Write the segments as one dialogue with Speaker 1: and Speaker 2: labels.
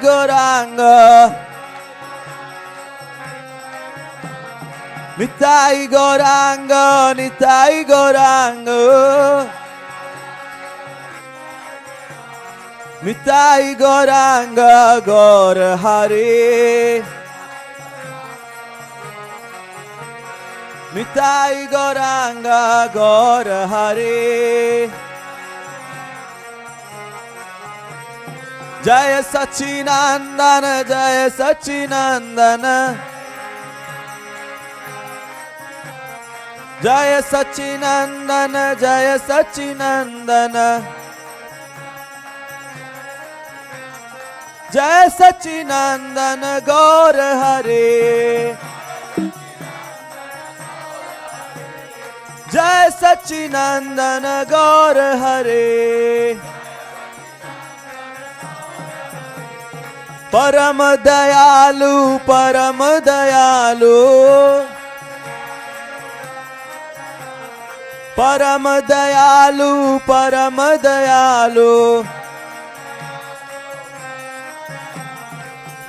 Speaker 1: Goranga, Nitai Goranga, Nitai Goranga, Nitai Goranga, Gaur Hari, Nitai Goranga, Gaur Hari. Jaya Sachinandana, Jaya Sachinandana, Jaya Sachinandana, Jaya Sachinandana, Jaya Sachinandana, Gaur Hari, Jaya Sachinandana, Gaur Hari. Param Dayalu, Param Dayalu, Param Dayalu, Param Dayalu,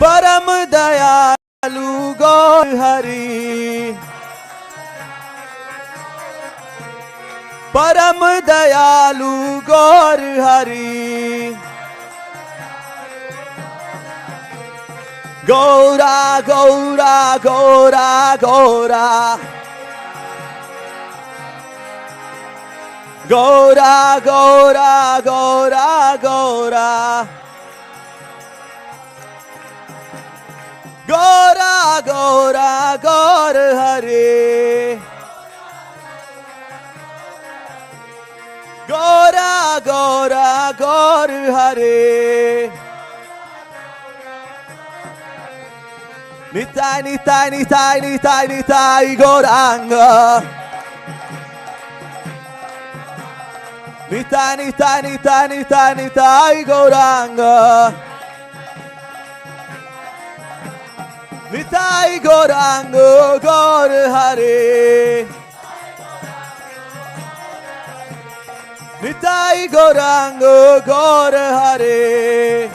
Speaker 1: Param Dayalu, Gaur Hari, Param Dayalu, Gaur Hari. Gaura, Gaura, Gaura, Gaura, Gaura, Gaura, Gaura, Gaura, Gaura, Gaura, Gaur Hari, Gaura, Gaura, Gaur Hari. Nitai, Nitai, Nitai, Nitai, Nitai, Goranga. Nitai, Nitai, Nitai, Nitai, Nitai, Goranga. Nitai, Goranga, Gaur Hari. Nitai, Goranga, Gaur Hari.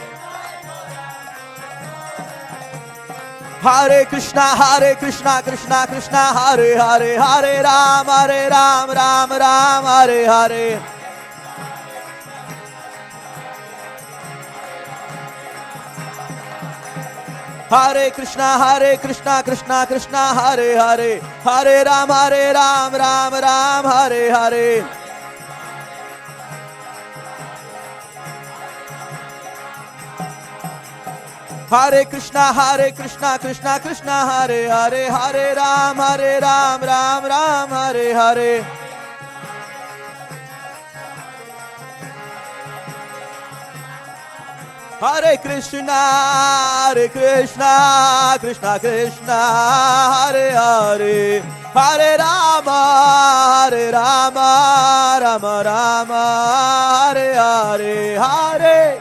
Speaker 1: Hare Krishna, Krishna Krishna, Hare Hare, Hare Ram, Ram Ram, Hare Hare. Hare Krishna, Krishna Krishna, Hare Hare, Hare Ram, Ram Hare Hare. Hare Krishna, Krishna Krishna, Hare Hare, Hare Ram, Ram Hare Hare. Hare Krishna, Krishna Krishna, Hare Hare, Hare Rama, Rama, Hare Hare, Hare.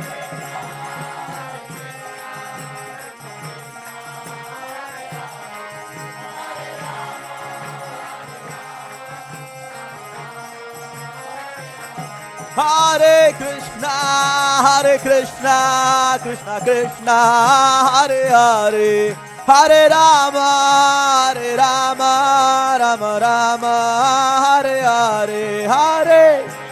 Speaker 1: Hare Krishna, Krishna Krishna, Hare Hare, Hare Rama, Rama, Hare Hare, Hare.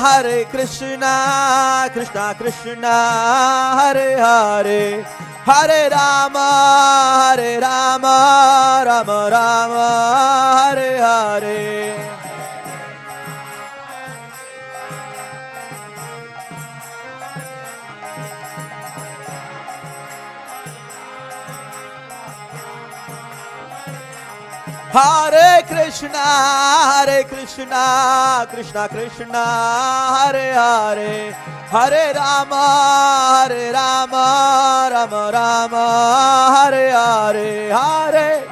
Speaker 1: Hare Krishna, Krishna Krishna, Hare Hare, Hare Rama, Rama, Hare Hare. Hare Krishna, Krishna Krishna, Hare Hare, Hare Rama, Rama, Hare Hare, Hare.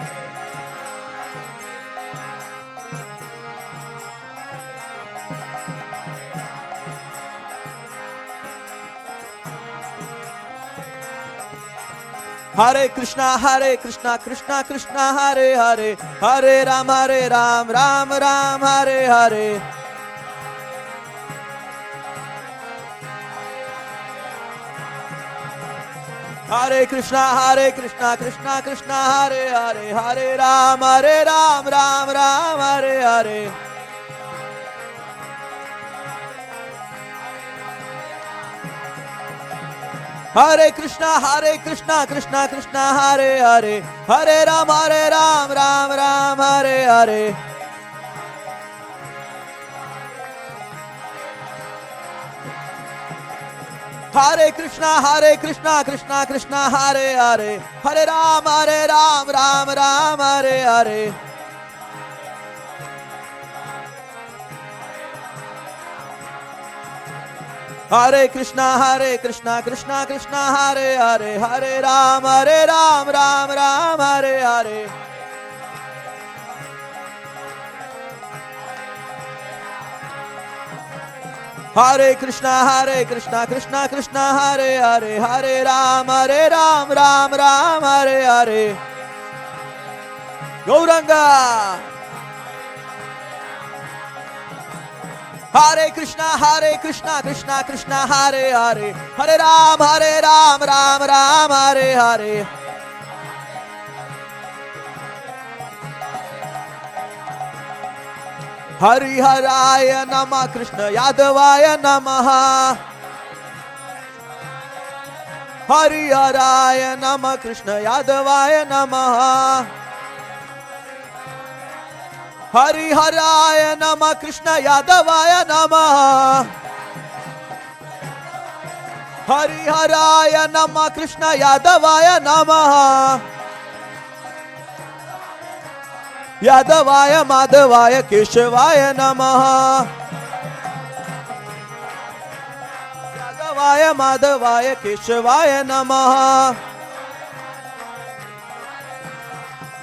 Speaker 1: Hare Krishna Krishna Krishna Hare Hare, Hare Ram Ram Ram Hare Hare. Hare Krishna Krishna Krishna Hare Hare, Hare Ram Ram Hare Hare. Hare Krishna Krishna Krishna Hare Hare, Hare Ram Ram Hare Hare. Hare Krishna Krishna Krishna Hare Hare, Hare Ram Ram Hare Hare. Hare Krishna Krishna Krishna Hare Hare, Hare Ram Ram Hare Hare. Hare Krishna Krishna Krishna Hare Hare, Hare Ram Ram Hare Hare. Gauranga. Hare Krishna Krishna Krishna Hare Hare, Hare Ram Ram Hare Hare. Hari Haraya Namah Krishna Yadavaya Namaha. Hari Haraya Namah Krishna Yadavaya Namaha. Hari Haraya Namah Krishna Yadavaya Namaha. Hari Haraya Namah Krishna Yadavaya Namaha. Yadavaya Madhavaya Keshavaya Namaha. Yadavaya Madhavaya Keshavaya Namaha.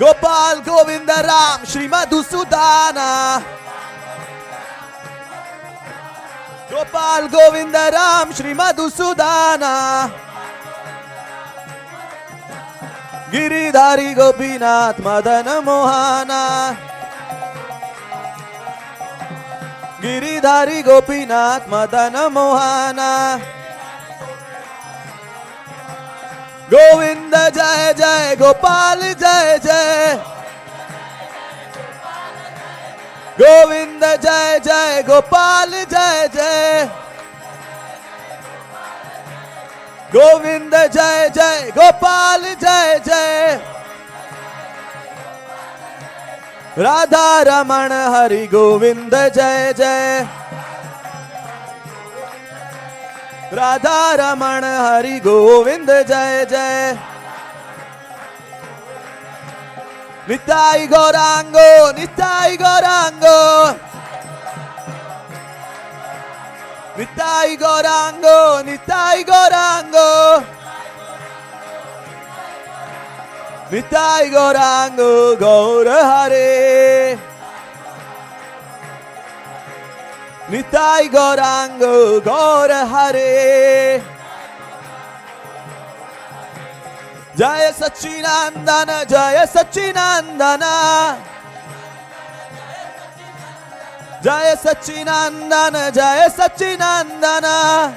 Speaker 1: Gopal Govinda Ram Shri Madhusudana. Gopal Govinda Ram Shri Madhusudana. Giridhari Gopinath Madana Mohana. Giridhari Gopinath Madana Mohana. Govinda Jai Jai Gopal Jai Jai. Govinda Jai Jai Gopal Jai Jai. Govinda Jai Jai Gopal Jai Jai. Radha Ramana Hari Govinda Jai Jai. Radha Ramana Hari Govinda Jai Jai. Nitai Gaurango Nitai Gaurango. Nitai Gaurango Nitai Gaurango. Nitai Gaurango Gaur Hare. Nitai Gaurango Gaur Hare. Jaya Sachinandana Jaya Sachinandana. Jaya Sachinandana Jaya Sachinandana.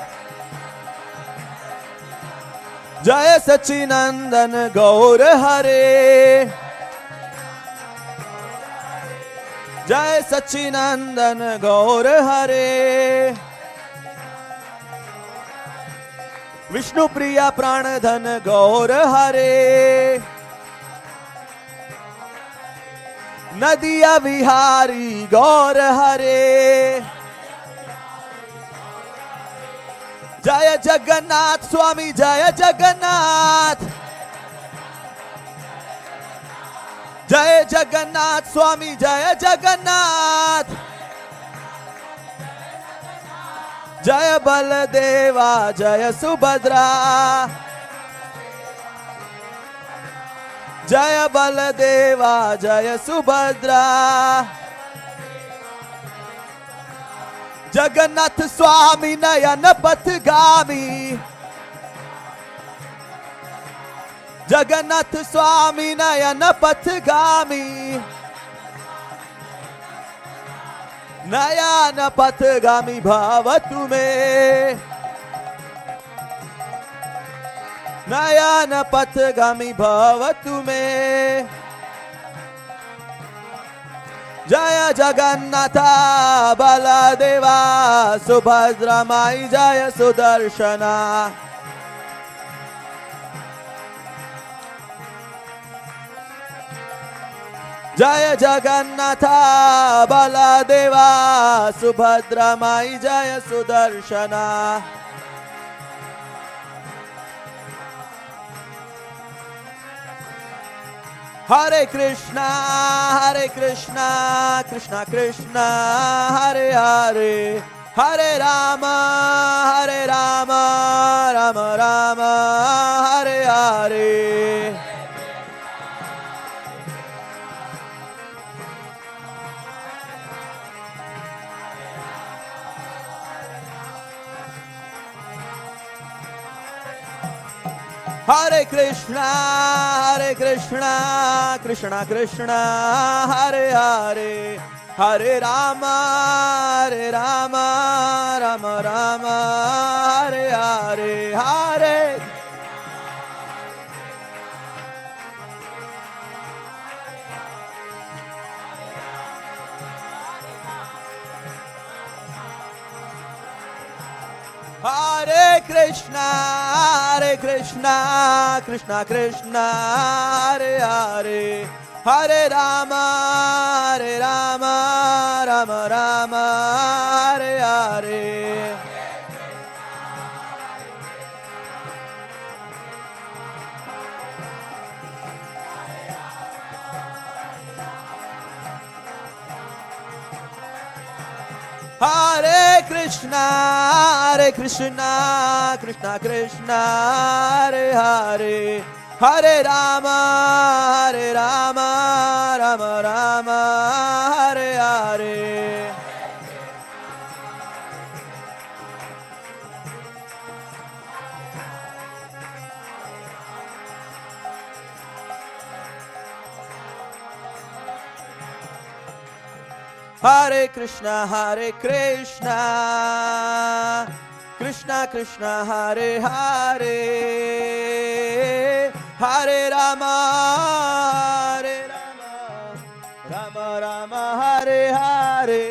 Speaker 1: Jaya Sachinandana Gaur Hare. Jaya Sachinandana Gaur Hare. Vishnu Priya Pranadhan Gaur Hare. Nadiya Vihari Gaur Hare. Jaya Jagannath Swami Jaya Jagannath. Jaya Jagannath Swami Jaya Jagannath. Jaya Baladeva Jaya Subhadra. Jaya Baladeva Jaya Subhadra. Jagannath Swami Nayana Pathgami. Jagannath स्वामी नयन पथगामी नयन पथगामी भवतु मे नयन पथगामी भवतु मे जय जगन्नाथ बलदेवा सुभद्रा माई जय सुदर्शना जय जगन्नाथ बलदेवा सुभद्रा माई जय सुदर्शना हरे Krishna Krishna Krishna Hare Hare Hare Ram Ram Ram Hare Hare Hare Krishna Krishna Krishna Hare Hare Hare Ram Ram Ram Hare Hare Hare Hare Krishna Krishna Krishna Hare Hare Hare Ram Ram Ram Hare Hare Hare Krishna Krishna Krishna Hare Hare Hare Ram Ram Ram Hare Hare Hare Krishna Krishna Krishna Hare Hare Hare Ram Ram Ram Hare Hare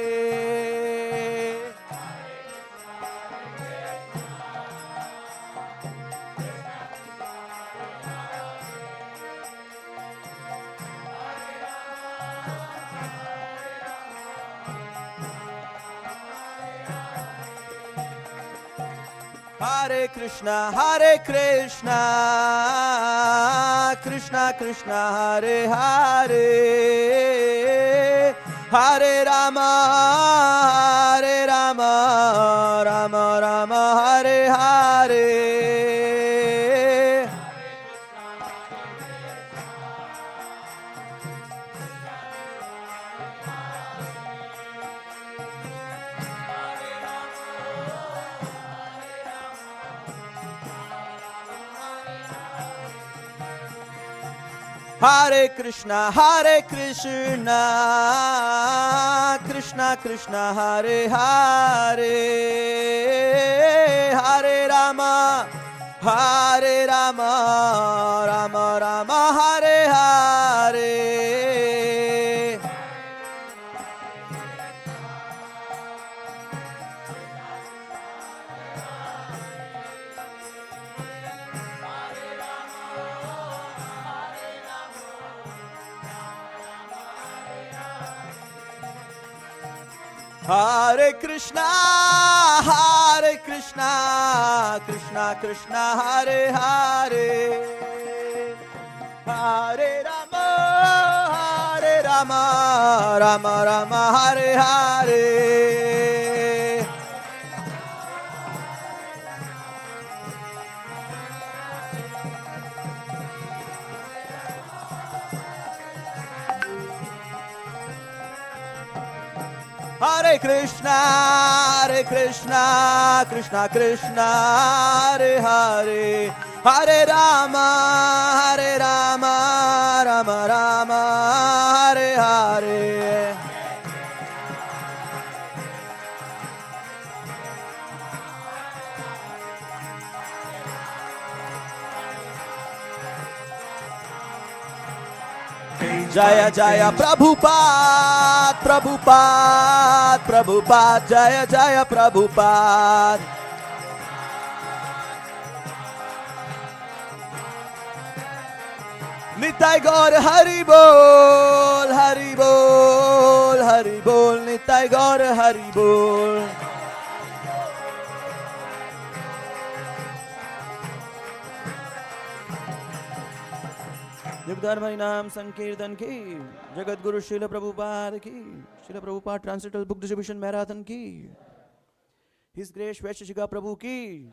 Speaker 1: Hare Krishna Krishna Krishna Hare Hare Hare Ram Ram Ram Hare Hare Hare Krishna Krishna Krishna Hare Hare Hare Ram Ram Ram Hare Hare Hare Krishna Krishna Krishna Hare Hare Hare Ram Ram Ram Hare Hare Hare Krishna Krishna Krishna Hare Hare Hare Ram Jaya Jaya Prabhupada, Prabhupada, Prabhupada, Jaya Jaya Prabhupada. Nitai Gaur Hari Bol, Hari Bol, Hari Bol, Nitai Gaur Hari Bol. Jagdar Bhai Naam Sankirtan ki, Jagat Guru Srila Prabhupada ki, Srila Prabhupada Transcendental Book Distribution Marathon ki, His Grace Vaisesika Prabhu ki.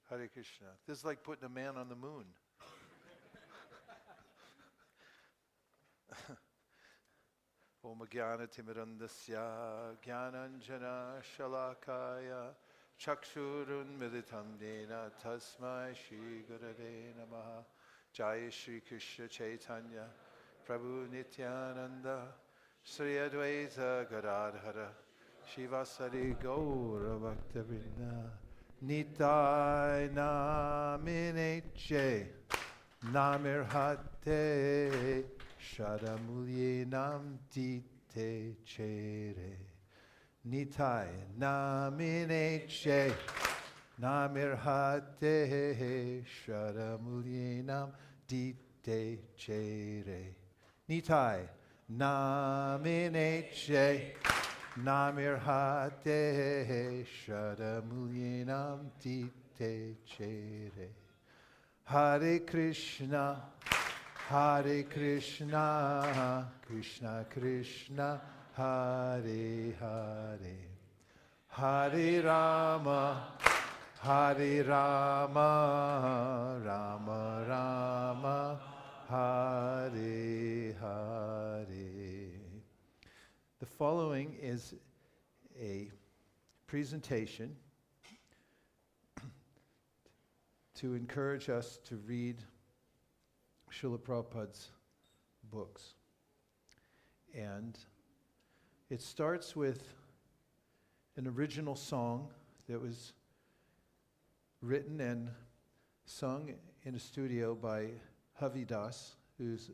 Speaker 2: Hare Krishna. This is like putting a man on the moon. Om Jnana Timirandasya Jnananjana Shalakaya Chakshurun Militam Dena Tasmai Shri Gurave Namaha Jaya Shri Krishna Chaitanya Prabhu Nityananda Sri Advaita Gadadhara Shivasari Gaura Bhaktavrinda Nitai Namineche Namirhate Shadamulye Nam Tite Chere Nitai Namineche Namirhate Shadamulye Nam Tite Chere Nitai Namineche Namirhate Shadamulye Nam Tite Chere Hare Krishna Hare Krishna, Krishna Krishna, Hare Hare, Hare Rama, Hare Rama, Rama Rama, Hare Hare. The following is a presentation to encourage us to read Srila Prabhupada's books. And it starts with an original song that was written and sung in a studio by Dasa, who's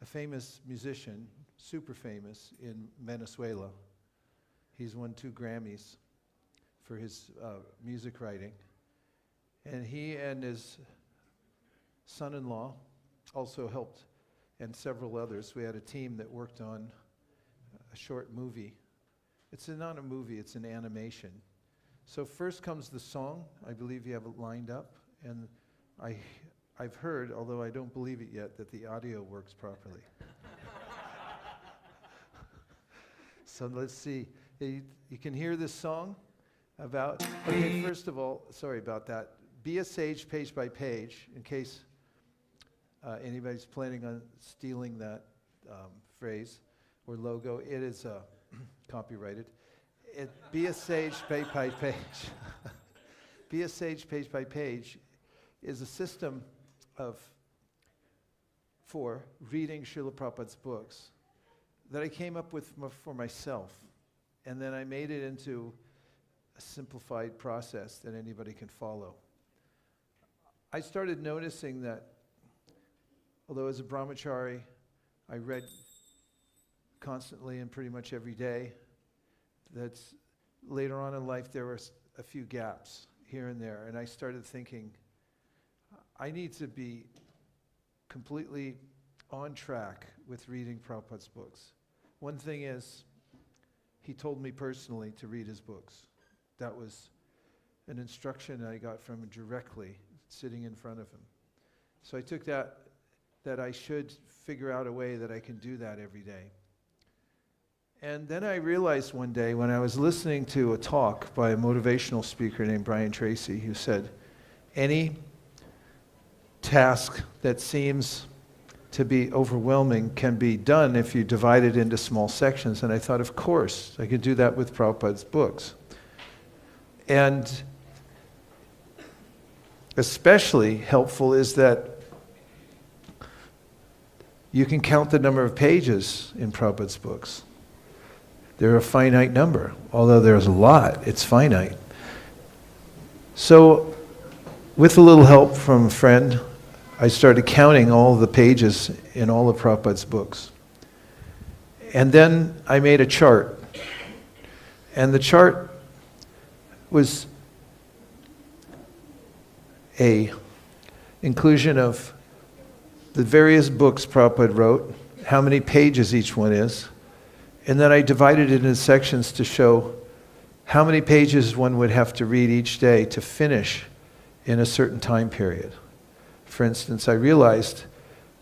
Speaker 2: a famous musician, super famous in Venezuela. He's won 2 Grammys for his music writing. And he and his son-in-law also helped, and several others. We had a team that worked on a short movie. It's not a movie, it's an animation. So first comes the song. I believe you have it lined up. And I've heard, although I don't believe it yet, that the audio works properly. So let's see. You can hear this song about, okay, first of all, sorry about that. Be a sage page by page, in case anybody's planning on stealing that phrase or logo. It is copyrighted. Be a sage page by page. Be a sage page by page is a system of for reading Srila Prabhupada's books that I came up with for myself. And then I made it into a simplified process that anybody can follow. I started noticing that, although as a brahmachari, I read constantly and pretty much every day, that later on in life there were a few gaps here and there. And I started thinking, I need to be completely on track with reading Prabhupada's books. One thing is, he told me personally to read his books. That was an instruction I got from him directly, sitting in front of him. So I took that I should figure out a way that I can do that every day. And then I realized one day when I was listening to a talk by a motivational speaker named Brian Tracy, who said, any task that seems to be overwhelming can be done if you divide it into small sections. And I thought, of course, I could do that with Prabhupada's books. And especially helpful is that you can count the number of pages in Prabhupada's books. They're a finite number. Although there's a lot, it's finite. So, with a little help from a friend, I started counting all the pages in all of Prabhupada's books. And then I made a chart. And the chart was a inclusion of the various books Prabhupada wrote, how many pages each one is, and then I divided it into sections to show how many pages one would have to read each day to finish in a certain time period. For instance, I realized,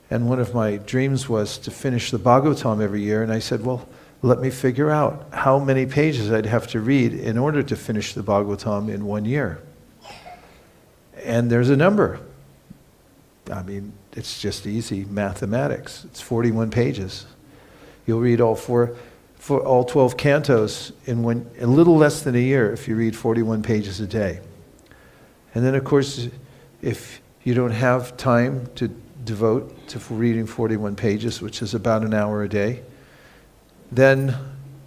Speaker 2: and one of my dreams was to finish the Bhagavatam every year, and I said, well, let me figure out how many pages I'd have to read in order to finish the Bhagavatam in 1 year. And there's a number. I mean, it's just easy mathematics. It's 41 pages. You'll read all 12 cantos in a little less than a year if you read 41 pages a day. And then, of course, if you don't have time to devote to reading 41 pages, which is about an hour a day, then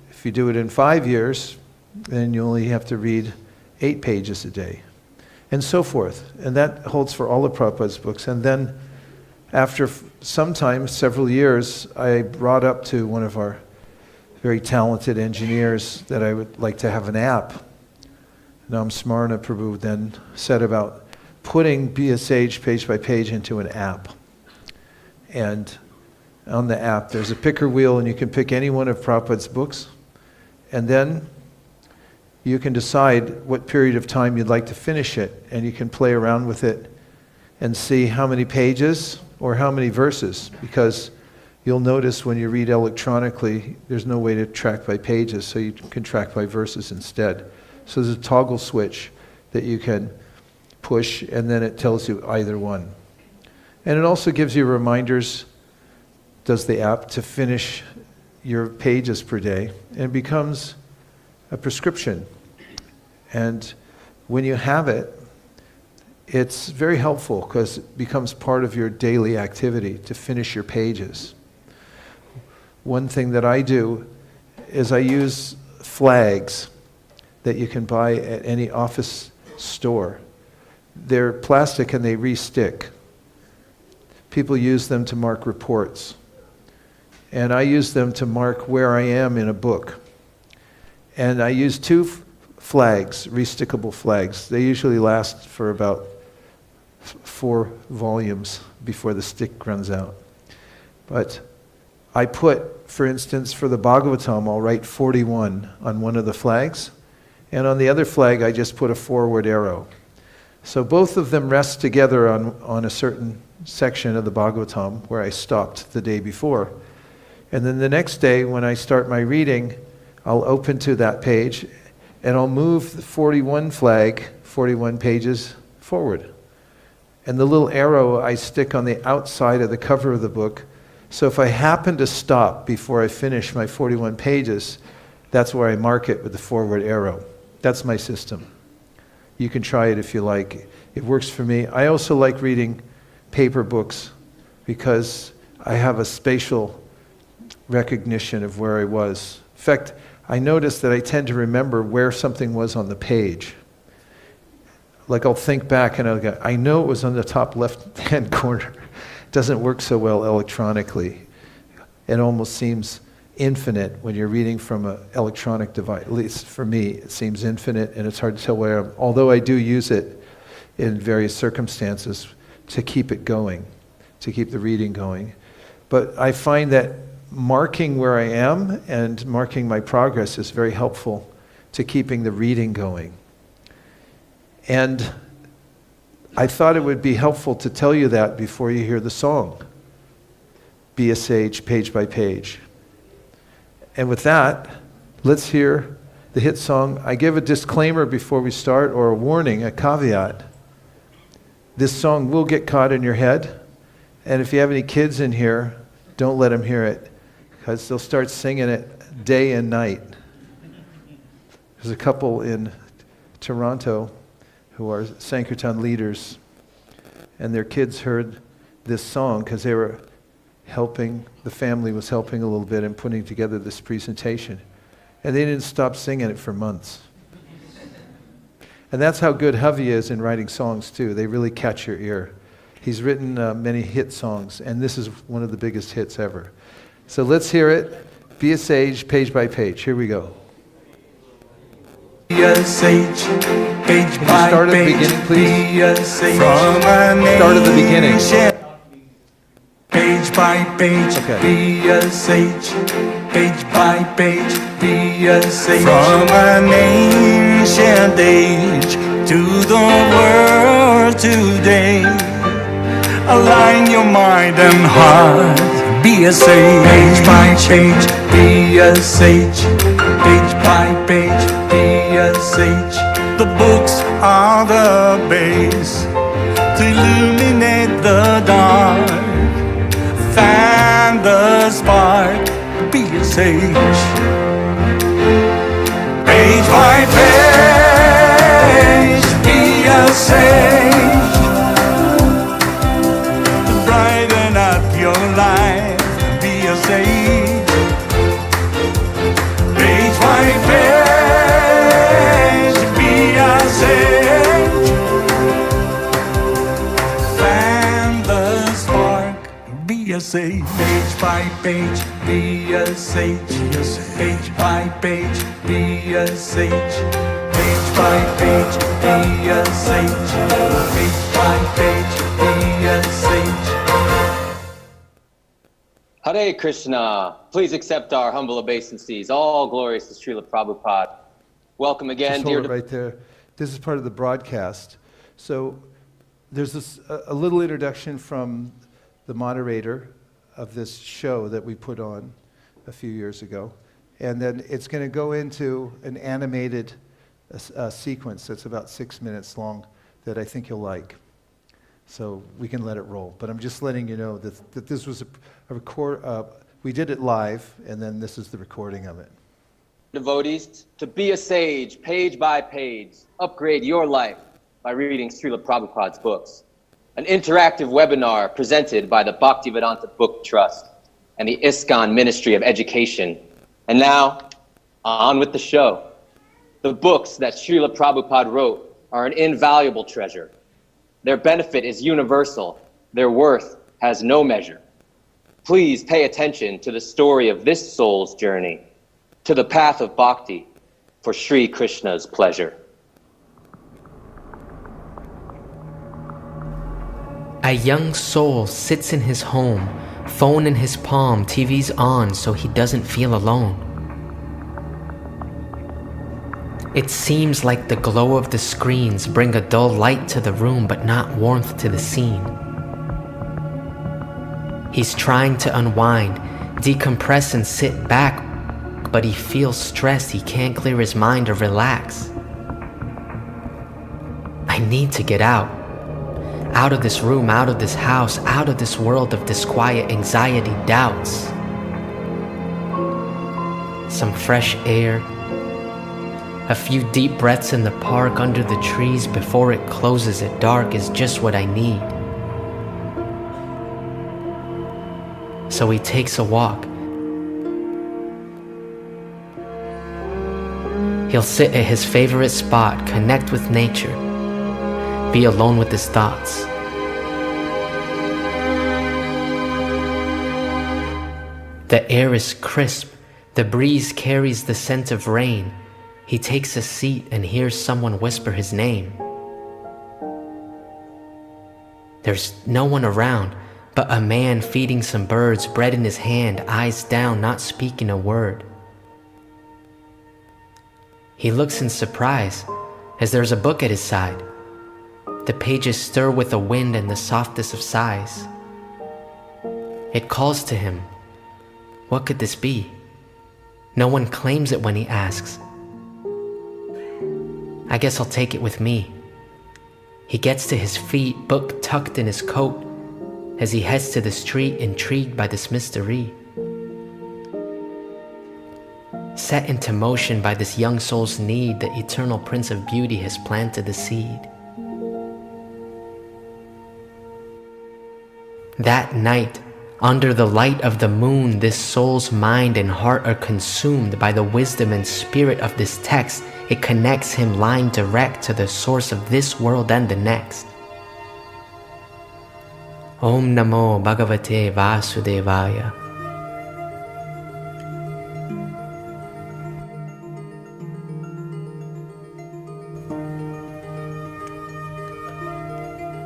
Speaker 2: if you do it in 5 years, then you only have to read 8 pages a day, and so forth. And that holds for all of Prabhupada's books. And then after some time, several years, I brought up to one of our very talented engineers that I would like to have an app. Srila Prabhu then said about putting Be a Sage page by page into an app. And on the app, there's a picker wheel, and you can pick any one of Prabhupada's books. And then you can decide what period of time you'd like to finish it, and you can play around with it and see how many pages or how many verses, because you'll notice when you read electronically, there's no way to track by pages, so you can track by verses instead. So there's a toggle switch that you can push, and then it tells you either one. And it also gives you reminders, does the app, to finish your pages per day, and it becomes a prescription. And when you have it, it's very helpful because it becomes part of your daily activity to finish your pages. One thing that I do is I use flags that you can buy at any office store. They're plastic and they re-stick. People use them to mark reports. And I use them to mark where I am in a book. And I use 2 flags, re-stickable flags. They usually last for about 4 volumes before the stick runs out. But I put, for instance, for the Bhagavatam, I'll write 41 on one of the flags. And on the other flag, I just put a forward arrow. So both of them rest together on a certain section of the Bhagavatam where I stopped the day before. And then the next day, when I start my reading, I'll open to that page, and I'll move the 41 flag, 41 pages forward. And the little arrow I stick on the outside of the cover of the book, so if I happen to stop before I finish my 41 pages, that's where I mark it with the forward arrow. That's my system. You can try it if you like. It works for me. I also like reading paper books because I have a spatial recognition of where I was. In fact, I noticed that I tend to remember where something was on the page. Like I'll think back and I'll go, I know it was on the top left-hand corner. It doesn't work so well electronically. It almost seems infinite when you're reading from an electronic device. At least for me, it seems infinite and it's hard to tell where I am. Although I do use it in various circumstances to keep it going, to keep the reading going. But I find that marking where I am and marking my progress is very helpful to keeping the reading going. And I thought it would be helpful to tell you that before you hear the song. Be a sage, page by page. And with that, let's hear the hit song. I give a disclaimer before we start, or a warning, a caveat. This song will get caught in your head. And if you have any kids in here, don't let them hear it, because they'll start singing it day and night. There's a couple in Toronto who are Sankirtan leaders, and their kids heard this song because they were helping, the family was helping a little bit in putting together this presentation. And they didn't stop singing it for months. And that's how good Hovey is in writing songs too. They really catch your ear. He's written many hit songs, and this is one of the biggest hits ever. So let's hear it. Be a sage, page by page. Here we go.
Speaker 3: Be a sage, page by
Speaker 2: start at the
Speaker 3: page.
Speaker 2: beginning, please?
Speaker 3: Be a sage,
Speaker 2: Start at the beginning.
Speaker 3: Page by page.
Speaker 2: Okay.
Speaker 3: Be a sage, page by page. Be a sage. From an ancient age to the world today. Align your mind and heart. Be a sage, page by page. Be a sage, page by page. Be a sage. The books are the base to illuminate the dark. Fan the spark. Be a sage. Page by page. Be a sage. Brighten up your life. Be a sage. Page by page. Be a sage. Fan the spark. Be a sage. Page by page. Be a sage. Page by page. Be a sage. Page by page. Be a sage. Page by page. Be a sage.
Speaker 4: Hare Krishna. Please accept our humble obeisances. All glories to Srila Prabhupada. Welcome again,
Speaker 2: Just
Speaker 4: dear.
Speaker 2: hold it right there. This is part of the broadcast. So there's a little introduction from the moderator of this show that we put on a few years ago. And then it's going to go into an animated sequence that's about 6 minutes long that I think you'll like. So we can let it roll. But I'm just letting you know that this was a record. We did it live, and then this is the recording of it.
Speaker 4: Devotees, to be a sage, page by page, upgrade your life by reading Srila Prabhupada's books. An interactive webinar presented by the Bhaktivedanta Book Trust and the ISKCON Ministry of Education. And now, on with the show. The books that Srila Prabhupada wrote are an invaluable treasure. Their benefit is universal. Their worth has no measure. Please pay attention to the story of this soul's journey to the path of bhakti for Sri Krishna's pleasure.
Speaker 5: A young soul sits in his home, phone in his palm, TV's on so he doesn't feel alone. It seems like the glow of the screens bring a dull light to the room but not warmth to the scene. He's trying to unwind, decompress and sit back, but he feels stressed, he can't clear his mind or relax. I need to get out of this room, out of this house, out of this world of disquiet, anxiety, doubts. Some fresh air, a few deep breaths in the park under the trees before it closes at dark is just what I need. so he takes a walk. He'll sit at his favorite spot, connect with nature, be alone with his thoughts. The air is crisp, the breeze carries the scent of rain. He takes a seat and hears someone whisper his name. There's no one around, but a man feeding some birds, bread in his hand, eyes down, not speaking a word. He looks in surprise as there's a book at his side. The pages stir with the wind and the softest of sighs. It calls to him. What could this be? No one claims it when he asks. I guess I'll take it with me. He gets to his feet, book tucked in his coat, as he heads to the street, intrigued by this mystery. Set into motion by this young soul's need, the eternal Prince of Beauty has planted the seed. That night, under the light of the moon, this soul's mind and heart are consumed by the wisdom and spirit of this text. It connects him line direct to the source of this world and the next. Om Namo Bhagavate Vasudevaya.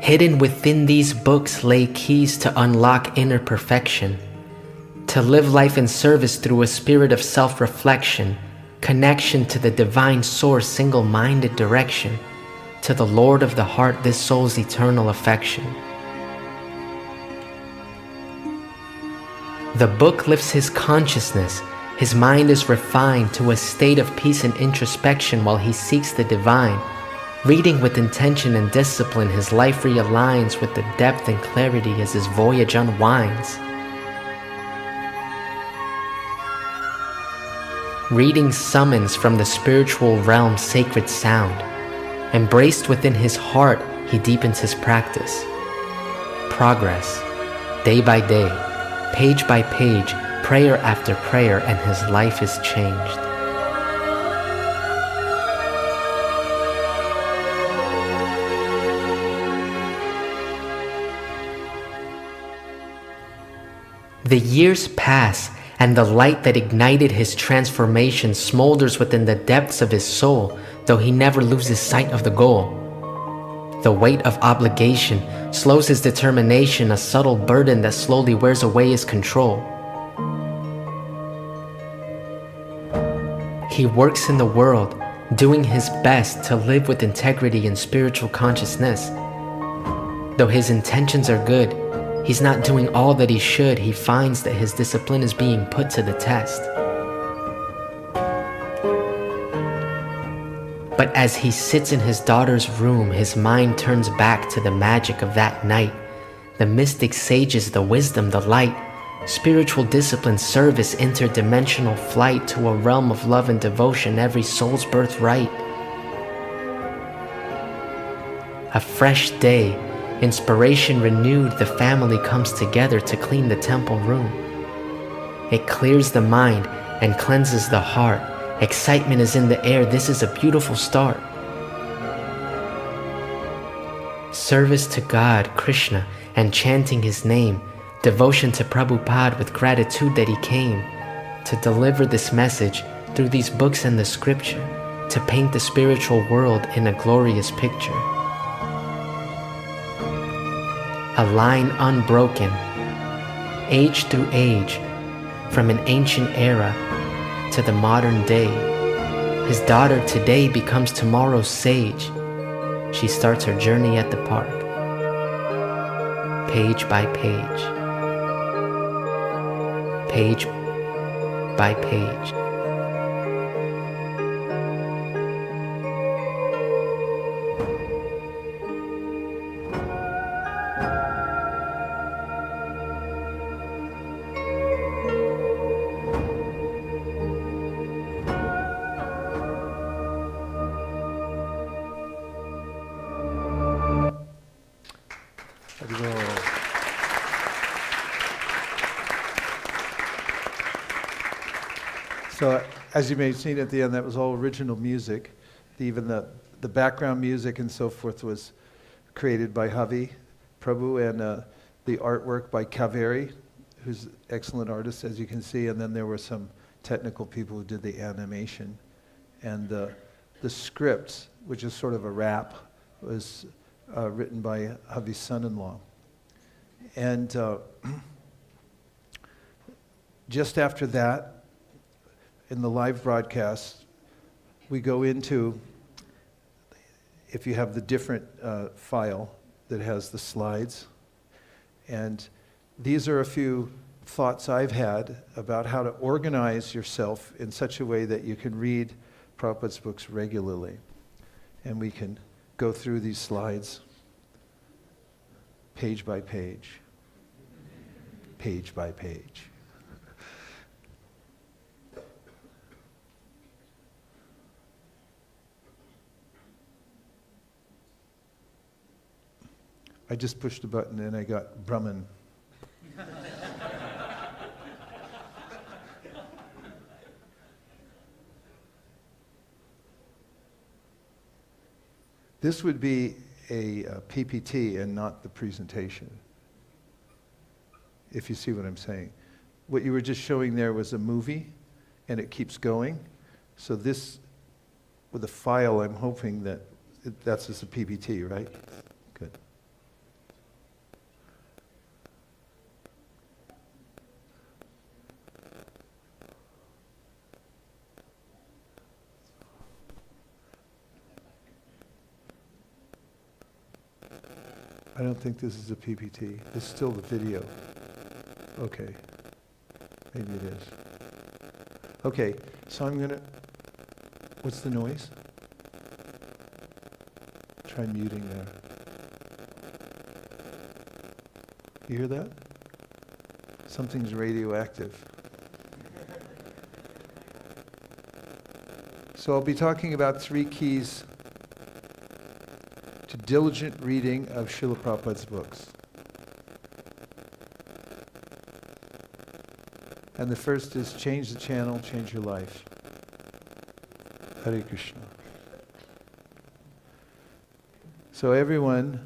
Speaker 5: Hidden within these books lay keys to unlock inner perfection, to live life in service through a spirit of self-reflection, connection to the divine source, single-minded direction, to the Lord of the heart, this soul's eternal affection. The book lifts his consciousness. His mind is refined to a state of peace and introspection while he seeks the divine. Reading with intention and discipline, his life realigns with the depth and clarity as his voyage unwinds. Reading summons from the spiritual realm sacred sound. Embraced within his heart, he deepens his practice. Progress, day by day, page by page, prayer after prayer, and his life is changed. The years pass, and the light that ignited his transformation smolders within the depths of his soul, though he never loses sight of the goal. The weight of obligation slows his determination, a subtle burden that slowly wears away his control. He works in the world, doing his best to live with integrity and spiritual consciousness. Though his intentions are good, he's not doing all that he should. He finds that his discipline is being put to the test. But as he sits in his daughter's room, his mind turns back to the magic of that night. The mystic sages, the wisdom, the light, spiritual discipline, service, interdimensional flight to a realm of love and devotion, every soul's birthright. A fresh day, inspiration renewed, the family comes together to clean the temple room. It clears the mind and cleanses the heart. Excitement is in the air. This is a beautiful start. Service to God, Krishna, and chanting his name. Devotion to Prabhupada with gratitude that he came to deliver this message through these books and the scripture, to paint the spiritual world in a glorious picture. A line unbroken, age through age, from an ancient era to the modern day. His daughter today becomes tomorrow's sage. She starts her journey at the park, page by page, page by page.
Speaker 2: So as you may have seen at the end, that was all original music. Even the background music and so forth was created by Vaisesika Prabhu, and the artwork by Kaveri, who's an excellent artist, as you can see. And then there were some technical people who did the animation. And the script, which is sort of a rap, was written by Vaisesika's son-in-law. And just after that, in the live broadcast, we go into, if you have the different file that has the slides, and these are a few thoughts I've had about how to organize yourself in such a way that you can read Prabhupada's books regularly. And we can go through these slides page by page, page by page. I just pushed a button and I got Brahman. This would be a PPT and not the presentation, if you see what I'm saying. What you were just showing there was a movie, and it keeps going. So this, with a file, I'm hoping that that's just a PPT, right? Good. I don't think this is a PPT. It's still the video. Okay. Maybe it is. Okay, so I'm gonna, what's the noise? Try muting there. You hear that? Something's radioactive. So I'll be talking about 3 keys to diligent reading of Srila Prabhupada's books. And the first is change the channel, change your life. Hare Krishna. So everyone,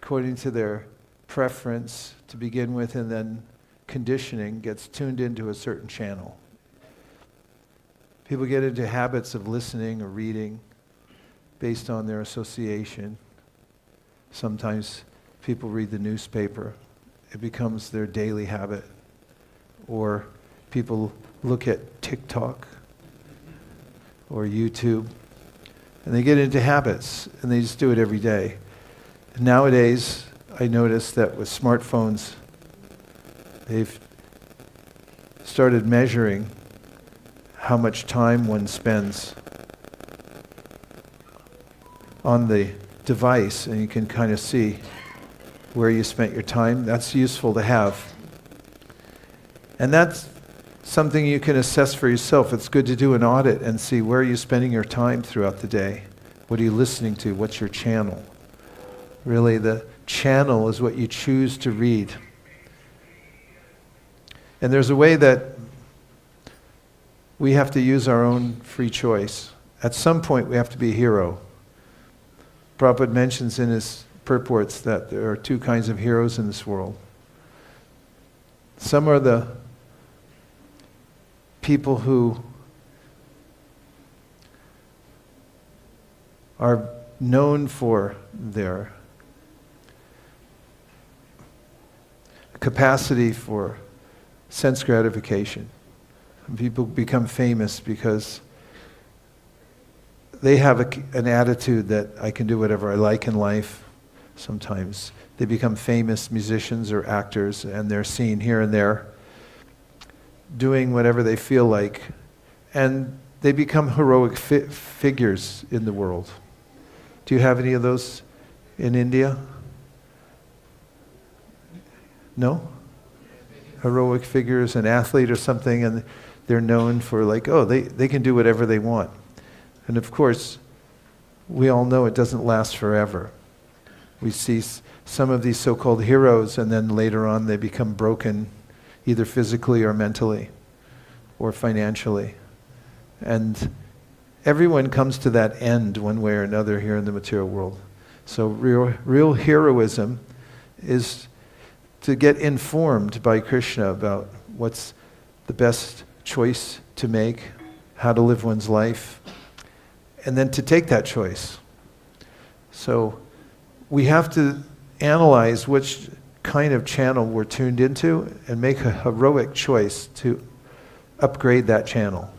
Speaker 2: according to their preference to begin with and then conditioning, gets tuned into a certain channel. People get into habits of listening or reading based on their association. Sometimes people read the newspaper. It becomes their daily habit. Or people look at TikTok or YouTube, and they get into habits, and they just do it every day. And nowadays, I notice that with smartphones, they've started measuring how much time one spends on the device, and you can kind of see where you spent your time. That's useful to have. And that's something you can assess for yourself. It's good to do an audit and see where are you spending your time throughout the day. What are you listening to? What's your channel? Really, the channel is what you choose to read. And there's a way that we have to use our own free choice. At some point, we have to be a hero. Prabhupada mentions in his purports that there are 2 kinds of heroes in this world. Some are the people who are known for their capacity for sense gratification. And people become famous because they have an attitude that I can do whatever I like in life. Sometimes they become famous musicians or actors, and they're seen here and there doing whatever they feel like, and they become heroic figures in the world. Do you have any of those in India? No? Heroic figures, an athlete or something, and they're known for like, oh, they can do whatever they want. And of course, we all know it doesn't last forever. We see some of these so-called heroes, and then later on they become broken, either physically or mentally. or financially. And everyone comes to that end one way or another here in the material world. So real heroism is to get informed by Krishna about what's the best choice to make, how to live one's life, and then to take that choice. So we have to analyze which kind of channel we're tuned into and make a heroic choice to upgrade that channel.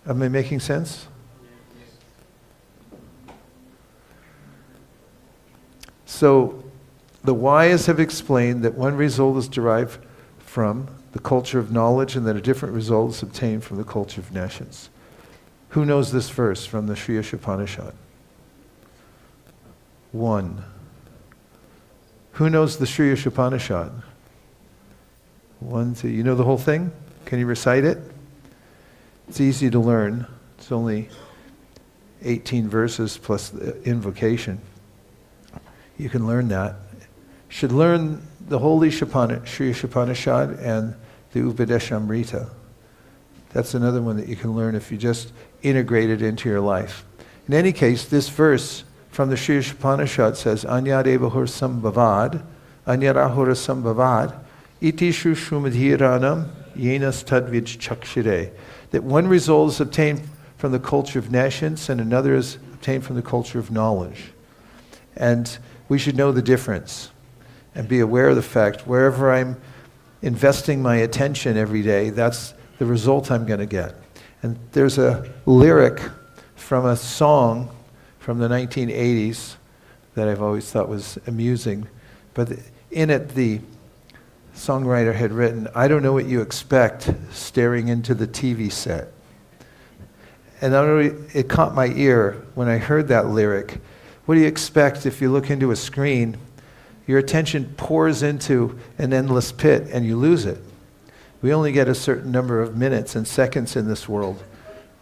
Speaker 2: Am I making sense? So the wise have explained that one result is derived from the culture of knowledge and that a different result is obtained from the culture of nescience. Who knows this verse from the Sri Upanishad? One. Who knows the Sri Upanishad? 1, 2. You know the whole thing? Can you recite it? It's easy to learn. It's only 18 verses plus the invocation. You can learn that. Should learn the holy Sri Upanishad and the Upadeshamrita. That's another one that you can learn if you just integrate it into your life. In any case, this verse from the Sri Upanishad says, Anyadevahur sambhavad, Anyarahura sambhavad, iti shushumadhiranam, yenas tadvij chakshire. That one result is obtained from the culture of nescience and another is obtained from the culture of knowledge. And we should know the difference and be aware of the fact wherever I'm investing my attention every day, that's the result I'm going to get. And there's a lyric from a song from the 1980s that I've always thought was amusing. But in it, the songwriter had written, I don't know what you expect staring into the TV set. And it caught my ear when I heard that lyric. What do you expect if you look into a screen? Your attention pours into an endless pit and you lose it. We only get a certain number of minutes and seconds in this world.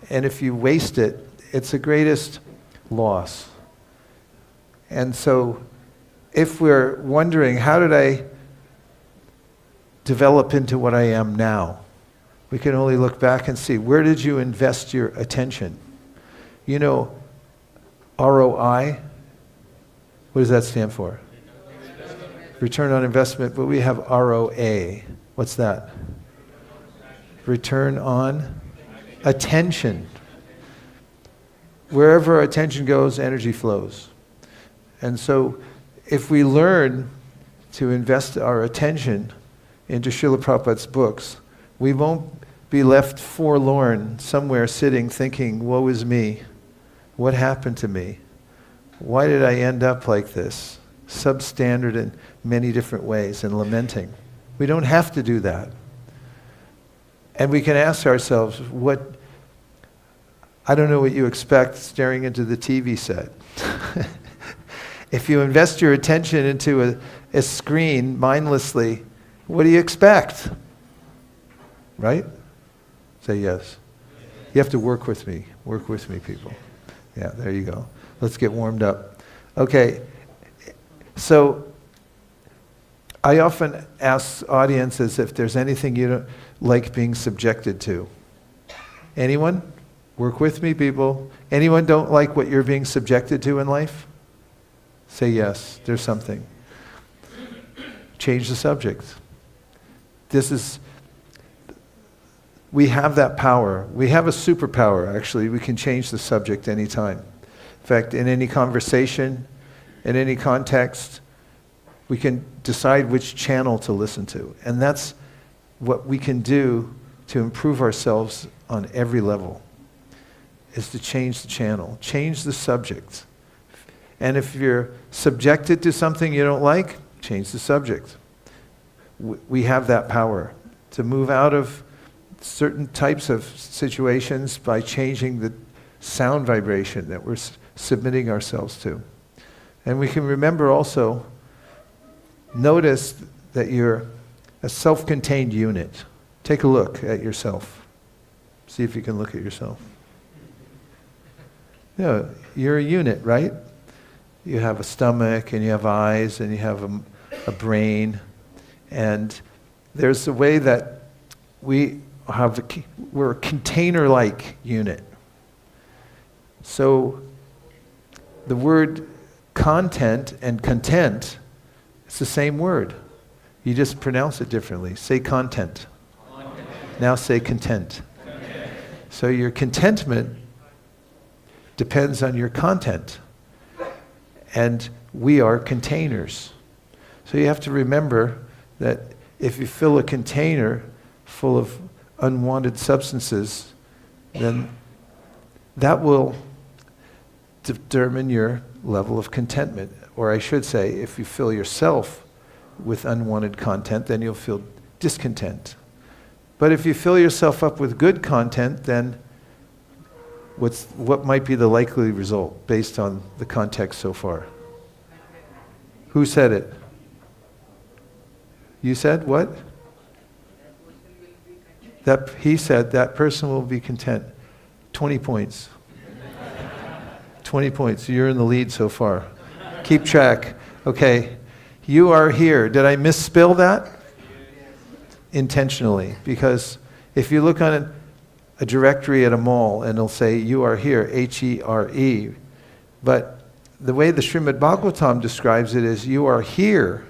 Speaker 2: And if you waste it, it's the greatest loss. And so if we're wondering, how did I develop into what I am now? We can only look back and see, where did you invest your attention? You know, ROI, what does that stand for? Return on investment, but we have ROA. What's that? Return on attention. Wherever our attention goes, energy flows. And so if we learn to invest our attention into Srila Prabhupada's books, we won't be left forlorn somewhere sitting thinking, woe is me. What happened to me? Why did I end up like this? Substandard in many different ways and lamenting. We don't have to do that. And we can ask ourselves, I don't know what you expect staring into the TV set. If you invest your attention into a screen mindlessly, what do you expect? Right? Say yes. You have to work with me. Work with me, people. Yeah, there you go. Let's get warmed up. Okay. So I often ask audiences if there's anything you don't like being subjected to. Anyone? Work with me, people. Anyone don't like what you're being subjected to in life? Say yes, there's something. Change the subject. We have that power. We have a superpower, actually. We can change the subject anytime. In fact, in any conversation, in any context, we can decide which channel to listen to. And that's what we can do to improve ourselves on every level, is to change the channel, change the subject. And if you're subjected to something you don't like, change the subject. We have that power to move out of certain types of situations by changing the sound vibration that we're submitting ourselves to. And we can remember also, notice that you're a self-contained unit. Take a look at yourself. See if you can look at yourself. Yeah, you're a unit, right? You have a stomach, and you have eyes, and you have a brain. And there's a way that we we're a container-like unit. So the word content and content, it's the same word. You just pronounce it differently. Say content. Now say content. So your contentment depends on your content. And we are containers. So you have to remember that if you fill a container full of unwanted substances, then that will determine your level of contentment. Or I should say, if you fill yourself with unwanted content, then you'll feel discontent. But if you fill yourself up with good content, then what might be the likely result based on the context so far? Who said it? You said what? He said that person will be content. 20 points. 20 points. You're in the lead so far. Keep track. Okay. You are here. Did I misspell that? Intentionally. Because if you look on a directory at a mall and it'll say you are here, H-E-R-E. But the way the Srimad Bhagavatam describes it is you are here.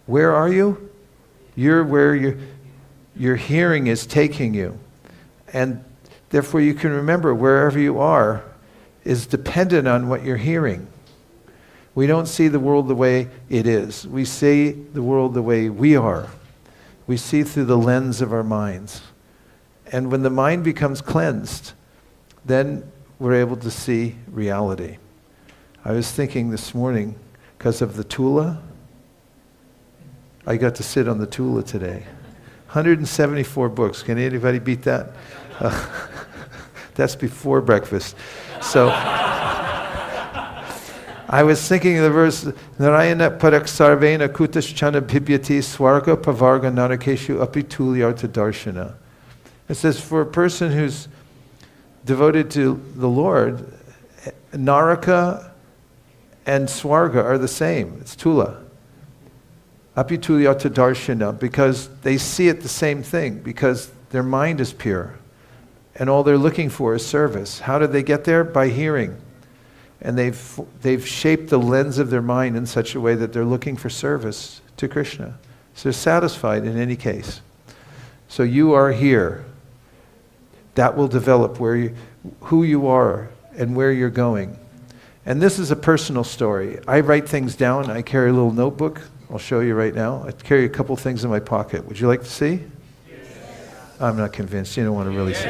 Speaker 2: Where are you? You're where your hearing is taking you. And therefore you can remember wherever you are is dependent on what you're hearing. We don't see the world the way it is. We see the world the way we are. We see through the lens of our minds. And when the mind becomes cleansed, then we're able to see reality. I was thinking this morning, because of the Tula, I got to sit on the Tula today. 174 books. Can anybody beat that? That's before breakfast. So I was thinking of the verse, Narayana parak sarvena kutaschana bhibyati swarga pavarga narakeshu api tulyarta darshana. It says, for a person who's devoted to the Lord, Naraka and Swarga are the same. It's Tula. Api tulyarta darshana, because they see it the same thing, because their mind is pure. And all they're looking for is service. How did they get there? By hearing. And they've shaped the lens of their mind in such a way that they're looking for service to Krishna. So they're satisfied in any case. So you are here. That will develop who you are and where you're going. And this is a personal story. I write things down. I carry a little notebook. I'll show you right now. I carry a couple things in my pocket. Would you like to see? Yes. I'm not convinced. You don't want to really see.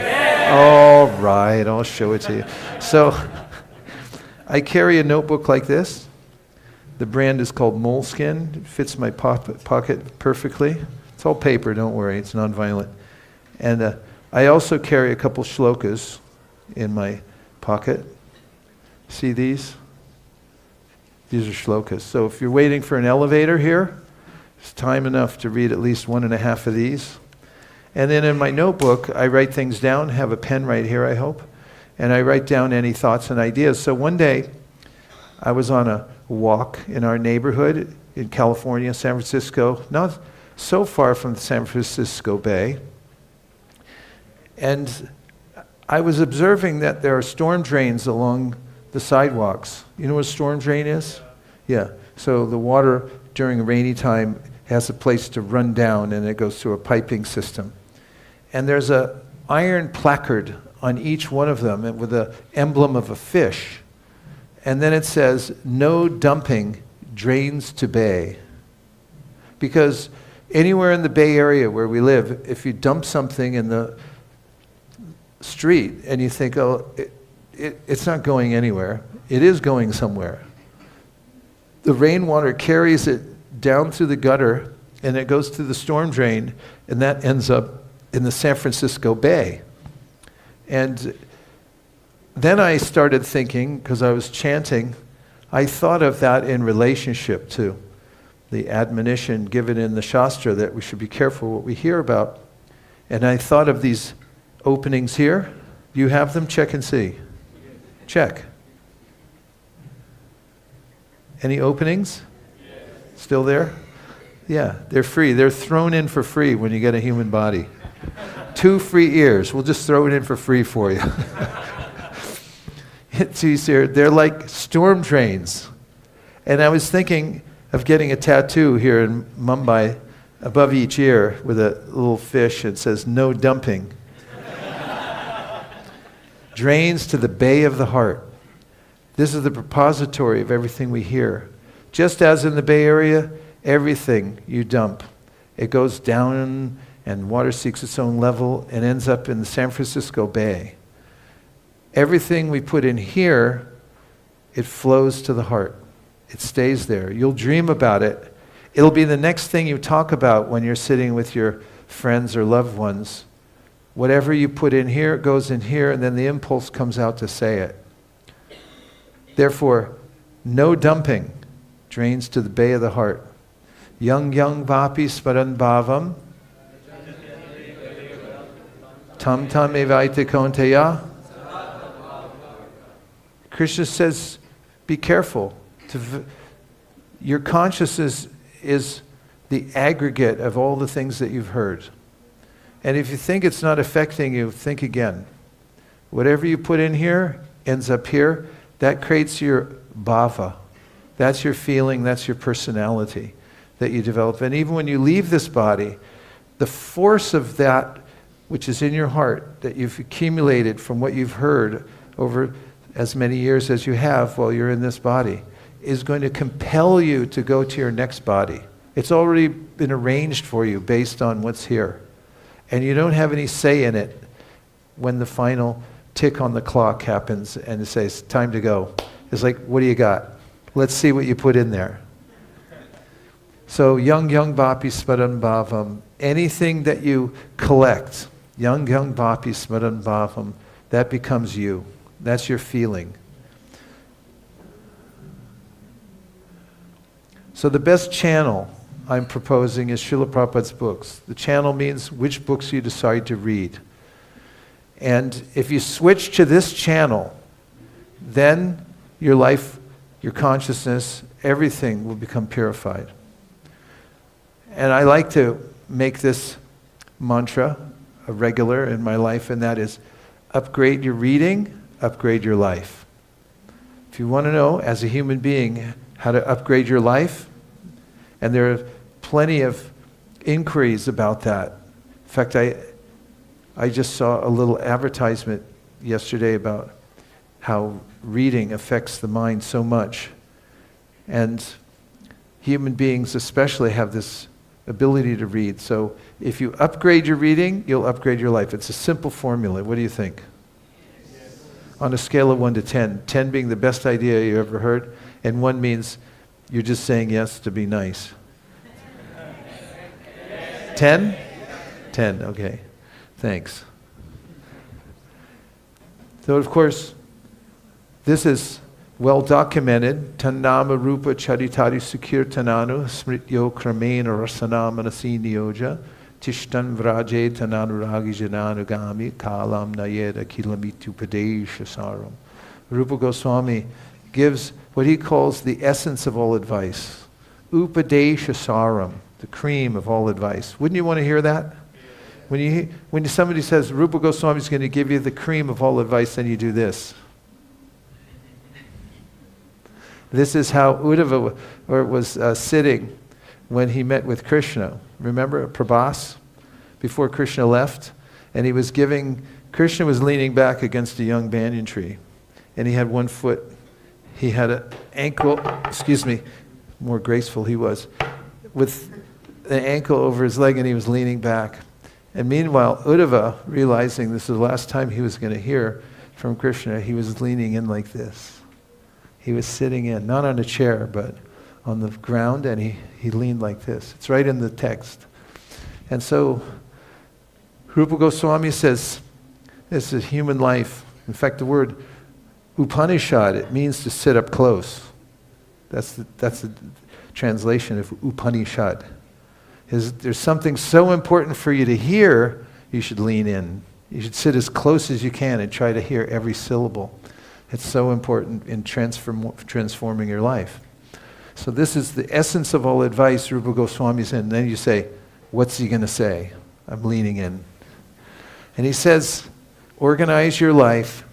Speaker 2: All right, I'll show it to you. So I carry a notebook like this. The brand is called Moleskin. It fits my pocket perfectly. It's all paper, don't worry. It's non-violent. And I also carry a couple shlokas in my pocket. See these? These are shlokas. So if you're waiting for an elevator here, it's time enough to read at least 1.5 of these. And then in my notebook, I write things down, have a pen right here, I hope. And I write down any thoughts and ideas. So one day, I was on a walk in our neighborhood in California, San Francisco, not so far from the San Francisco Bay. And I was observing that there are storm drains along the sidewalks. You know what a storm drain is? Yeah. So the water during a rainy time has a place to run down and it goes through a piping system. And there's an iron placard on each one of them with an emblem of a fish. And then it says, no dumping, drains to bay. Because anywhere in the Bay Area where we live, if you dump something in the street and you think, oh, it's not going anywhere, it is going somewhere. The rainwater carries it down through the gutter and it goes through the storm drain and that ends up in the San Francisco Bay. And then I started thinking, because I was chanting, I thought of that in relationship to the admonition given in the Shastra that we should be careful what we hear about. And I thought of these openings here. Do you have them? Check and see. Check. Any openings? Still there? Yeah, they're free. They're thrown in for free when you get a human body. 2 free ears. We'll just throw it in for free for you. They're like storm drains. And I was thinking of getting a tattoo here in Mumbai above each ear with a little fish that says, "No dumping." Drains to the bay of the heart. This is the repository of everything we hear. Just as in the Bay Area, everything you dump, it goes down and water seeks its own level and ends up in the San Francisco Bay. Everything we put in here, it flows to the heart. It stays there. You'll dream about it. It'll be the next thing you talk about when you're sitting with your friends or loved ones. Whatever you put in here, it goes in here, and then the impulse comes out to say it. Therefore, no dumping drains to the bay of the heart. Yang vapi smaran bhavam tam tam evaite konteya. Krishna says, be careful. Your consciousness is the aggregate of all the things that you've heard. And if you think it's not affecting you, think again. Whatever you put in here ends up here. That creates your bhava. That's your feeling, that's your personality that you develop. And even when you leave this body, the force of that which is in your heart, that you've accumulated from what you've heard over as many years as you have while you're in this body, is going to compel you to go to your next body. It's already been arranged for you based on what's here. And you don't have any say in it when the final tick on the clock happens and it says, time to go. It's like, what do you got? Let's see what you put in there. So, yang bhapi smaran bhavam, anything that you collect, yang bhapi smaran bhavam, that becomes you. That's your feeling. So the best channel I'm proposing is Srila Prabhupada's books. The channel means which books you decide to read. And if you switch to this channel, then your life, your consciousness, everything will become purified. And I like to make this mantra a regular in my life, and that is, upgrade your reading, upgrade your life. If you want to know, as a human being, how to upgrade your life, and there are plenty of inquiries about that. In fact, I just saw a little advertisement yesterday about how reading affects the mind so much. And human beings especially have this ability to read. So if you upgrade your reading, you'll upgrade your life. It's a simple formula. What do you think? Yes. On a scale of 1 to 10, 10 being the best idea you ever heard, and 1 means you're just saying yes to be nice. 10? 10, okay. Thanks. So of course, this is well documented. Tannama rupa charitari sukir tananu smrityo kramena rasana manasi niyoja tishtan vraje tananuragi jananugami kalam nayeda kilamitu padesha saram. Rupa Goswami gives what he calls the essence of all advice. Upadesha saram, the cream of all advice. Wouldn't you want to hear that? When somebody says, Rupa Goswami is going to give you the cream of all advice, then you do this. This is how Uddhava was sitting when he met with Krishna. Remember Prabhas? Before Krishna left? And he was Krishna was leaning back against a young banyan tree. And he had 1 foot. He had an ankle, more graceful he was, with an ankle over his leg, and he was leaning back. And meanwhile, Uddhava, realizing this is the last time he was going to hear from Krishna, he was leaning in like this. He was sitting in, not on a chair, but on the ground, and he leaned like this. It's right in the text. And so, Rupa Goswami says, this is human life. In fact, the word Upanishad, it means to sit up close. That's the translation of Upanishad. There's something so important for you to hear, you should lean in. You should sit as close as you can and try to hear every syllable. It's so important in transforming your life. So this is the essence of all advice Rupa Goswami's in. And then you say, what's he going to say? I'm leaning in. And he says, organize your life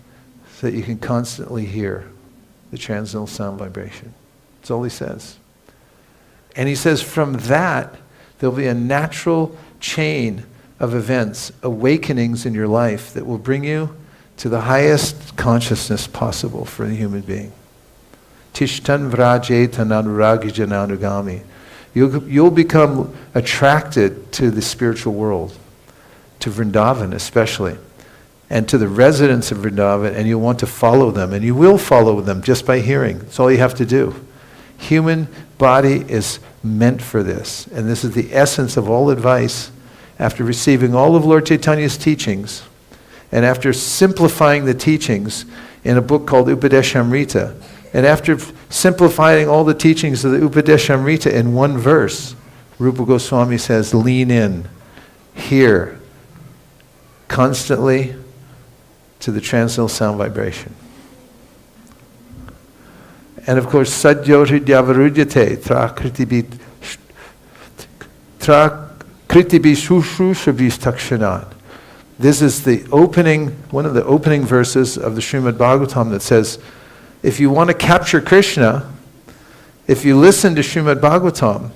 Speaker 2: so that you can constantly hear the transcendental sound vibration. That's all he says. And he says from that, there'll be a natural chain of events, awakenings in your life that will bring you to the highest consciousness possible for the human being. Tishtan vraje tananuragi jananugami. You'll become attracted to the spiritual world, to Vrindavan especially, and to the residents of Vrindavan, and you'll want to follow them, and you will follow them just by hearing. That's all you have to do. Human body is meant for this, and this is the essence of all advice. After receiving all of Lord Chaitanya's teachings, and after simplifying the teachings in a book called Upadeshamrita, and after simplifying all the teachings of the Upadeshamrita in one verse, Rupa Goswami says, lean in, hear, constantly to the transcendental sound vibration. And of course, Sadyoti Dhyavarudyate, Kritibi Shushrushabis Takshanat. This is the opening, one of the opening verses of the Srimad Bhagavatam that says, if you want to capture Krishna, if you listen to Srimad Bhagavatam,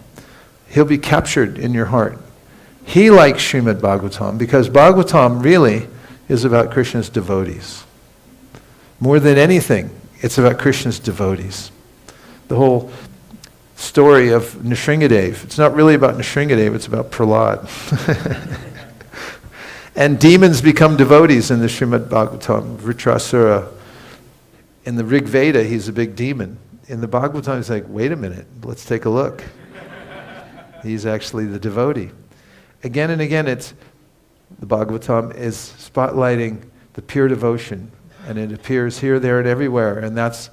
Speaker 2: he'll be captured in your heart. He likes Srimad Bhagavatam because Bhagavatam really is about Krishna's devotees. More than anything, it's about Krishna's devotees. The whole story of Nrsingadev, it's not really about Nrsingadev, it's about Prahlad. And demons become devotees in the Srimad Bhagavatam. Vritrasura, in the Rig Veda, he's a big demon. In the Bhagavatam, he's like, wait a minute, let's take a look. He's actually the devotee. Again and again, the Bhagavatam is spotlighting the pure devotion, and it appears here, there, and everywhere, and that's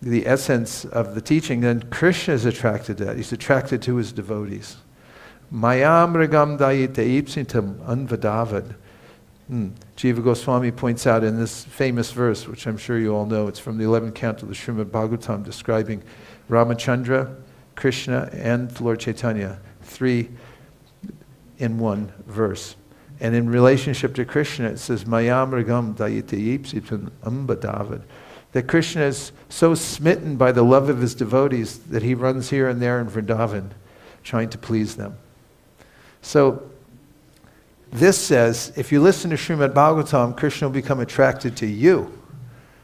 Speaker 2: the essence of the teaching. Then Krishna is attracted to that. He's attracted to his devotees. Mayam ragam dayite ipsitam anvadavad. Jiva Goswami points out in this famous verse, which I'm sure you all know, it's from the 11th canto of the Srimad Bhagavatam, describing Ramachandra, Krishna, and Lord Chaitanya, three in one verse. And in relationship to Krishna, it says, Mayam ragam dayite ipsitam anvadavad. That Krishna is so smitten by the love of his devotees that he runs here and there in Vrindavan, trying to please them. So, this says, if you listen to Srimad Bhagavatam, Krishna will become attracted to you,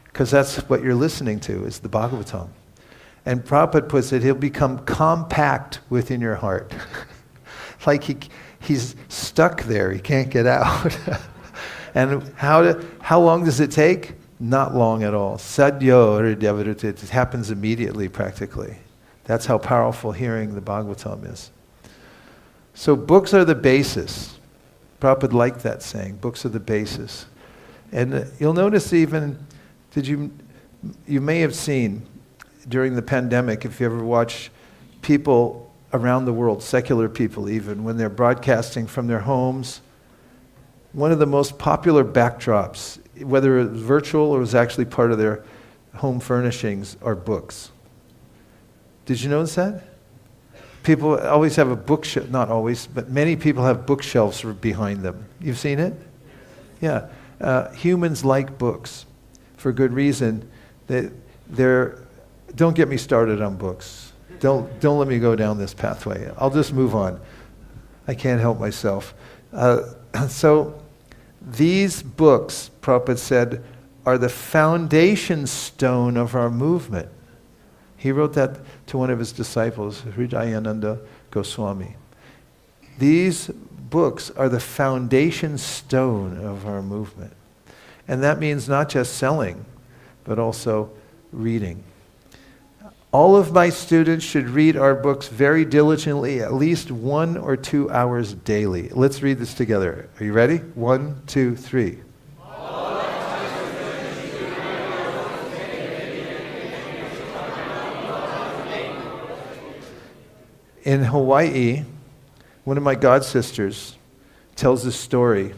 Speaker 2: because that's what you're listening to, is the Bhagavatam. And Prabhupada puts it, he'll become compact within your heart. Like he's stuck there, he can't get out. And how long does it take? Not long at all. Sadyo Hridyavarute, it happens immediately practically. That's how powerful hearing the Bhagavatam is. So books are the basis. Prabhupada liked that saying, books are the basis. And you'll notice even, you may have seen during the pandemic, if you ever watch people around the world, secular people even, when they're broadcasting from their homes, one of the most popular backdrops, whether it was virtual or was actually part of their home furnishings, are books. Did you notice that? People always have a bookshelf, not always, but many people have bookshelves behind them. You've seen it? Yeah. Humans like books for good reason. Don't get me started on books. Don't let me go down this pathway. I'll just move on. I can't help myself. So these books, Prabhupada said, are the foundation stone of our movement. He wrote that to one of his disciples, Hridayananda Goswami. These books are the foundation stone of our movement. And that means not just selling, but also reading. All of my students should read our books very diligently, at least 1 or 2 hours daily. Let's read this together. Are you ready? 1, 2, 3. In Hawaii, one of my god sisters tells this story.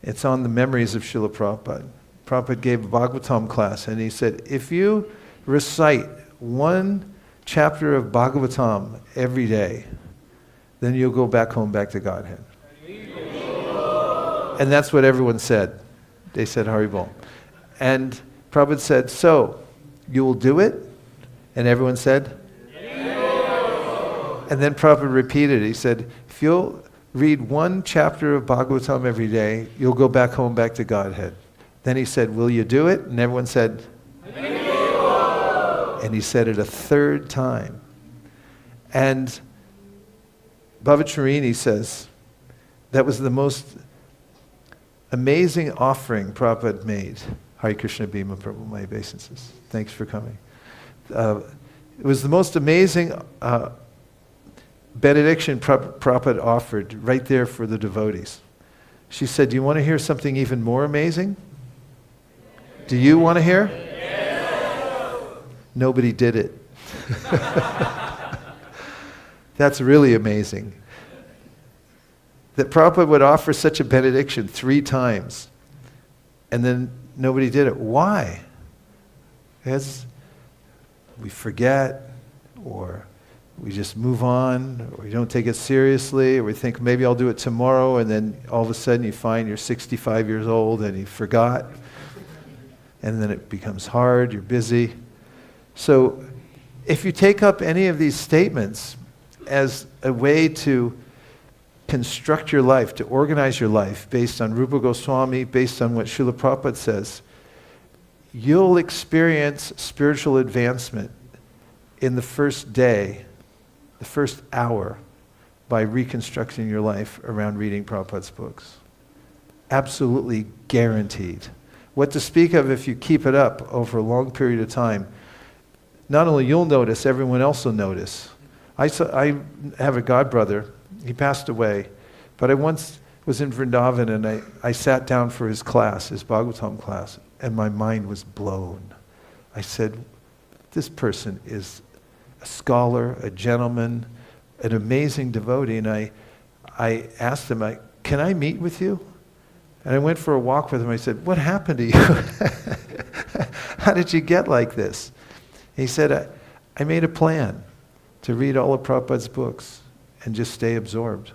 Speaker 2: It's on the memories of Srila Prabhupada. Prabhupada gave a Bhagavatam class, and he said, if you recite 1 chapter of Bhagavatam every day, then you'll go back home, back to Godhead. And that's what everyone said. They said Haribol. And Prabhupada said, so, you will do it? And everyone said? And then Prabhupada repeated, he said, if you'll read one chapter of Bhagavatam every day, you'll go back home, back to Godhead. Then he said, will you do it? And everyone said, and he said it a third time. And Bhavacharini says, that was the most amazing offering Prabhupada made. Hare Krishna Bhima Prabhu, my obeisances. Thanks for coming. It was the most amazing benediction Prabhupada offered right there for the devotees. She said, do you want to hear something even more amazing? Do you want to hear? Yes. Nobody did it. That's really amazing. That Prabhupada would offer such a benediction 3 times, and then nobody did it. Why? Because we forget, or we just move on, or we don't take it seriously, or we think maybe I'll do it tomorrow, and then all of a sudden you find you're 65 years old and you forgot, and then it becomes hard, you're busy. So if you take up any of these statements as a way to construct your life, to organize your life based on Rupa Goswami, based on what Srila Prabhupada says, you'll experience spiritual advancement in the first day, the first hour, by reconstructing your life around reading Prabhupada's books. Absolutely guaranteed. What to speak of if you keep it up over a long period of time, not only you'll notice, everyone else will notice. I have a godbrother. He passed away, but I once was in Vrindavan and I sat down for his class, his Bhagavatam class, and my mind was blown. I said, this person is a scholar, a gentleman, an amazing devotee, and I asked him, can I meet with you? And I went for a walk with him. I said, what happened to you? How did you get like this? He said, I made a plan to read all of Prabhupada's books and just stay absorbed.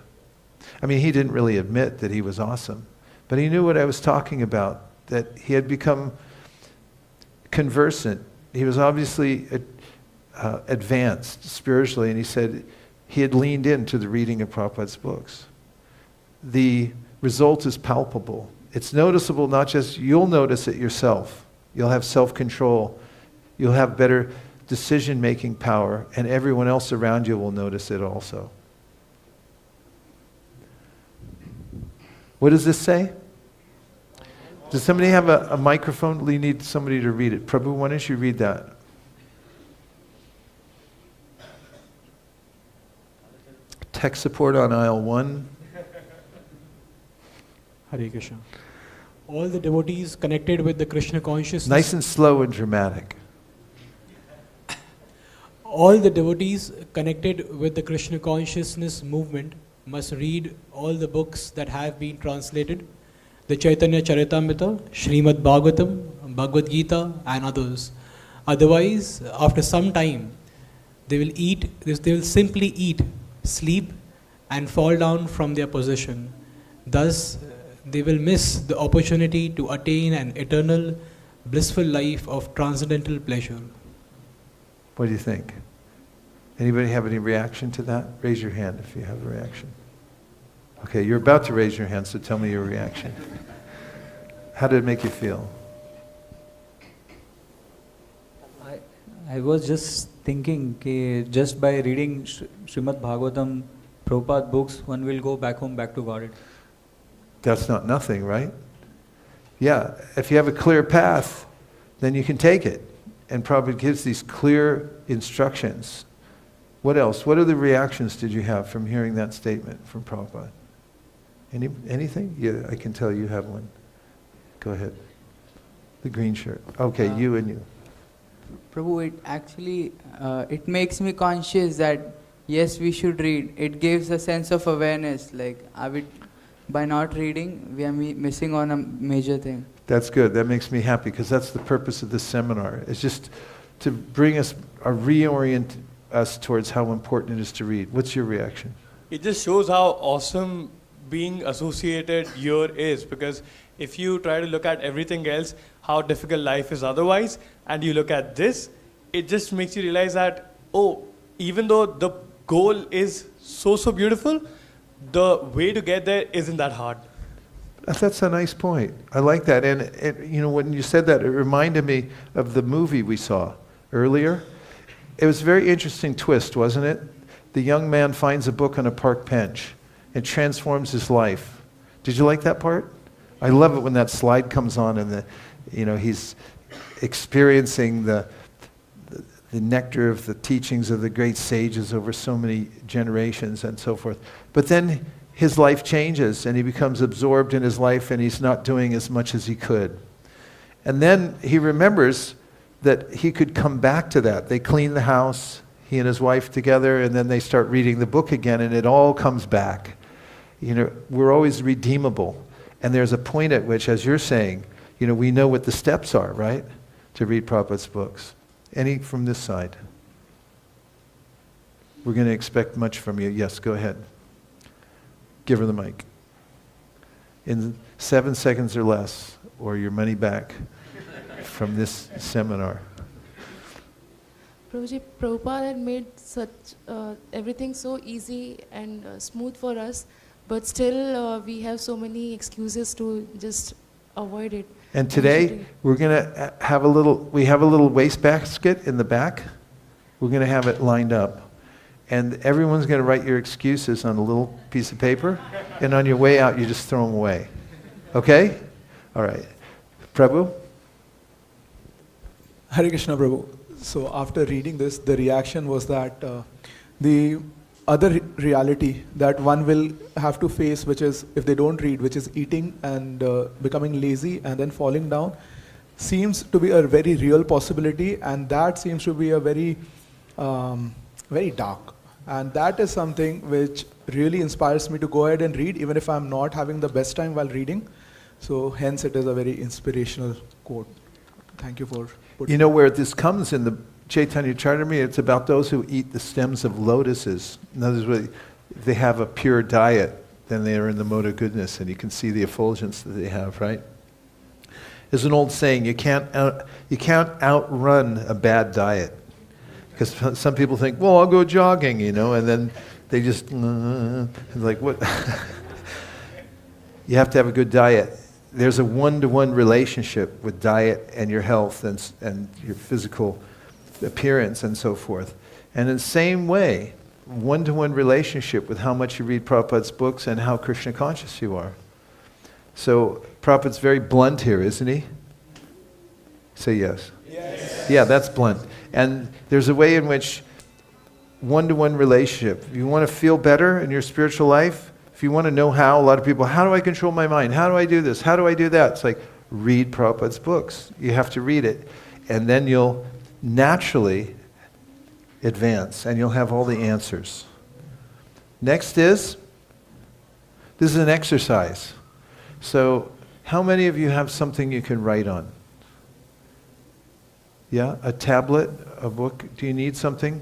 Speaker 2: I mean, he didn't really admit that he was awesome, but he knew what I was talking about, that he had become conversant. He was obviously advanced spiritually, and he said he had leaned into the reading of Prabhupada's books. The result is palpable. It's noticeable, not just, you'll notice it yourself. You'll have self-control. You'll have better decision-making power, and everyone else around you will notice it also. What does this say? Does somebody have a microphone? We need somebody to read it. Prabhu, why don't you read that? Tech support on aisle 1.
Speaker 6: Hare Krishna. All the devotees connected with the Krishna consciousness.
Speaker 2: Nice and slow and dramatic.
Speaker 6: All the devotees connected with the Krishna consciousness movement must read all the books that have been translated, the Chaitanya Charitamrita, Srimad Bhagavatam, Bhagavad Gita, and others. Otherwise, after some time, they will simply eat, sleep, and fall down from their position. Thus, they will miss the opportunity to attain an eternal, blissful life of transcendental pleasure.
Speaker 2: What do you think? Anybody have any reaction to that? Raise your hand if you have a reaction. Okay, you're about to raise your hand, so tell me your reaction. How did it make you feel?
Speaker 7: I was just thinking that just by reading Srimad Bhagavatam, Prabhupada books, one will go back home, back to Godhead.
Speaker 2: That's not nothing, right? Yeah, if you have a clear path, then you can take it. And Prabhupada gives these clear instructions. What else? What other reactions did you have from hearing that statement from Prabhupada? Anything? Yeah, I can tell you have one. Go ahead. The green shirt. Okay, you and you.
Speaker 8: Prabhu, it actually, it makes me conscious that, yes, we should read. It gives a sense of awareness. Like, by not reading, we are missing on a major thing.
Speaker 2: That's good. That makes me happy, because that's the purpose of this seminar. It's just to bring us, reorient us towards how important it is to read. What's your reaction?
Speaker 9: It just shows how awesome being associated here is, because if you try to look at everything else, how difficult life is otherwise, and you look at this, it just makes you realize that, oh, even though the goal is so beautiful, the way to get there isn't that hard.
Speaker 2: That's a nice point. I like that. And you know, when you said that, it reminded me of the movie we saw earlier. It was a very interesting twist, wasn't it? The young man finds a book on a park bench. It transforms his life. Did you like that part? I love it when that slide comes on and he's experiencing the nectar of the teachings of the great sages over so many generations and so forth. But then his life changes and he becomes absorbed in his life and he's not doing as much as he could. And then he remembers that he could come back to that. They clean the house, he and his wife together, and then they start reading the book again and it all comes back. We're always redeemable. And there's a point at which, as you're saying, we know what the steps are, right? To read Prabhupada's books. Any from this side? We're going to expect much from you. Yes, go ahead. Give her the mic. In 7 seconds or less, or your money back from this seminar.
Speaker 10: Prabhuji, Prabhupada had made such everything so easy and smooth for us, but still we have so many excuses to just avoid it.
Speaker 2: And today we're going to have a little wastebasket in the back. We're going to have it lined up. And everyone's going to write your excuses on a little piece of paper. And on your way out, you just throw them away. Okay? All right. Prabhu?
Speaker 11: Hare Krishna, Prabhu. So after reading this, the reaction was that the other reality that one will have to face, which is if they don't read, which is eating and becoming lazy and then falling down, seems to be a very real possibility, and that seems to be a very, very dark. And that is something which really inspires me to go ahead and read, even if I'm not having the best time while reading. So hence it is a very inspirational quote. Thank you for putting
Speaker 2: You know where this comes in the Chaitanya Charitamrita? It's about those who eat the stems of lotuses. In other words, if they have a pure diet, then they are in the mode of goodness, and you can see the effulgence that they have, right? There's an old saying, you can't outrun a bad diet. Because some people think, well, I'll go jogging, and then they just, like, what? You have to have a good diet. There's a one-to-one relationship with diet and your health and your physical appearance and so forth. And in the same way, one-to-one relationship with how much you read Prabhupada's books and how Krishna conscious you are. So Prabhupada's very blunt here, isn't he? Say yes. Yes. Yeah, that's blunt. And there's a way in which one-to-one relationship, if you want to feel better in your spiritual life, if you want to know how, a lot of people, how do I control my mind? How do I do this? How do I do that? It's like, read Prabhupada's books. You have to read it. And then you'll naturally advance and you'll have all the answers. Next this is an exercise. So how many of you have something you can write on? Yeah, a tablet, a book. Do you need something?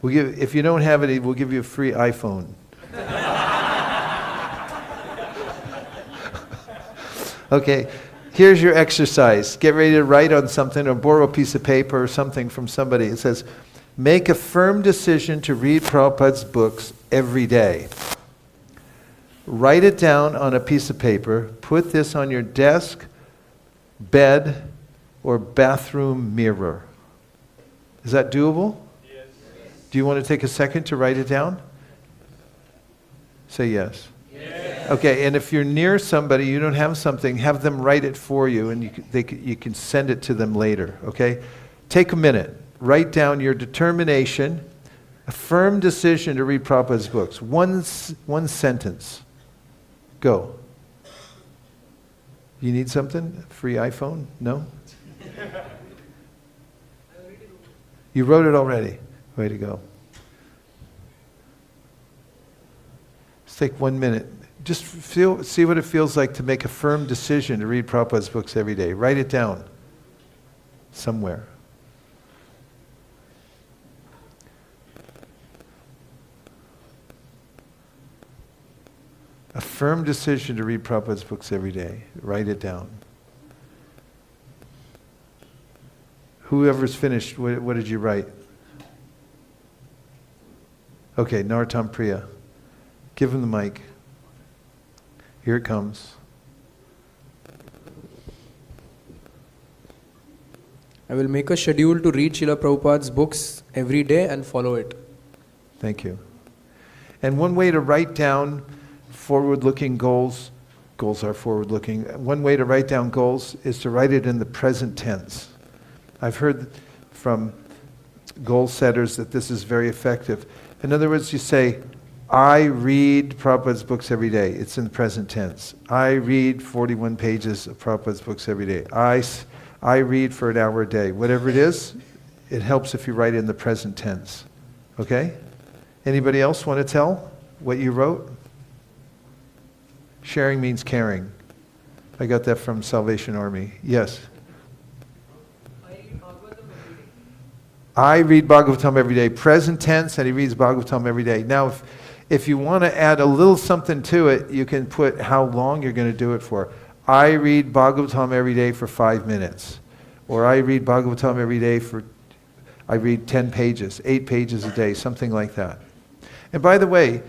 Speaker 2: If you don't have it, we'll give you a free iPhone. Okay, here's your exercise. Get ready to write on something or borrow a piece of paper or something from somebody. It says, make a firm decision to read Prabhupada's books every day. Write it down on a piece of paper. Put this on your desk, bed, or bathroom mirror. Is that doable? Yes. Do you want to take a second to write it down? Say yes. Yes. Okay, and if you're near somebody, you don't have something, have them write it for you, and you can send it to them later, okay? Take a minute. Write down your determination, a firm decision to read Prabhupada's books. One sentence. Go. You need something? Free iPhone? No? You wrote it already. Way to go. Let's take 1 minute. Just see what it feels like to make a firm decision to read Prabhupada's books every day. Write it down somewhere. A firm decision to read Prabhupada's books every day. Write it down. Whoever's finished, what did you write? Okay, Narottam Priya. Give him the mic. Here it comes.
Speaker 12: I will make a schedule to read Srila Prabhupada's books every day and follow it.
Speaker 2: Thank you. And one way to write down forward-looking goals are forward-looking. One way to write down goals is to write it in the present tense. I've heard from goal setters that this is very effective. In other words, you say, I read Prabhupada's books every day. It's in the present tense. I read 41 pages of Prabhupada's books every day. I read for an hour a day. Whatever it is, it helps if you write it in the present tense. Okay? Anybody else want to tell what you wrote? Sharing means caring. I got that from Salvation Army. Yes? I read Bhagavatam every day. Present tense, and he reads Bhagavatam every day. Now, if you want to add a little something to it, you can put how long you're going to do it for. I read Bhagavatam every day for 5 minutes. Or I read Bhagavatam every day I read 10 pages, 8 pages a day, something like that. And by the way,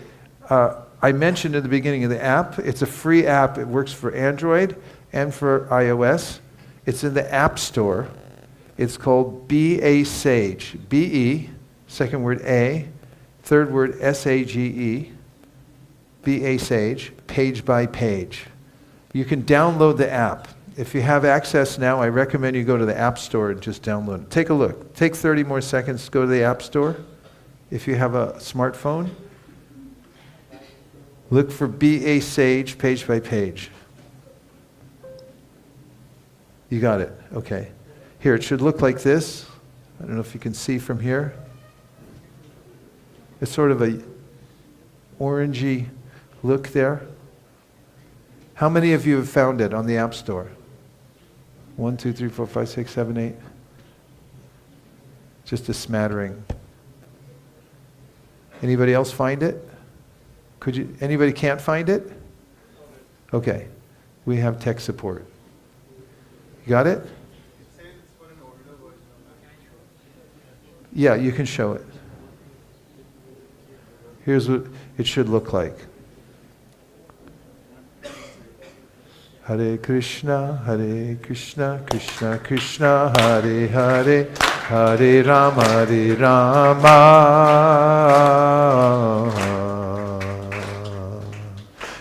Speaker 2: I mentioned at the beginning of the app, it's a free app. It works for Android and for iOS. It's in the App Store. It's called B-A Sage. B-E, second word A, third word S-A-G-E. B-A Sage, page by page. You can download the app. If you have access now, I recommend you go to the App Store and just download it. Take a look. Take 30 more seconds to go to the App Store. If you have a smartphone, look for B-A Sage, page by page. You got it? Okay. Here, it should look like this. I don't know if you can see from here. It's sort of a orangey look there. How many of you have found it on the App Store? 1, 2, 3, 4, 5, 6, 7, 8. Just a smattering. Anybody else find it? Anybody can't find it? Okay. We have tech support. You got it? Yeah, you can show it. Here's what it should look like. Hare Krishna, Krishna Krishna, Hare Hare, Hare Rama,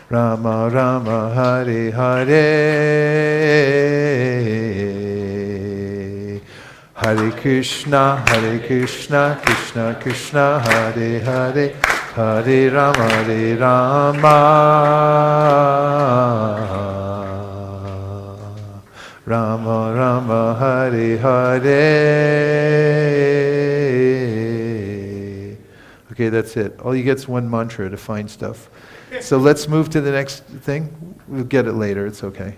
Speaker 2: Rama Rama, Hare Hare. Hare Krishna, Krishna Krishna, Hare Hare, Hare Rama, Rama Rama, Hare Hare. Okay, that's it. All you get is one mantra to find stuff. So let's move to the next thing. We'll get it later. It's okay.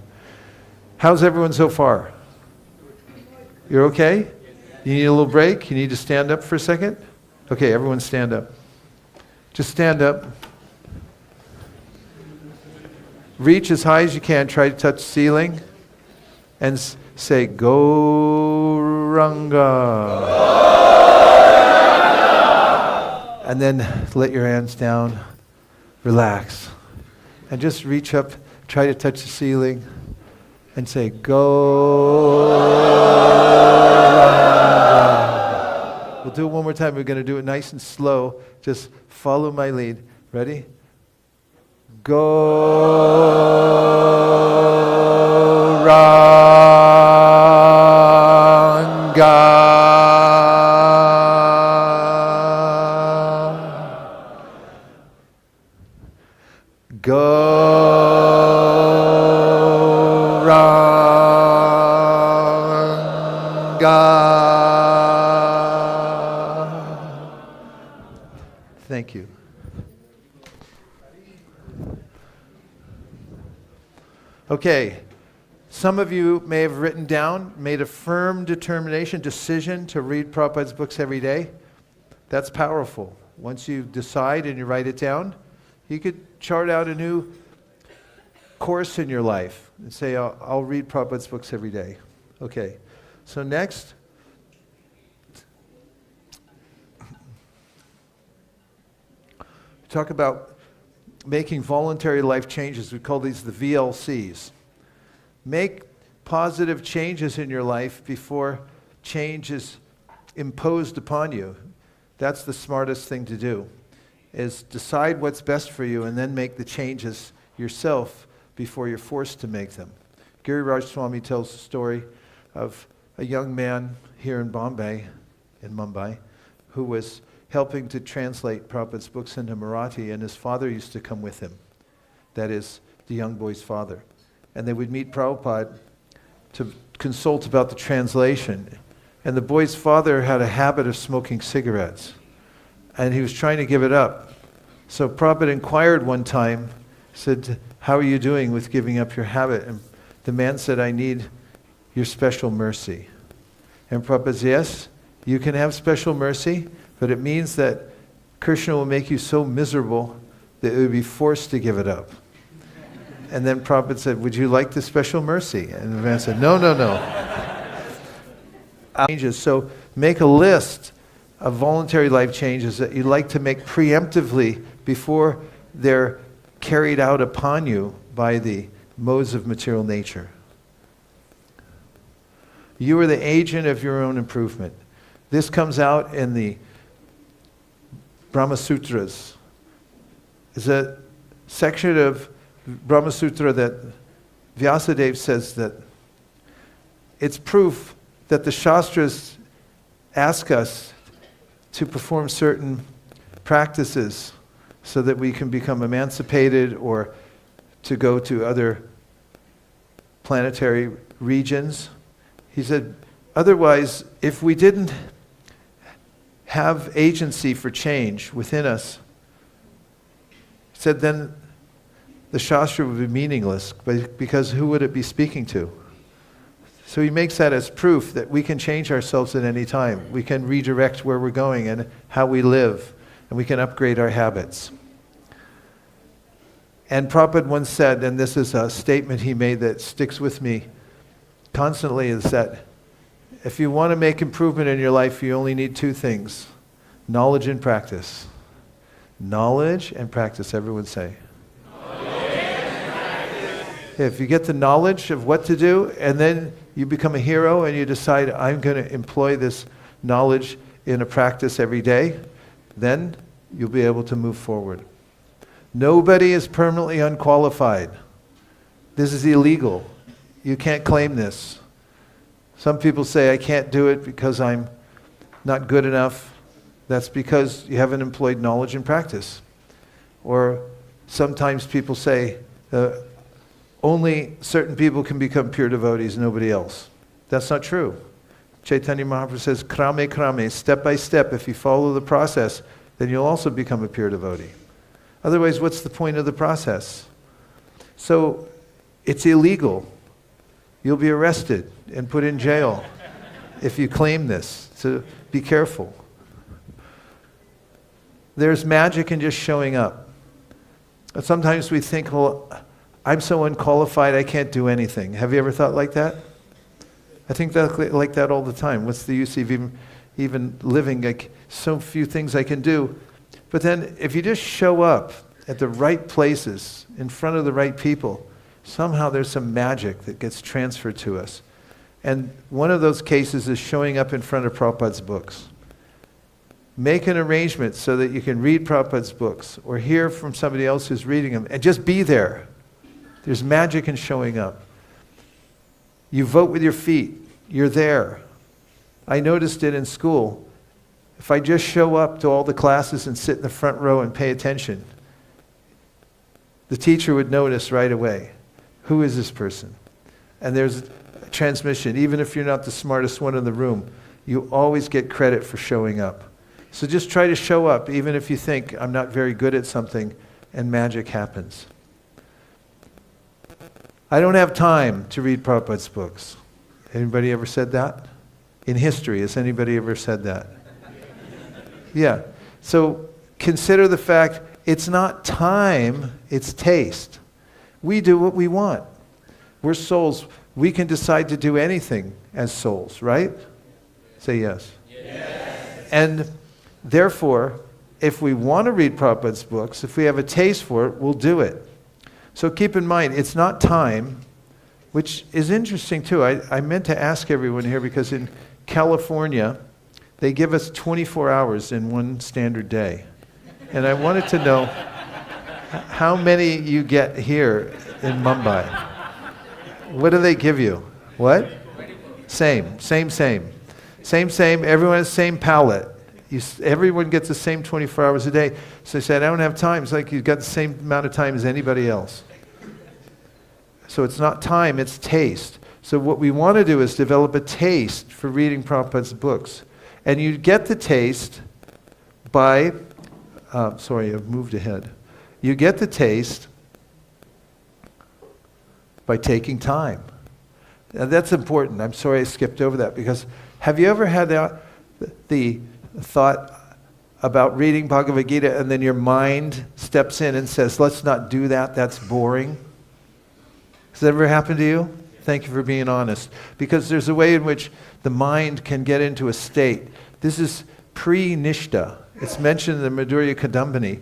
Speaker 2: How's everyone so far? You're okay? You need a little break? You need to stand up for a second? Okay, everyone stand up. Just stand up. Reach as high as you can. Try to touch the ceiling. And say, Gauranga. And then let your hands down. Relax. And just reach up. Try to touch the ceiling. And say, Gauranga. We'll do it one more time. We're going to do it nice and slow. Just follow my lead. Ready? Thank you. Okay, some of you may have written down, made a firm decision to read Prabhupada's books every day. That's powerful. Once you decide and you write it down, you could chart out a new course in your life and say, I'll read Prabhupada's books every day. Okay. So next, talk about making voluntary life changes. We call these the VLCs. Make positive changes in your life before change is imposed upon you. That's the smartest thing to do, is decide what's best for you and then make the changes yourself before you're forced to make them. Giriraj Swami tells the story of a young man here in Mumbai, who was helping to translate Prabhupada's books into Marathi, and his father used to come with him. That is, the young boy's father. And they would meet Prabhupada to consult about the translation. And the boy's father had a habit of smoking cigarettes, and he was trying to give it up. So Prabhupada inquired one time, said, how are you doing with giving up your habit? And the man said, I need your special mercy. And Prabhupada said, yes, you can have special mercy, but it means that Krishna will make you so miserable that it would be forced to give it up. And then Prabhupada said, would you like the special mercy? And the man said, no, no, no. Changes. So make a list of voluntary life changes that you'd like to make preemptively before they're carried out upon you by the modes of material nature. You are the agent of your own improvement. This comes out in the Brahma Sutras. It's a section of Brahma Sutra that Vyasadeva says that it's proof that the Shastras ask us to perform certain practices so that we can become emancipated or to go to other planetary regions. He said, otherwise, if we didn't have agency for change within us, he said, then the Shastra would be meaningless, because who would it be speaking to? So he makes that as proof that we can change ourselves at any time. We can redirect where we're going and how we live, and we can upgrade our habits. And Prabhupada once said, and this is a statement he made that sticks with me constantly, is that if you want to make improvement in your life, you only need two things: knowledge and practice. Knowledge and practice, everyone say. If you get the knowledge of what to do, and then you become a hero and you decide, I'm going to employ this knowledge in a practice every day, then you'll be able to move forward. Nobody is permanently unqualified. This is illegal. You can't claim this. Some people say, I can't do it because I'm not good enough. That's because you haven't employed knowledge and practice. Or sometimes people say, only certain people can become pure devotees, nobody else. That's not true. Chaitanya Mahaprabhu says, krame krame, step by step. If you follow the process, then you'll also become a pure devotee. Otherwise, what's the point of the process? So, it's illegal. You'll be arrested and put in jail if you claim this. So, be careful. There's magic in just showing up. But sometimes we think, well, I'm so unqualified, I can't do anything. Have you ever thought like that? I think like that all the time. What's the use of even living? Like, so few things I can do. But then if you just show up at the right places, in front of the right people, somehow there's some magic that gets transferred to us. And one of those cases is showing up in front of Prabhupada's books. Make an arrangement so that you can read Prabhupada's books or hear from somebody else who's reading them, and just be there. There's magic in showing up. You vote with your feet. You're there. I noticed it in school. If I just show up to all the classes and sit in the front row and pay attention, the teacher would notice right away, who is this person? And there's a transmission. Even if you're not the smartest one in the room, you always get credit for showing up. So just try to show up, even if you think, I'm not very good at something, and magic happens. I don't have time to read Prabhupada's books. Anybody ever said that? In history, has anybody ever said that? Yeah. So consider the fact, it's not time, it's taste. We do what we want. We're souls. We can decide to do anything as souls, right? Say yes. Yes. And therefore, if we want to read Prabhupada's books, if we have a taste for it, we'll do it. So keep in mind, it's not time, which is interesting too. I meant to ask everyone here because in California, they give us 24 hours in one standard day. And I wanted to know how many you get here in Mumbai. What do they give you? What? Same. Everyone has the same palette. Everyone gets the same 24 hours a day. So they said, I don't have time. It's like you've got the same amount of time as anybody else. So it's not time, it's taste. So what we want to do is develop a taste for reading Prabhupada's books. And you get the taste by, sorry, I've moved ahead. You get the taste by taking time. Now that's important. I'm sorry I skipped over that because have you ever had the thought about reading Bhagavad Gita and then your mind steps in and says, let's not do that, that's boring? Has that ever happened to you? Thank you for being honest. Because there's a way in which the mind can get into a state. This is pre-nishta. It's mentioned in the Madhurya Kadambini.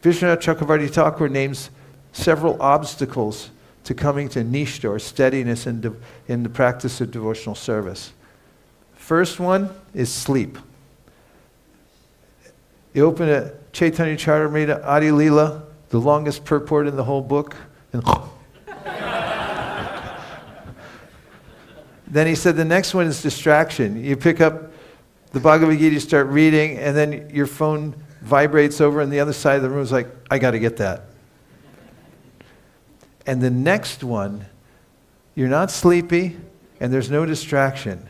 Speaker 2: Vishwanath Chakravarti Thakur names several obstacles to coming to nishta, or steadiness in the practice of devotional service. First one is sleep. You open a Chaitanya Charitamrita Adi Leela, the longest purport in the whole book, and then he said the next one is distraction. You pick up the Bhagavad Gita, you start reading, and then your phone vibrates over on the other side of the room. It's like, I got to get that. And the next one, you're not sleepy, and there's no distraction,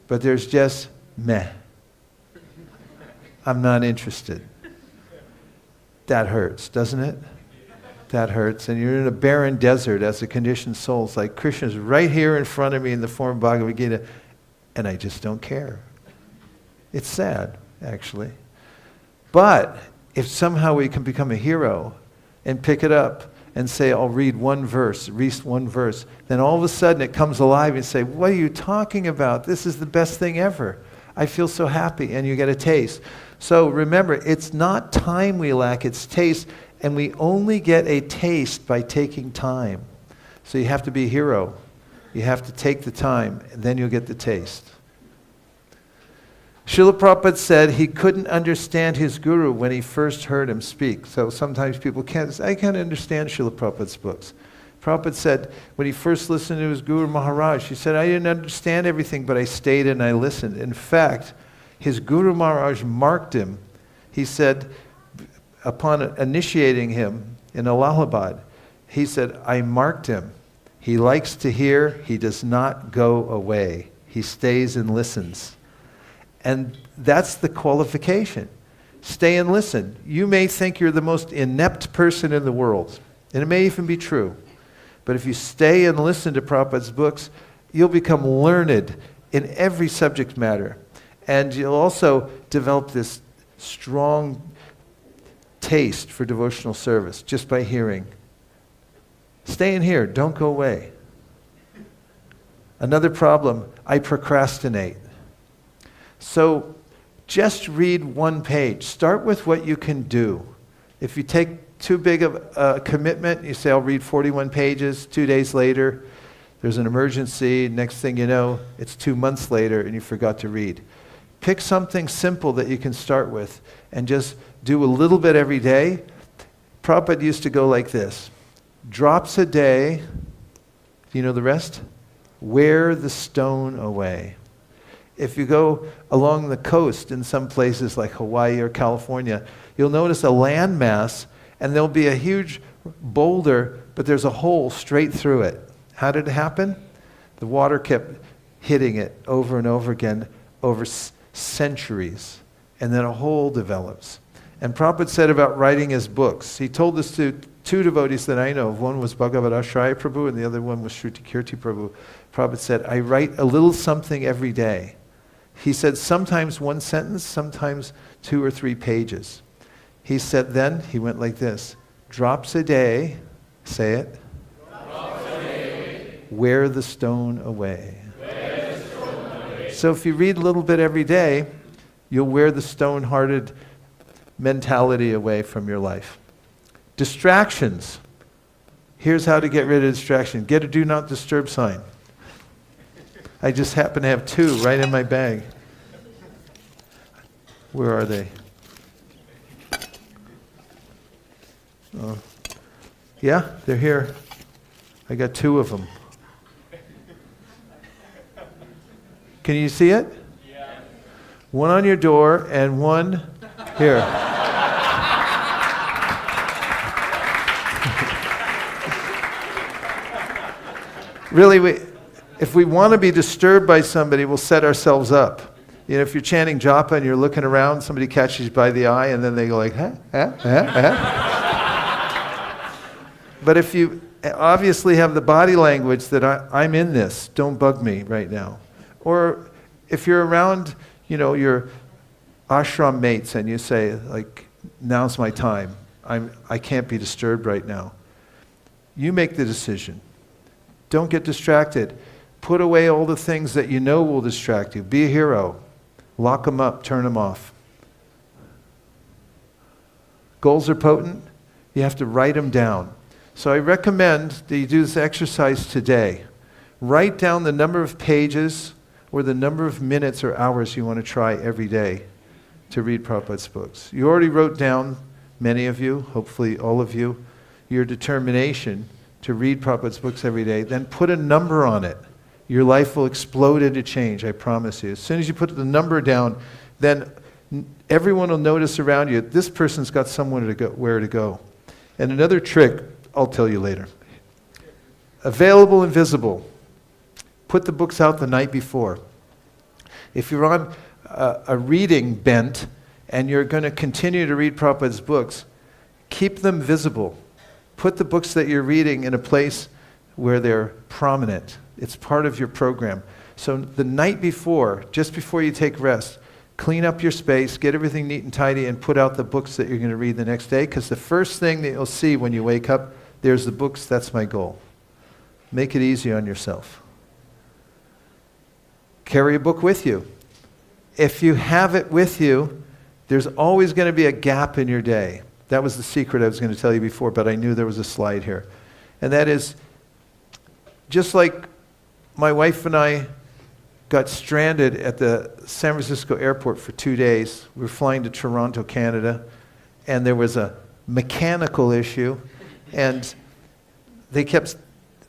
Speaker 2: but there's just meh. I'm not interested. That hurts, doesn't it? That hurts. And you're in a barren desert as a conditioned soul. It's like Krishna's right here in front of me in the form of Bhagavad Gita, and I just don't care. It's sad, actually. But if somehow we can become a hero and pick it up and say, I'll read one verse, then all of a sudden it comes alive and say, what are you talking about? This is the best thing ever. I feel so happy, and you get a taste. So remember, it's not time we lack, it's taste, and we only get a taste by taking time. So you have to be a hero. You have to take the time, and then you'll get the taste. Srila Prabhupada said he couldn't understand his guru when he first heard him speak. So sometimes people can't, I can't understand Srila Prabhupada's books. Prabhupada said when he first listened to his Guru Maharaj, he said, I didn't understand everything, but I stayed and I listened. In fact, his Guru Maharaj marked him. He said, upon initiating him in Allahabad, he said, I marked him. He likes to hear, he does not go away. He stays and listens. And that's the qualification. Stay and listen. You may think you're the most inept person in the world, and it may even be true. But if you stay and listen to Prabhupada's books, you'll become learned in every subject matter. And you'll also develop this strong taste for devotional service just by hearing. Stay in here, don't go away. Another problem, I procrastinate. So just read one page. Start with what you can do. If you take too big of a commitment, you say, I'll read 41 pages, 2 days later, there's an emergency, next thing you know, it's 2 months later and you forgot to read. Pick something simple that you can start with and just do a little bit every day. Prabhupada used to go like this. Drops a day, do you know the rest? Wear the stone away. If you go along the coast in some places like Hawaii or California, you'll notice a landmass and there'll be a huge boulder, but there's a hole straight through it. How did it happen? The water kept hitting it over and over again over centuries, and then a hole develops. And Prabhupada said about writing his books, he told this to 2 devotees that I know of. One was Bhagavad Ashraya Prabhu, and the other one was Shruti Kirti Prabhu. Prabhupada said, I write a little something every day. He said sometimes 1 sentence, sometimes 2 or 3 pages. He said then, he went like this, drops a day, say it, wear the stone away. So if you read a little bit every day, you'll wear the stone-hearted mentality away from your life. Distractions. Here's how to get rid of distraction. Get a do not disturb sign. I just happen to have 2 right in my bag. Where are they? Oh. Yeah, they're here. I got 2 of them. Can you see it? Yeah. One on your door and one here. Really, if we want to be disturbed by somebody, we'll set ourselves up. You know, if you're chanting japa and you're looking around, somebody catches you by the eye and then they go like, huh, huh, huh, huh. But if you obviously have the body language that I'm in this, don't bug me right now. Or if you're around, you know, your ashram mates and you say, like, now's my time. I can't be disturbed right now. You make the decision. Don't get distracted. Put away all the things that you know will distract you. Be a hero. Lock them up. Turn them off. Goals are potent. You have to write them down. So I recommend that you do this exercise today. Write down the number of pages or the number of minutes or hours you want to try every day to read Prabhupada's books. You already wrote down, many of you, hopefully all of you, your determination to read Prabhupada's books every day. Then put a number on it. Your life will explode into change, I promise you. As soon as you put the number down, then everyone will notice around you, this person's got somewhere to go, where to go. And another trick, I'll tell you later. Available and visible. Put the books out the night before. If you're on a reading bent and you're going to continue to read Prabhupada's books, keep them visible. Put the books that you're reading in a place where they're prominent. It's part of your program. So the night before, just before you take rest, clean up your space, get everything neat and tidy, and put out the books that you're going to read the next day, because the first thing that you'll see when you wake up, there's the books, that's my goal. Make it easy on yourself. Carry a book with you. If you have it with you, there's always going to be a gap in your day. That was the secret I was going to tell you before, but I knew there was a slide here. And that is, just like my wife and I got stranded at the San Francisco airport for 2 days. We were flying to Toronto, Canada, and there was a mechanical issue, and they kept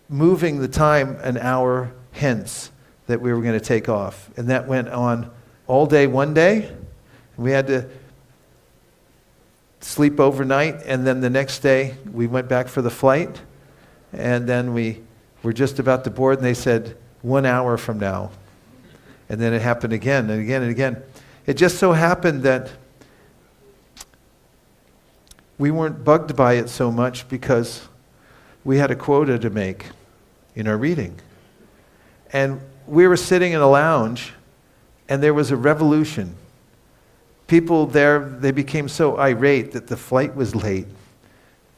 Speaker 2: moving the time an hour hence that we were going to take off. And that went on all day one day. We had to sleep overnight, and then the next day we went back for the flight, and then we were just about to board, and they said, 1 hour from now. And then it happened again and again and again. It just so happened that we weren't bugged by it so much because we had a quota to make in our reading. And we were sitting in a lounge, and there was a revolution. People there, they became so irate that the flight was late,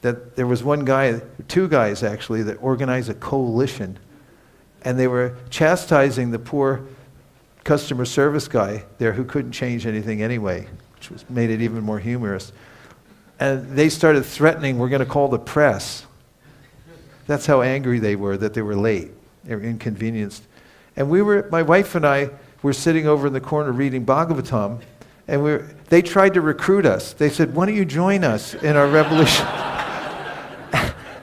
Speaker 2: that there was one guy, 2 guys actually, that organized a coalition, and they were chastising the poor customer service guy there who couldn't change anything anyway, which made it even more humorous. And they started threatening, we're going to call the press. That's how angry they were that they were late. They were inconvenienced. And my wife and I were sitting over in the corner reading Bhagavatam, and they tried to recruit us. They said, why don't you join us in our revolution?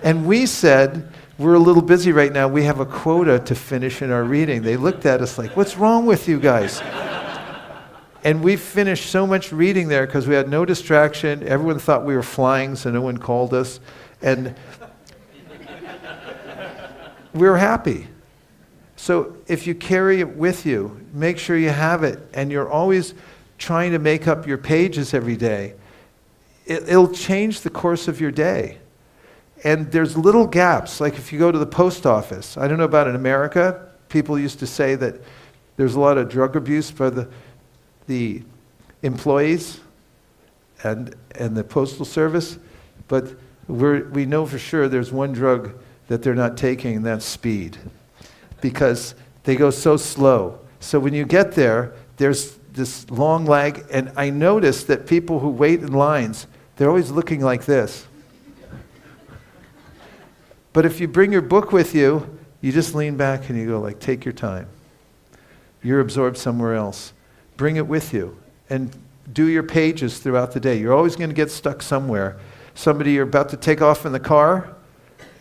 Speaker 2: And we said, we're a little busy right now. We have a quota to finish in our reading. They looked at us like, what's wrong with you guys? And we finished so much reading there because we had no distraction. Everyone thought we were flying, so no one called us. And we were happy. So if you carry it with you, make sure you have it, and you're always trying to make up your pages every day. It'll change the course of your day. And there's little gaps, like if you go to the post office. I don't know about in America. People used to say that there's a lot of drug abuse by the employees and the postal service. But we know for sure there's one drug that they're not taking, and that's speed. Because they go so slow. So when you get there, there's this long lag, and I notice that people who wait in lines, they're always looking like this. But if you bring your book with you, you just lean back and you go like, take your time. You're absorbed somewhere else. Bring it with you and do your pages throughout the day. You're always going to get stuck somewhere. Somebody, you're about to take off in the car,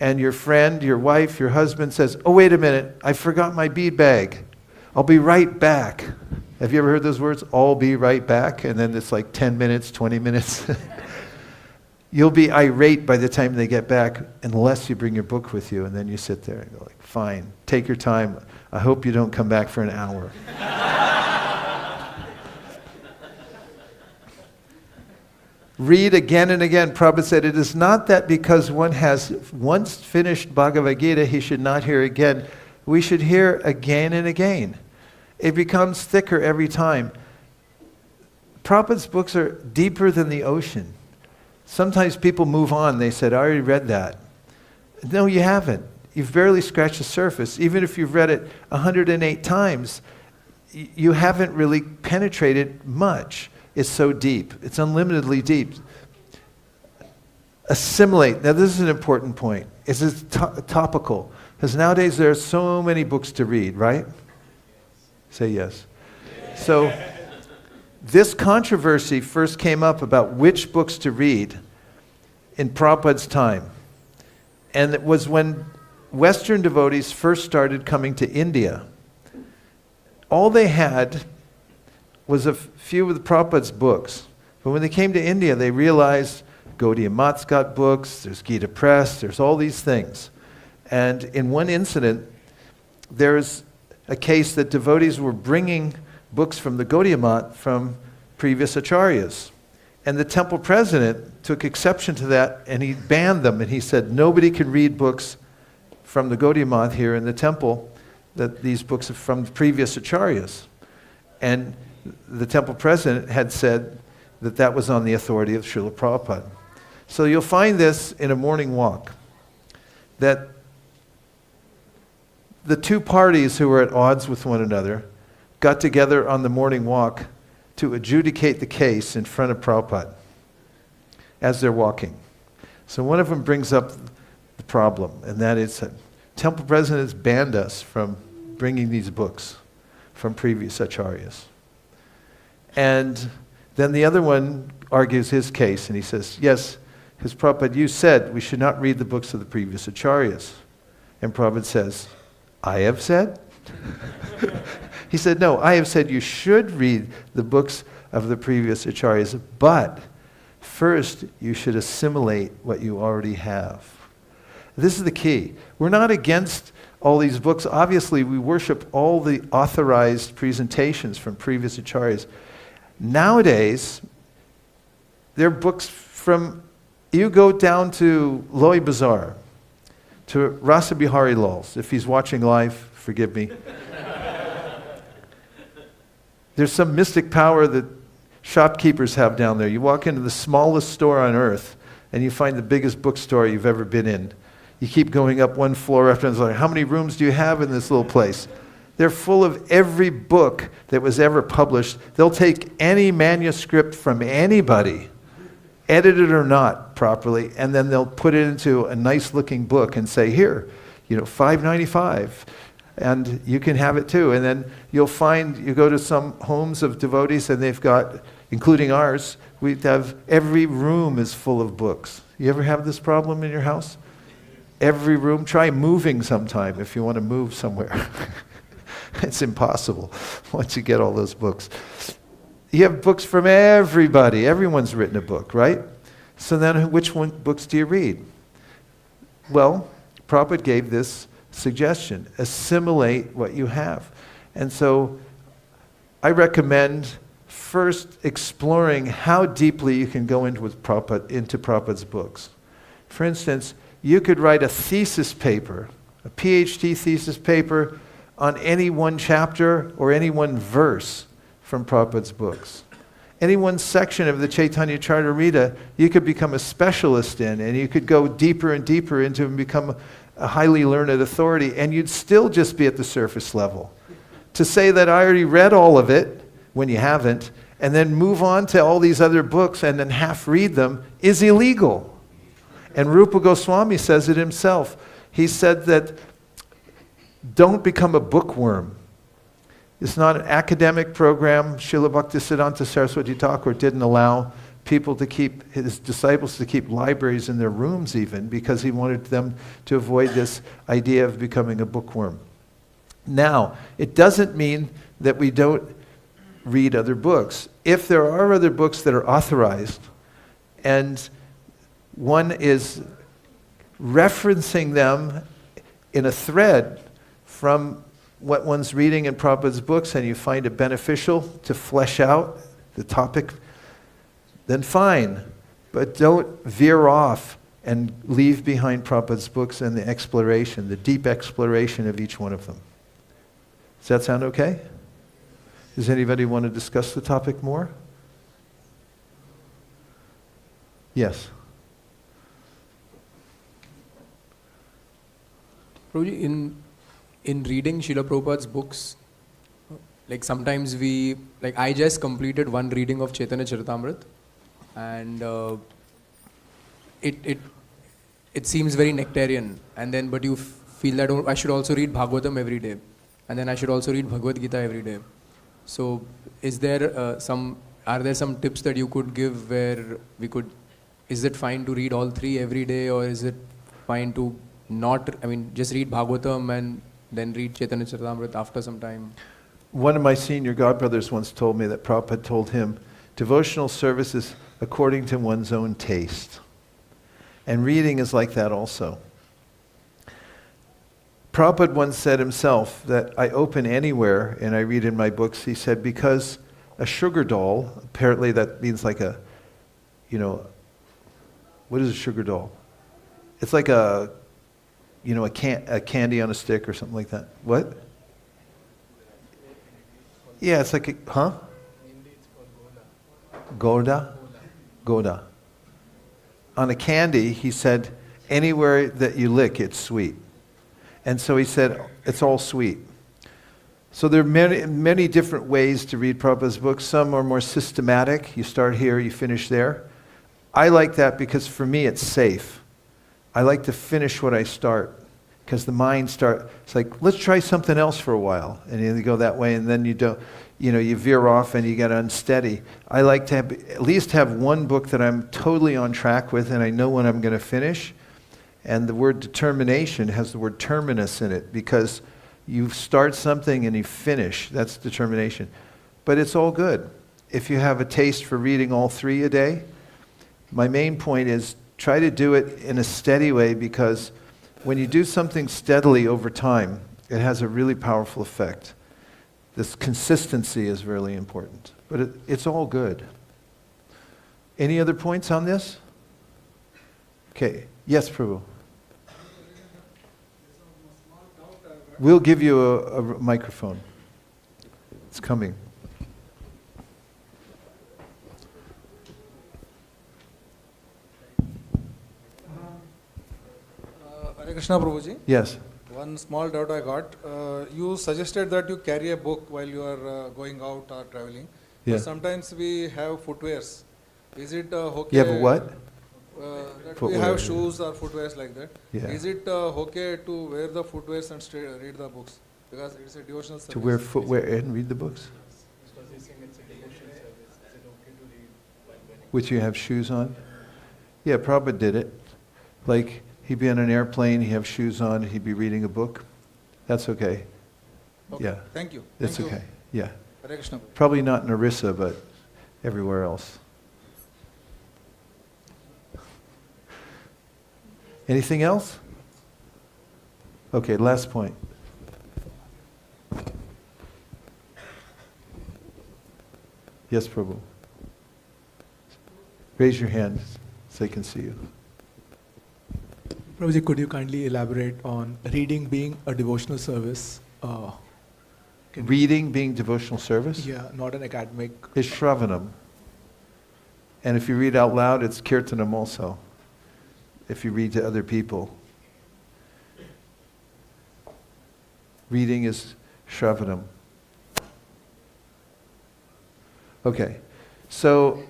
Speaker 2: and your friend, your wife, your husband says, oh, wait a minute, I forgot my bead bag. I'll be right back. Have you ever heard those words? I'll be right back. And then it's like 10 minutes, 20 minutes. You'll be irate by the time they get back unless you bring your book with you, and then you sit there and go like, fine, take your time. I hope you don't come back for an hour. Read again and again. Prabhupada said, it is not that because one has once finished Bhagavad Gita, he should not hear again. We should hear again and again. It becomes thicker every time. Prabhupada's books are deeper than the ocean. Sometimes people move on. They said, I already read that. No, you haven't. You've barely scratched the surface. Even if you've read it 108 times, you haven't really penetrated much. It's so deep. It's unlimitedly deep. Assimilate. Now, this is an important point. It's topical. Because nowadays there are so many books to read, right? Say yes. So, this controversy first came up about which books to read in Prabhupada's time. And it was when Western devotees first started coming to India. All they had was a few of the Prabhupada's books. But when they came to India, they realized Gaudiya Math's got books, there's Gita Press, there's all these things. And in one incident, there's a case that devotees were bringing books from the Gaudiya Math from previous acharyas. And the temple president took exception to that, and he banned them, and he said, nobody can read books from the Gaudiya Math here in the temple, that these books are from the previous acharyas. And the temple president had said that that was on the authority of Srila Prabhupada. So you'll find this in a morning walk, that the two parties who were at odds with one another got together on the morning walk to adjudicate the case in front of Prabhupada as they're walking. So one of them brings up the problem, and that is that temple president has banned us from bringing these books from previous acharyas. And then the other one argues his case, and he says, yes, because Prabhupada, you said we should not read the books of the previous acharyas. And Prabhupada says, I have said? He said, no, I have said you should read the books of the previous acharyas, but first you should assimilate what you already have. This is the key. We're not against all these books. Obviously, we worship all the authorized presentations from previous acharyas. Nowadays, there are books from, you go down to Loi Bazaar, to Rasa Bihari Lal's. If he's watching live, forgive me. There's some mystic power that shopkeepers have down there. You walk into the smallest store on earth, and you find the biggest bookstore you've ever been in. You keep going up one floor after another. How many rooms do you have in this little place? They're full of every book that was ever published. They'll take any manuscript from anybody, edited or not properly, and then they'll put it into a nice looking book and say, here, $5.95, and you can have it too. And then you'll find, you go to some homes of devotees and they've got, including ours, we have, every room is full of books. You ever have this problem in your house? Every room, try moving sometime if you want to move somewhere. It's impossible once you get all those books. You have books from everybody. Everyone's written a book, right? So then which books do you read? Well, Prabhupada gave this suggestion. Assimilate what you have. And so I recommend first exploring how deeply you can go into Prabhupada's books. For instance, you could write a thesis paper, a PhD thesis paper on any one chapter or any one verse from Prabhupada's books. any one section of the Chaitanya Charitamrita you could become a specialist in, and you could go deeper and deeper into and become a highly learned authority, and you'd still just be at the surface level. To say that I already read all of it, when you haven't, and then move on to all these other books and then half read them is illegal. And Rupa Goswami says it himself. He said that don't become a bookworm. It's not an academic program. Srila Bhaktisiddhanta Saraswati Thakur didn't allow people to keep, his disciples to keep libraries in their rooms even, because he wanted them to avoid this idea of becoming a bookworm. Now, it doesn't mean that we don't read other books. If there are other books that are authorized, and one is referencing them in a thread from what one's reading in Prabhupada's books, and you find it beneficial to flesh out the topic, then fine. But don't veer off and leave behind Prabhupada's books and the exploration, the deep exploration of each one of them. Does that sound okay? Does anybody want to discuss the topic more? Yes.
Speaker 12: Prabhuji, in reading Srila Prabhupada's books, like sometimes I just completed one reading of Chaitanya Charitamrita, and it seems very nectarian, and then but you feel that I should also read Bhagavatam every day, and then I should also read Bhagavad Gita every day. So are there some tips that you could give where is it fine to read all three every day, or is it fine to just read Bhagavatam and then read Chaitanya Charitamrita after some time?
Speaker 2: One of my senior godbrothers once told me that Prabhupada told him, devotional service is according to one's own taste. And reading is like that also. Prabhupada once said himself that I open anywhere and I read in my books, he said, because a sugar doll, apparently that means like a, what is a sugar doll? It's like a candy on a stick or something like that. What? Yeah, it's like a, Goda? Goda. On a candy, he said, anywhere that you lick, it's sweet. And so he said, it's all sweet. So there are many different ways to read Prabhupada's books. Some are more systematic. You start here, you finish there. I like that because for me it's safe. I like to finish what I start, because the mind it's like, let's try something else for a while. And you go that way, and then you don't, you veer off and you get unsteady. I like to at least have one book that I'm totally on track with and I know when I'm going to finish. And the word determination has the word terminus in it, because you start something and you finish. That's determination. But it's all good. If you have a taste for reading all three a day, my main point is try to do it in a steady way, because when you do something steadily over time, it has a really powerful effect. This consistency is really important. But it's all good. Any other points on this? Okay. Yes, Prabhu. We'll give you a microphone. It's coming.
Speaker 13: Hare Krishna, Prabhuji.
Speaker 2: Yes.
Speaker 13: One small doubt I got. You suggested that you carry a book while you are going out or traveling.
Speaker 2: Yeah.
Speaker 13: But sometimes we have footwears. Is it okay?
Speaker 2: You have a what?
Speaker 13: That we have shoes or footwears like that.
Speaker 2: Yeah.
Speaker 13: Is it okay to wear the footwears and read the books? Because it's a devotional service.
Speaker 2: To wear footwear and read the books? Which you have shoes on? Yeah, Prabhupada did it. Like, he'd be on an airplane, he'd have shoes on, he'd be reading a book. That's okay.
Speaker 13: Okay.
Speaker 2: Yeah.
Speaker 13: Thank you.
Speaker 2: It's
Speaker 13: Thank you.
Speaker 2: okay. Yeah.
Speaker 13: Hare Krishna.
Speaker 2: Probably not in Orissa, but everywhere else. Anything else? Okay, last point. Yes, Prabhu. Raise your hand so I can see you.
Speaker 11: Prabhuji, could you kindly elaborate on reading being a devotional service?
Speaker 2: Reading being devotional service?
Speaker 11: Yeah, not an academic.
Speaker 2: Is Shravanam. And if you read out loud, it's kirtanam also. If you read to other people. Reading is shravanam. Okay, so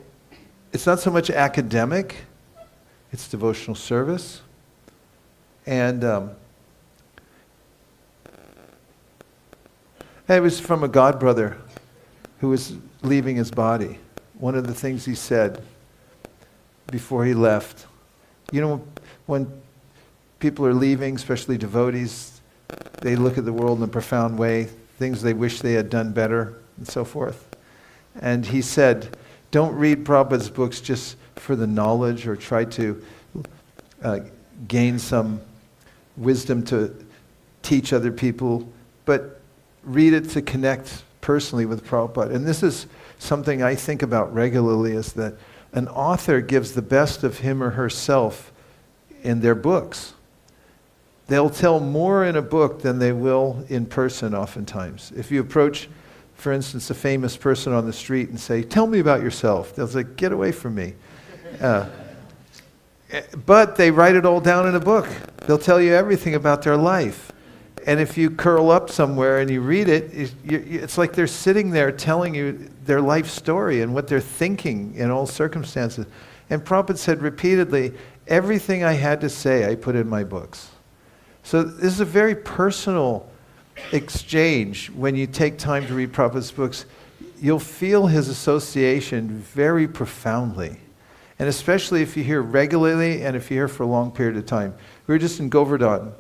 Speaker 2: it's not so much academic, it's devotional service. And it was from a godbrother who was leaving his body. One of the things he said before he left, you know, when people are leaving, especially devotees, they look at the world in a profound way, things they wish they had done better, and so forth. And he said, don't read Prabhupada's books just for the knowledge or try to gain some wisdom to teach other people, but read it to connect personally with Prabhupada. And this is something I think about regularly, is that an author gives the best of him or herself in their books. They'll tell more in a book than they will in person oftentimes. If you approach, for instance, a famous person on the street and say, tell me about yourself, they'll say, get away from me. But they write it all down in a book. They'll tell you everything about their life. And if you curl up somewhere and you read it, it's like they're sitting there telling you their life story and what they're thinking in all circumstances. And Prabhupada said repeatedly, everything I had to say, I put in my books. So this is a very personal exchange. When you take time to read Prabhupada's books, you'll feel his association very profoundly. And especially if you hear regularly and if you hear for a long period of time. We were just in Govardhan.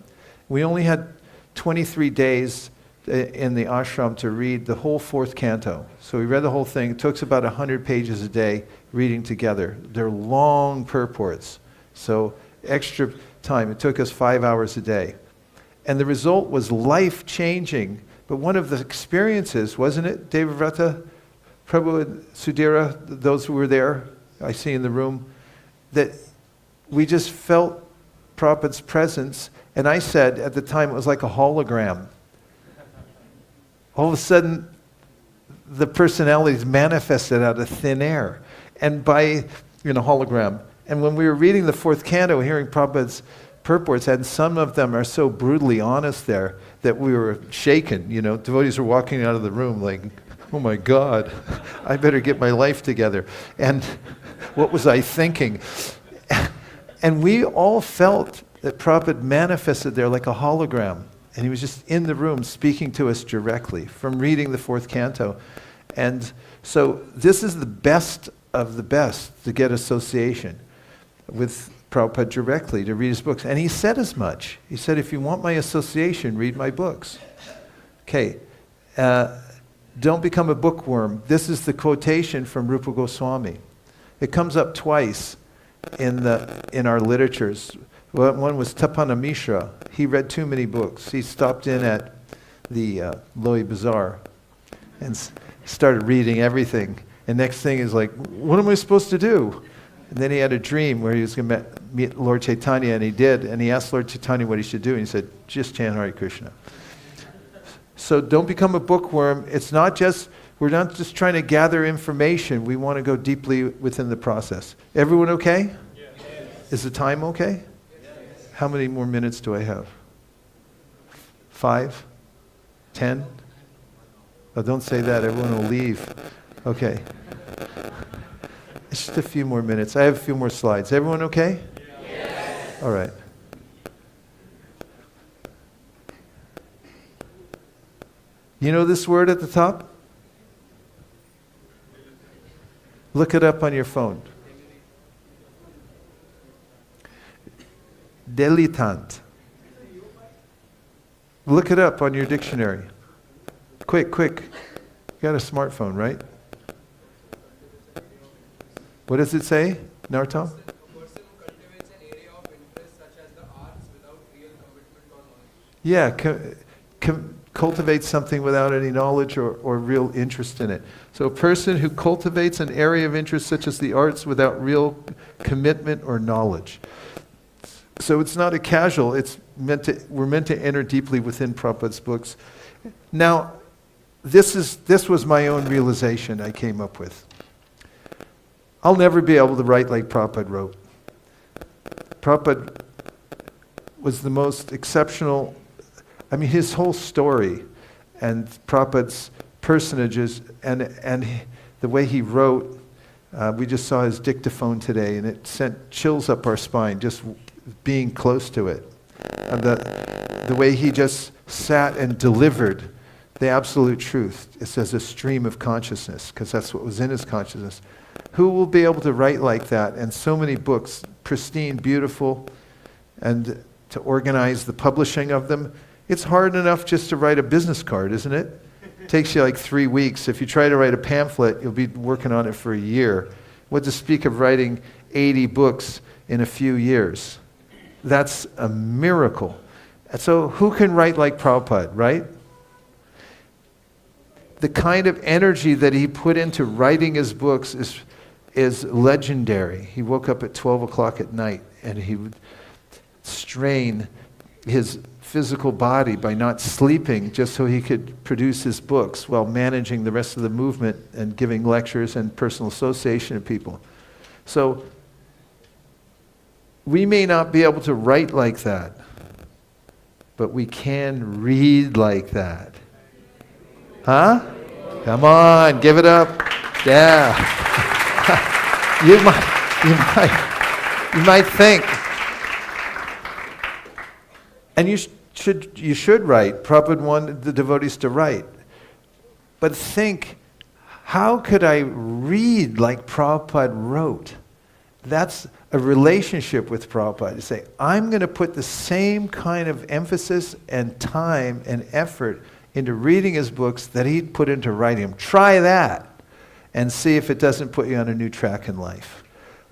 Speaker 2: We only had 23 days in the ashram to read the whole 4th canto. So we read the whole thing. It took us about 100 pages a day reading together. They're long purports. So extra time. It took us 5 hours a day. And the result was life-changing. But one of the experiences, wasn't it, Devavrata, Prabhu and Sudhira, those who were there, I see in the room, that we just felt Prabhupada's presence. And I said, at the time, it was like a hologram. All of a sudden, the personalities manifested out of thin air. And by, hologram. And when we were reading the 4th canto, hearing Prabhupada's purports, and some of them are so brutally honest there that we were shaken. Devotees were walking out of the room like, oh my God, I better get my life together. And what was I thinking? And we all felt that Prabhupada manifested there like a hologram. And he was just in the room speaking to us directly from reading the 4th canto. And so this is the best of the best to get association with Prabhupada directly, to read his books. And he said as much. He said, if you want my association, read my books. Okay. Don't become a bookworm. This is the quotation from Rupa Goswami. It comes up twice in our literatures. One was Tapana Mishra. He read too many books. He stopped in at the Loi Bazaar and started reading everything. And next thing is like, what am I supposed to do? And then he had a dream where he was going to meet Lord Chaitanya, and he did. And he asked Lord Chaitanya what he should do, and he said, just chant Hare Krishna. So don't become a bookworm. We're not just trying to gather information. We want to go deeply within the process. Everyone okay? Yes. Is the time okay? Yes. How many more minutes do I have? 5? 10? Oh, don't say that. Everyone will leave. Okay. It's just a few more minutes. I have a few more slides. Everyone okay? Yes. All right. You know this word at the top? Look it up on your phone. Dilettante. Look it up on your dictionary. Quick. You got a smartphone, right? What does it say, Nartam?
Speaker 12: A person who cultivates an area of interest such as the arts without real commitment or knowledge.
Speaker 2: Yeah, cultivates something without any knowledge or real interest in it. So a person who cultivates an area of interest such as the arts without real commitment or knowledge. So it's not a casual, we're meant to enter deeply within Prabhupada's books. Now, this was my own realization I came up with. I'll never be able to write like Prabhupada wrote. Prabhupada was the most exceptional, I mean, his whole story and Prabhupada's personages and the way he wrote, we just saw his dictaphone today and it sent chills up our spine just being close to it. And the way he just sat and delivered the absolute truth. It's as a stream of consciousness, because that's what was in his consciousness. Who will be able to write like that? And so many books, pristine, beautiful, and to organize the publishing of them. It's hard enough just to write a business card, isn't it? It takes you like 3 weeks. If you try to write a pamphlet, you'll be working on it for a year. What to speak of writing 80 books in a few years? That's a miracle. And so who can write like Prabhupada, right? The kind of energy that he put into writing his books is legendary. He woke up at 12 o'clock at night and he would strain his physical body by not sleeping just so he could produce his books while managing the rest of the movement and giving lectures and personal association of people. So we may not be able to write like that, but we can read like that. Huh? Come on, give it up. Yeah. you might think. And you should write. Prabhupada wanted the devotees to write. But think, how could I read like Prabhupada wrote? That's a relationship with Prabhupada. You say, I'm going to put the same kind of emphasis and time and effort into reading his books that he'd put into writing them. Try that and see if it doesn't put you on a new track in life.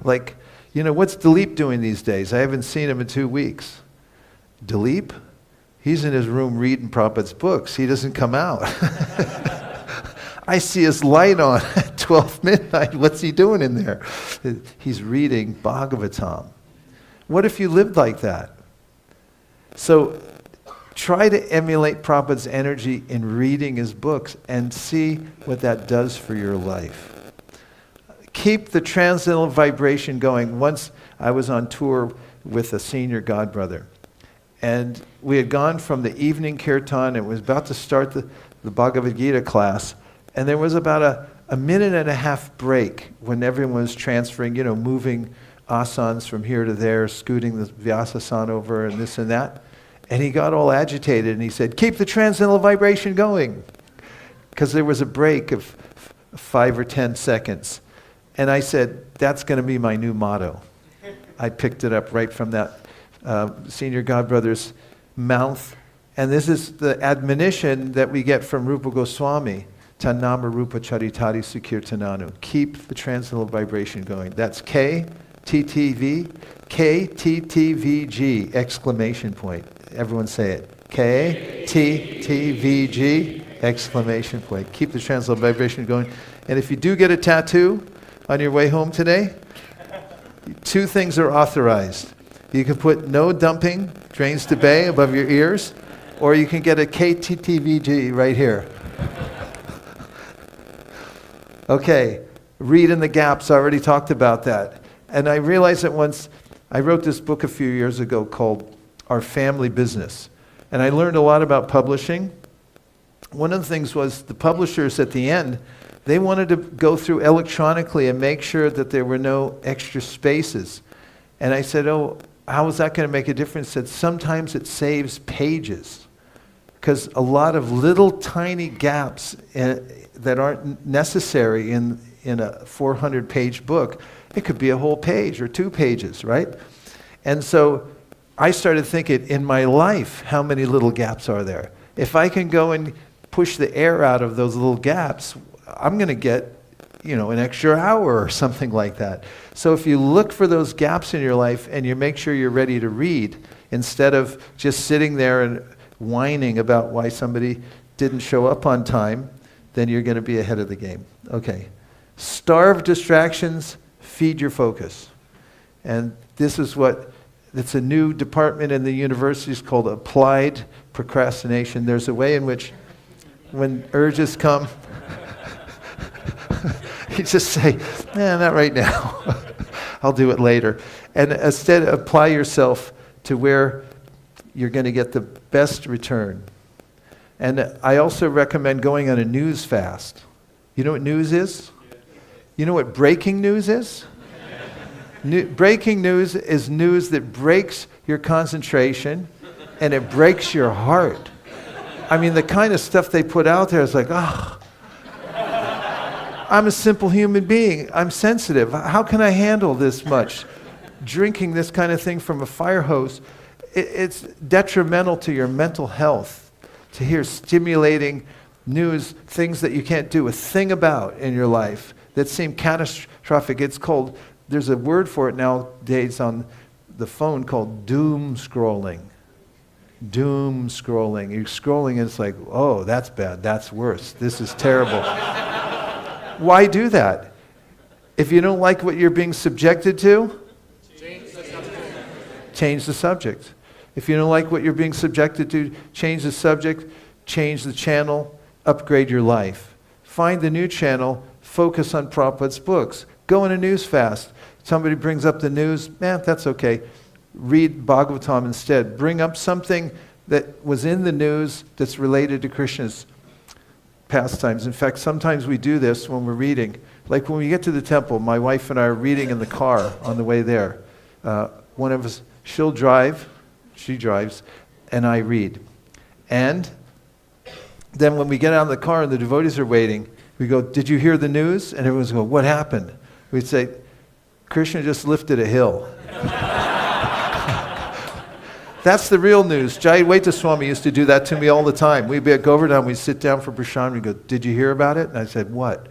Speaker 2: Like, you know, what's Dilip doing these days? I haven't seen him in 2 weeks. Dilip? He's in his room reading Prabhupada's books. He doesn't come out. I see his light on at 12 midnight. What's he doing in there? He's reading Bhagavatam. What if you lived like that? So try to emulate Prabhupada's energy in reading his books and see what that does for your life. Keep the transcendental vibration going. Once I was on tour with a senior godbrother, and we had gone from the evening kirtan, and was about to start the Bhagavad Gita class, and there was about a minute and a half break when everyone was transferring, you know, moving asanas from here to there, scooting the Vyasasana over and this and that. And he got all agitated and he said, keep the transcendental vibration going. Because there was a break of 5 or 10 seconds. And I said, that's going to be my new motto. I picked it up right from that senior godbrother's mouth. And this is the admonition that we get from Rupa Goswami. Tanama Rupa Charitari Sukirtananu. Keep the transcendental vibration going. That's K-T-T-V, K-T-T-V-G, exclamation point. Everyone say it. K-T-T-V-G, exclamation point. Keep the transcendental vibration going. And if you do get a tattoo on your way home today, 2 things are authorized. You can put no dumping, drains to bay above your ears, or you can get a K-T-T-V-G right here. Okay, read in the gaps. I already talked about that. And I realized that once, I wrote this book a few years ago called Our Family Business. And I learned a lot about publishing. One of the things was the publishers at the end, they wanted to go through electronically and make sure that there were no extra spaces. And I said, oh, how is that going to make a difference? Said sometimes it saves pages. Because a lot of little tiny gaps that aren't necessary in a 400-page book, it could be a whole page or 2 pages, right? And so I started thinking, in my life, how many little gaps are there? If I can go and push the air out of those little gaps, I'm going to get, you know, an extra hour or something like that. So if you look for those gaps in your life and you make sure you're ready to read, instead of just sitting there and whining about why somebody didn't show up on time, then you're going to be ahead of the game. Okay. Starve distractions, feed your focus. And this is what, it's a new department in the universities called applied procrastination. There's a way in which when urges come, You just say, not right now. I'll do it later. And instead, apply yourself to where you're going to get the best return. And I also recommend going on a news fast. You know what news is? You know what breaking news is? Breaking news is news that breaks your concentration and it breaks your heart. I mean, the kind of stuff they put out there is like, I'm a simple human being. I'm sensitive. How can I handle this much? Drinking this kind of thing from a fire hose, it's detrimental to your mental health to hear stimulating news, things that you can't do a thing about in your life that seem catastrophic. It's called, there's a word for it nowadays on the phone called doom scrolling. Doom scrolling. You're scrolling and it's like, oh, that's bad, that's worse, this is terrible. Why do that? If you don't like what you're being subjected to, change the subject. Change the subject. If you don't like what you're being subjected to, change the subject, change the channel, upgrade your life. Find the new channel, focus on Prabhupada's books. Go on a news fast. Somebody brings up the news, that's okay. Read Bhagavatam instead. Bring up something that was in the news that's related to Krishna's pastimes. In fact, sometimes we do this when we're reading. Like when we get to the temple, my wife and I are reading in the car on the way there. One of us, she'll drive, she drives, and I read. And then when we get out of the car and the devotees are waiting, we go, did you hear the news? And everyone's going, what happened? We'd say, Krishna just lifted a hill. That's the real news. Jayadvaita Swami used to do that to me all the time. We'd be at Govardhan, we'd sit down for Prashant, we'd go, did you hear about it? And I said, what?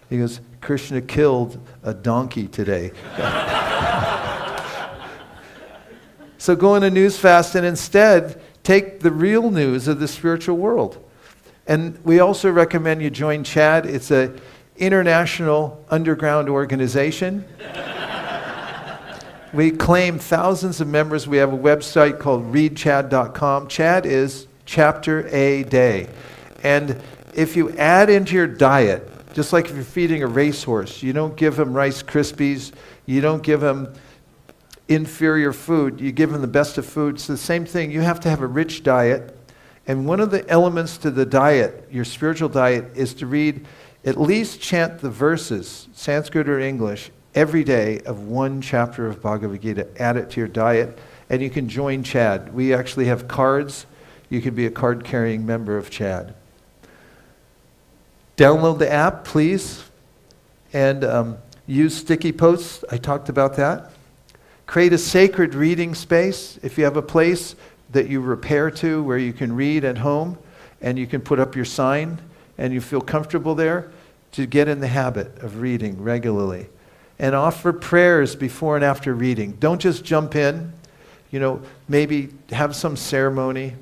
Speaker 2: He goes, Krishna killed a donkey today. So go on a news fast and instead take the real news of the spiritual world. And we also recommend you join CHAD. It's an international underground organization. We claim thousands of members. We have a website called readchad.com. CHAD is chapter a day. And if you add into your diet, just like if you're feeding a racehorse, you don't give him Rice Krispies, you don't give him inferior food, you give him the best of food. It's the same thing. You have to have a rich diet. And one of the elements to the diet, your spiritual diet, is to read, at least chant the verses, Sanskrit or English, every day of one chapter of Bhagavad Gita. Add it to your diet, and you can join CHAD. We actually have cards. You can be a card-carrying member of CHAD. Download the app, please, and use sticky posts. I talked about that. Create a sacred reading space. If you have a place that you repair to where you can read at home, and you can put up your sign, and you feel comfortable there, to get in the habit of reading regularly. And offer prayers before and after reading. Don't just jump in. Maybe have some ceremony,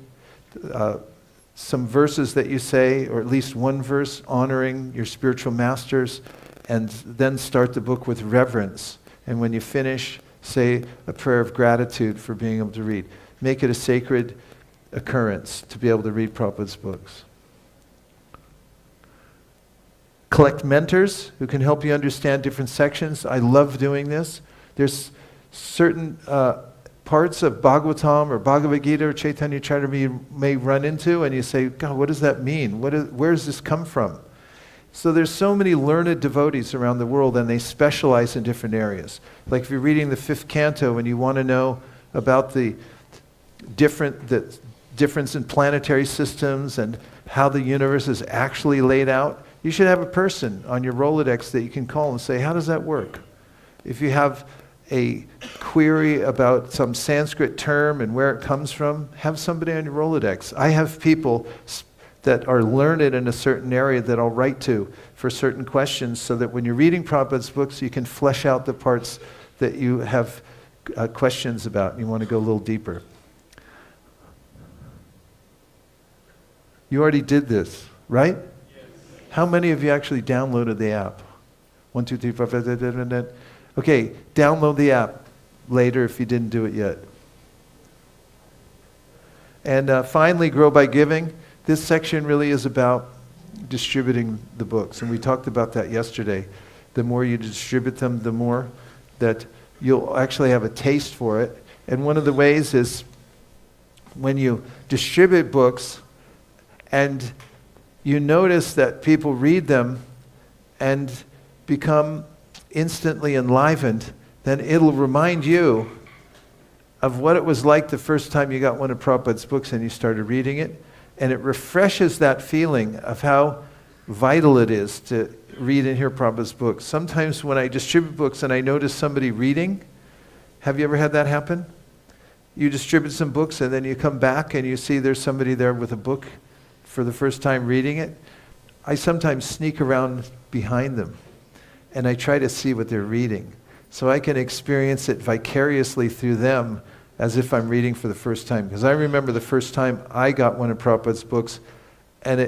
Speaker 2: some verses that you say, or at least one verse honoring your spiritual masters, and then start the book with reverence. And when you finish, say a prayer of gratitude for being able to read. Make it a sacred occurrence to be able to read Prabhupada's books. Collect mentors who can help you understand different sections. I love doing this. There's certain parts of Bhagavatam or Bhagavad Gita or Chaitanya Charitamrita you may run into and you say, God, what does that mean? Where does this come from? So there's so many learned devotees around the world and they specialize in different areas. Like if you're reading the 5th canto and you want to know about the difference in planetary systems and how the universe is actually laid out, you should have a person on your Rolodex that you can call and say, how does that work? If you have a query about some Sanskrit term and where it comes from, have somebody on your Rolodex. I have people that are learned in a certain area that I'll write to for certain questions so that when you're reading Prabhupada's books, you can flesh out the parts that you have questions about and you want to go a little deeper. You already did this, right? How many of you actually downloaded the app? 1, 2, 3, 4, 5, 6, 7, 8. Okay, download the app later if you didn't do it yet. And finally, grow by giving. This section really is about distributing the books, and we talked about that yesterday. the more you distribute them, the more that you'll actually have a taste for it. And one of the ways is when you distribute books and you notice that people read them and become instantly enlivened, then it'll remind you of what it was like the first time you got one of Prabhupada's books and you started reading it. And it refreshes that feeling of how vital it is to read and hear Prabhupada's books. Sometimes when I distribute books and I notice somebody reading, have you ever had that happen? You distribute some books and then you come back and you see there's somebody there with a book for the first time reading it. I sometimes sneak around behind them and I try to see what they're reading so I can experience it vicariously through them as if I'm reading for the first time. Because I remember the first time I got one of Prabhupada's books and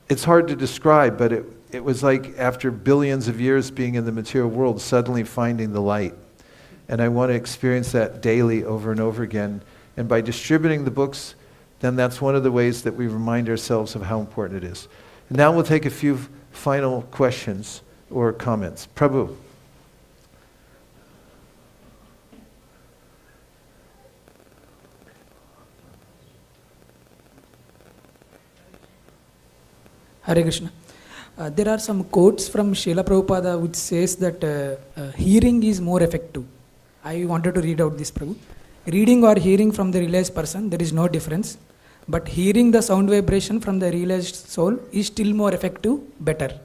Speaker 2: it's hard to describe, but it was like after billions of years being in the material world, suddenly finding the light. And I want to experience that daily over and over again. And by distributing the books, then that's one of the ways that we remind ourselves of how important it is. And now we'll take a few final questions or comments. Prabhu.
Speaker 14: Hare Krishna. There are some quotes from Srila Prabhupada which says that hearing is more effective. I wanted to read out this, Prabhu. Reading or hearing from the realized person, there is no difference. But hearing the sound vibration from the realized soul is still more effective, better.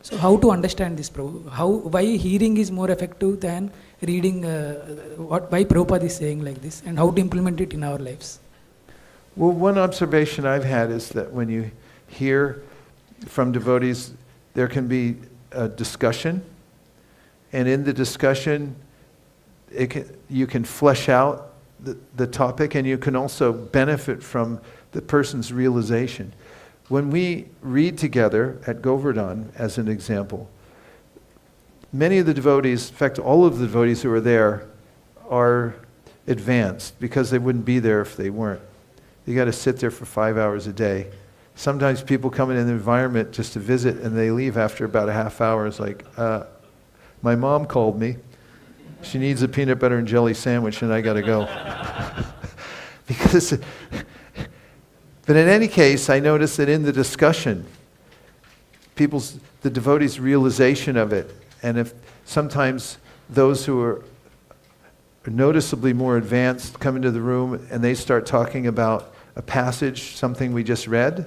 Speaker 14: So how to understand this, Prabhu? Why hearing is more effective than reading, why Prabhupada is saying like this, and how to implement it in our lives?
Speaker 2: Well, one observation I've had is that when you hear from devotees, there can be a discussion, and in the discussion, you can flesh out the topic, and you can also benefit from the person's realization. When we read together at Govardhan, as an example, many of the devotees, in fact, all of the devotees who are there, are advanced because they wouldn't be there if they weren't. You got to sit there for 5 hours a day. Sometimes people come in an environment just to visit and they leave after about a half hour. It's like, my mom called me. She needs a peanut butter and jelly sandwich and I got to go. But in any case, I noticed that in the discussion, the devotees' realization of it, and if sometimes those who are noticeably more advanced come into the room and they start talking about a passage, something we just read,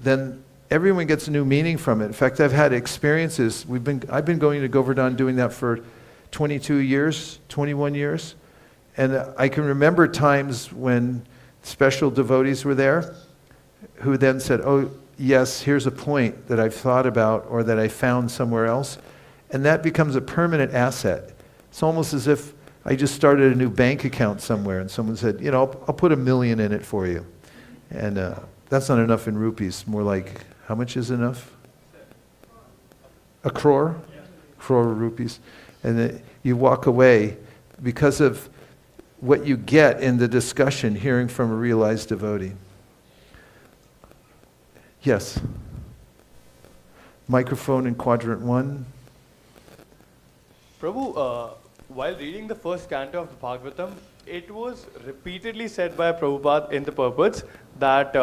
Speaker 2: then everyone gets a new meaning from it. In fact, I've had experiences. I've been going to Govardhan doing that for 22 years, 21 years. And I can remember times when special devotees were there who then said, oh, yes, here's a point that I've thought about or that I found somewhere else. And that becomes a permanent asset. It's almost as if I just started a new bank account somewhere and someone said, you know, I'll put $1 million in it for you. And that's not enough in rupees. More like, how much is enough? A crore? Crore rupees. And you walk away because of what you get in the discussion, hearing from a realized devotee. Yes. Microphone in quadrant 1.
Speaker 9: Prabhu, while reading the first canto of the Bhagavatam, it was repeatedly said by Prabhupada in the purports that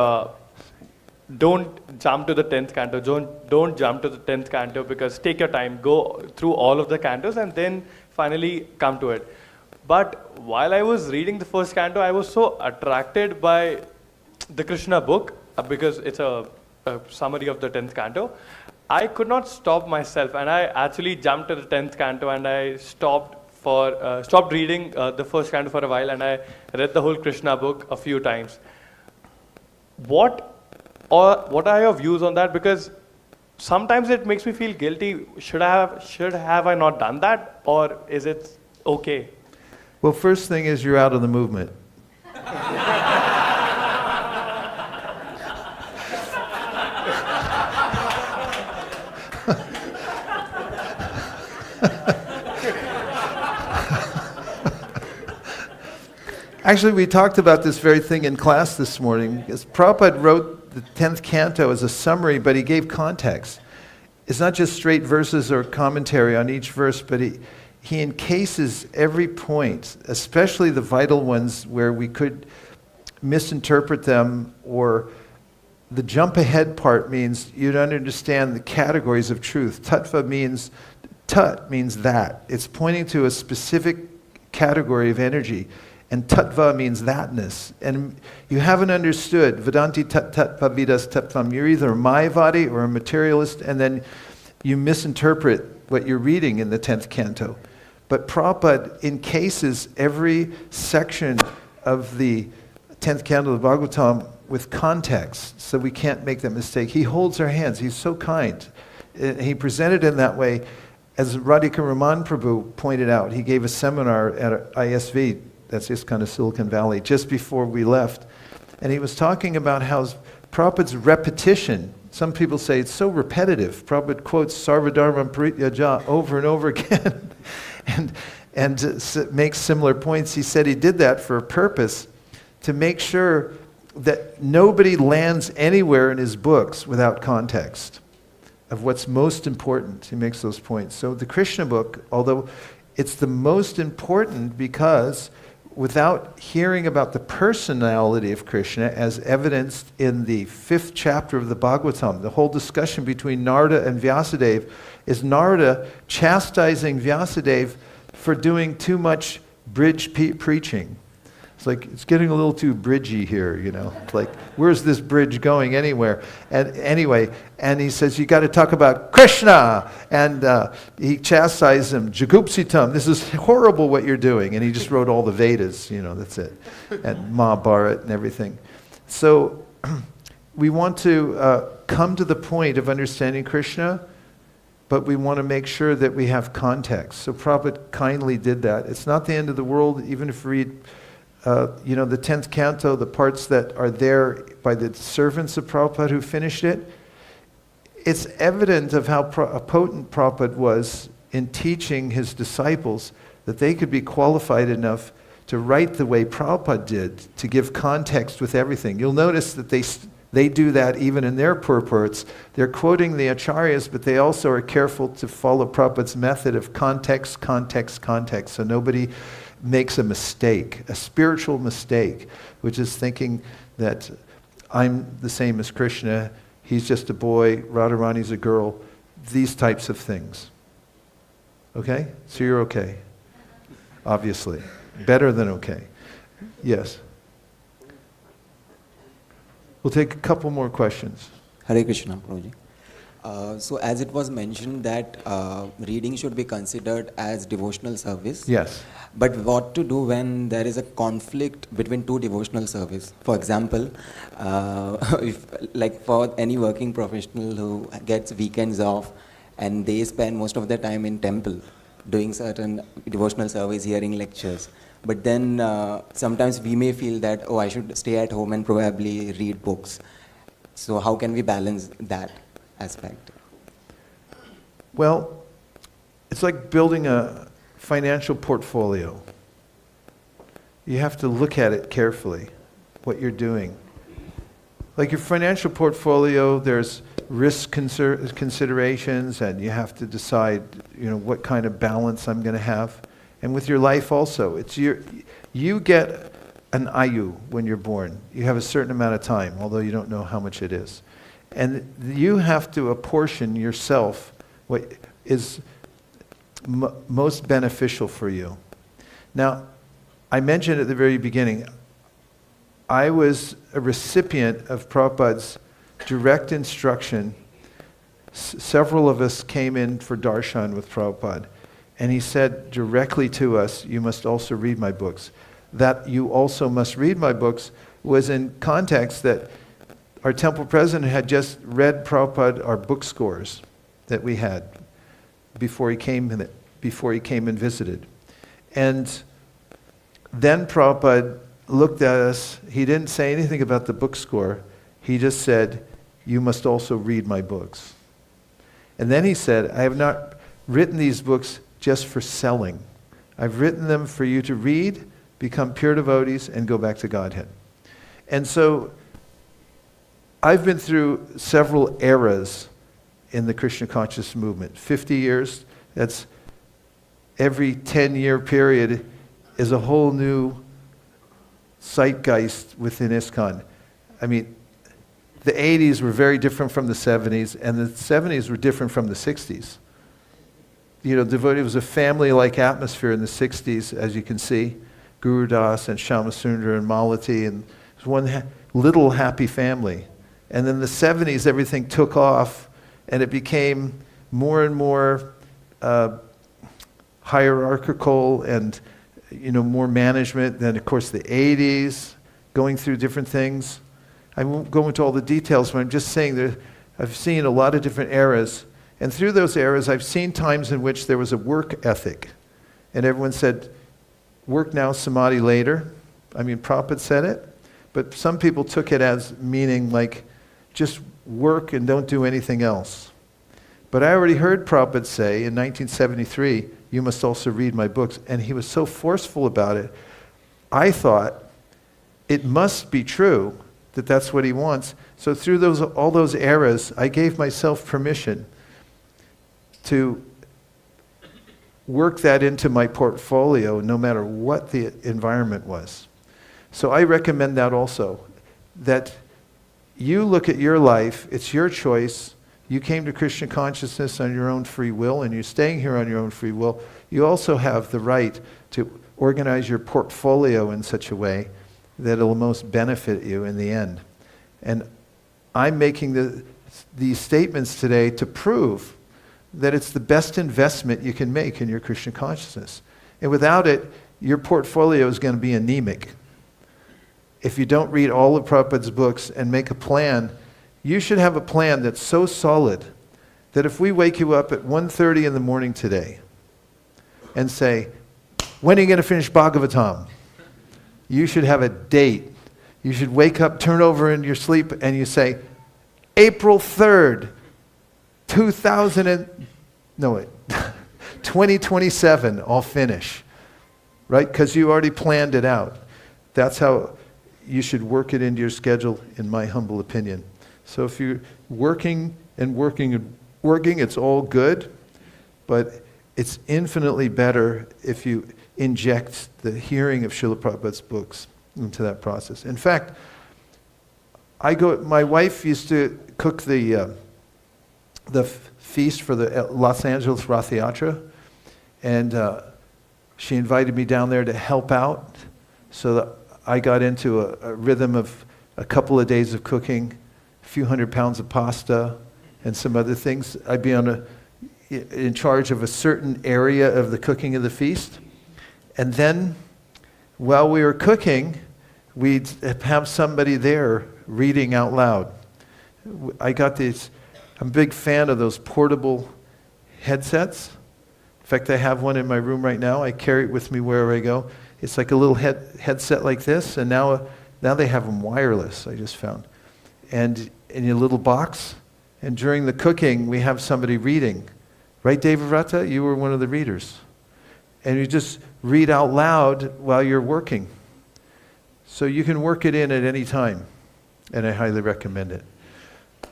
Speaker 9: don't jump to the 10th canto, don't jump to the 10th canto, because take your time, go through all of the cantos and then finally come to it. But while I was reading the first canto, I was so attracted by the Krishna book, because it's a summary of the 10th canto. I could not stop myself, and I actually jumped to the 10th canto and I stopped reading the first canto for a while, and I read the whole Krishna book a few times. What are your views on that? Because sometimes it makes me feel guilty. Should I not done that, or is it okay?
Speaker 2: Well, first thing is you're out of the movement. Actually, we talked about this very thing in class this morning, because Prabhupada wrote the 10th canto as a summary, but he gave context. it's not just straight verses or commentary on each verse, but he encases every point, especially the vital ones where we could misinterpret them, or the jump ahead part means you don't understand the categories of truth. Tattva means, tat means that. It's pointing to a specific category of energy. And tattva means thatness. And you haven't understood. Vedanti tattva vidas tattvam. You're either a Mayavadi or a materialist, and then you misinterpret what you're reading in the 10th canto. But Prabhupada encases every section of the 10th canto of the Bhagavatam with context, so we can't make that mistake. He holds our hands. He's so kind. He presented in that way. As Radhika Raman Prabhu pointed out, he gave a seminar at ISV, that's ISKCON of Silicon Valley, just before we left. And he was talking about how Prabhupada's repetition, some people say it's so repetitive. Prabhupada quotes Sarvadharma Parityaja over and over again and makes similar points. He said he did that for a purpose, to make sure that nobody lands anywhere in his books without context of what's most important. He makes those points. So the Krishna book, although it's the most important because without hearing about the personality of Krishna, as evidenced in the 5th chapter of the Bhagavatam, the whole discussion between Narada and Vyasadeva is Narada chastising Vyasadeva for doing too much bridge preaching. It's like, it's getting a little too bridgy here, you know. It's like, where's this bridge going anywhere? And anyway, and he says, you got to talk about Krishna. And he chastises him, Jagupsitam, this is horrible what you're doing. And he just wrote all the Vedas, you know, that's it. And Mahabharata and everything. So we want to come to the point of understanding Krishna, but we want to make sure that we have context. So Prabhupada kindly did that. It's not the end of the world, even if we read you know, the 10th canto, the parts that are there by the servants of Prabhupada who finished it. It's evident of how potent Prabhupada was in teaching his disciples that they could be qualified enough to write the way Prabhupada did, to give context with everything. You'll notice that they do that even in their purports. They're quoting the acharyas, but they also are careful to follow Prabhupada's method of context, context, context, so nobody makes a mistake, a spiritual mistake, which is thinking that I'm the same as Krishna, he's just a boy, Radharani's a girl, these types of things. Okay? So you're okay. Obviously. Better than okay. Yes. We'll take a couple more questions.
Speaker 15: Hare Krishna, Prabhuji. So as it was mentioned that reading should be considered as devotional service.
Speaker 2: Yes.
Speaker 15: But what to do when there is a conflict between two devotional service? For example, if, like for any working professional who gets weekends off and they spend most of their time in temple doing certain devotional service, hearing lectures. But then sometimes we may feel that, oh, I should stay at home and probably read books. So how can we balance that aspect?
Speaker 2: Well, it's like building a financial portfolio. You have to look at it carefully, what you're doing. Like your financial portfolio, there's risk considerations, and you have to decide, you know, what kind of balance I'm going to have. And with your life also, it's you get an ayu when you're born. You have a certain amount of time, although you don't know how much it is. And you have to apportion yourself what is most beneficial for you. Now, I mentioned at the very beginning, I was a recipient of Prabhupada's direct instruction. Several of us came in for darshan with Prabhupada, and he said directly to us, you must also read my books. That you also must read my books was in context that our temple president had just read Prabhupada our book scores that we had before he came and visited. And then Prabhupada looked at us. He didn't say anything about the book score. He just said, you must also read my books. And then he said, I have not written these books just for selling. I've written them for you to read, become pure devotees, and go back to Godhead. And so I've been through several eras in the Krishna conscious movement. 50 years, that's every 10-year period is a whole new zeitgeist within ISKCON. I mean, the 80s were very different from the 70s, and the 70s were different from the 60s. You know, devotee was a family-like atmosphere in the 60s, as you can see. Guru Das and Shamasundar and Malati, and it was one little happy family. And then the 70s, everything took off, and it became more and more hierarchical and, you know, more management. Then, of course, the 80s, going through different things. I won't go into all the details, but I'm just saying that I've seen a lot of different eras. And through those eras, I've seen times in which there was a work ethic. And everyone said, work now, samadhi later. I mean, Prabhupada said it. But some people took it as meaning like, just work and don't do anything else. But I already heard Prabhupada say in 1973, you must also read my books. And he was so forceful about it. I thought, it must be true that that's what he wants. So through all those eras, I gave myself permission to work that into my portfolio no matter what the environment was. So I recommend that also, that you look at your life, it's your choice. You came to Krishna consciousness on your own free will, and you're staying here on your own free will. You also have the right to organize your portfolio in such a way that it'll most benefit you in the end. And I'm making these statements today to prove that it's the best investment you can make in your Krishna consciousness. And without it, your portfolio is going to be anemic. If you don't read all of Prabhupada's books and make a plan, you should have a plan that's so solid that if we wake you up at 1:30 in the morning today and say, when are you going to finish Bhagavatam? You should have a date. You should wake up, turn over in your sleep, and you say, April 3rd, 2027, I'll finish. Right? Because you already planned it out. That's how you should work it into your schedule, in my humble opinion. So if you're working and working and working, it's all good, but it's infinitely better if you inject the hearing of Srila Prabhupada's books into that process. In fact, my wife used to cook the feast for the Los Angeles Rath Yatra, and she invited me down there to help out, so that I got into a rhythm of a couple of days of cooking, a few 100 pounds of pasta, and some other things. I'd be in charge of a certain area of the cooking of the feast. And then, while we were cooking, we'd have somebody there reading out loud. I'm a big fan of those portable headsets. In fact, I have one in my room right now. I carry it with me wherever I go. It's like a little headset like this, and now they have them wireless, I just found. And in your little box, and during the cooking, we have somebody reading. Right, Devavrata? You were one of the readers. And you just read out loud while you're working. So you can work it in at any time, and I highly recommend it.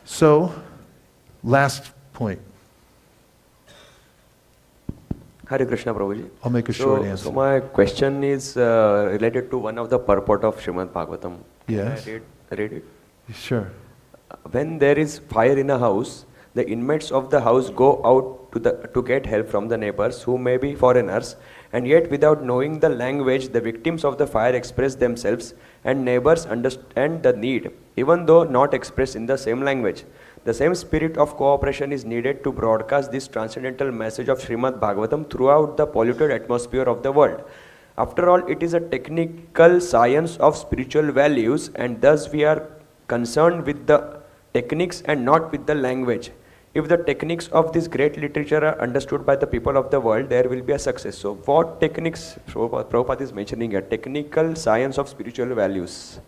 Speaker 2: So, last point.
Speaker 16: Hare Krishna Prabhuji.
Speaker 2: I'll make a short answer.
Speaker 16: So my question is related to one of the purport of Srimad Bhagavatam.
Speaker 2: Yes.
Speaker 16: Can I read it?
Speaker 2: Sure.
Speaker 16: When there is fire in a house, the inmates of the house go out to get help from the neighbors who may be foreigners, and yet without knowing the language, the victims of the fire express themselves and neighbors understand the need, even though not expressed in the same language. The same spirit of cooperation is needed to broadcast this transcendental message of Srimad Bhagavatam throughout the polluted atmosphere of the world. After all, it is a technical science of spiritual values, and thus we are concerned with the techniques and not with the language. If the techniques of this great literature are understood by the people of the world, there will be a success. So what techniques Prabhupada is mentioning here? Technical science of spiritual values.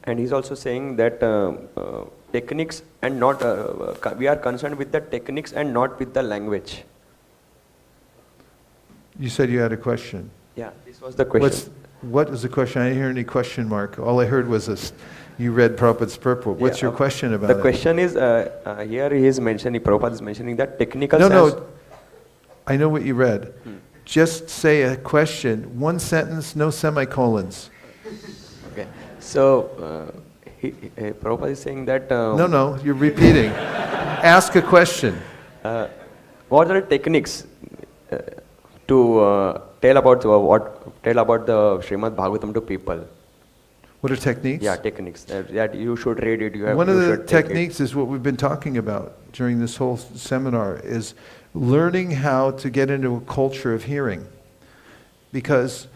Speaker 16: And he's also saying that techniques and not, we are concerned with the techniques and not with the language.
Speaker 2: You said you had a question.
Speaker 16: Yeah, this was the question.
Speaker 2: What was the question? I didn't hear any question mark. All I heard was You read Prabhupada's purport. What's your question about it?
Speaker 16: The question is, here he is mentioning, Prabhupada is mentioning that technical
Speaker 2: No, I know what you read. Just say a question, one sentence, no semicolons.
Speaker 16: Okay. So, Prabhupada is saying that...
Speaker 2: No, you're repeating. Ask a question.
Speaker 16: What are the techniques to tell about the Srimad Bhagavatam to people?
Speaker 2: What are techniques?
Speaker 16: Yeah, techniques. That you should read it.
Speaker 2: One of the techniques is what we've been talking about during this whole seminar, is learning how to get into a culture of hearing. Because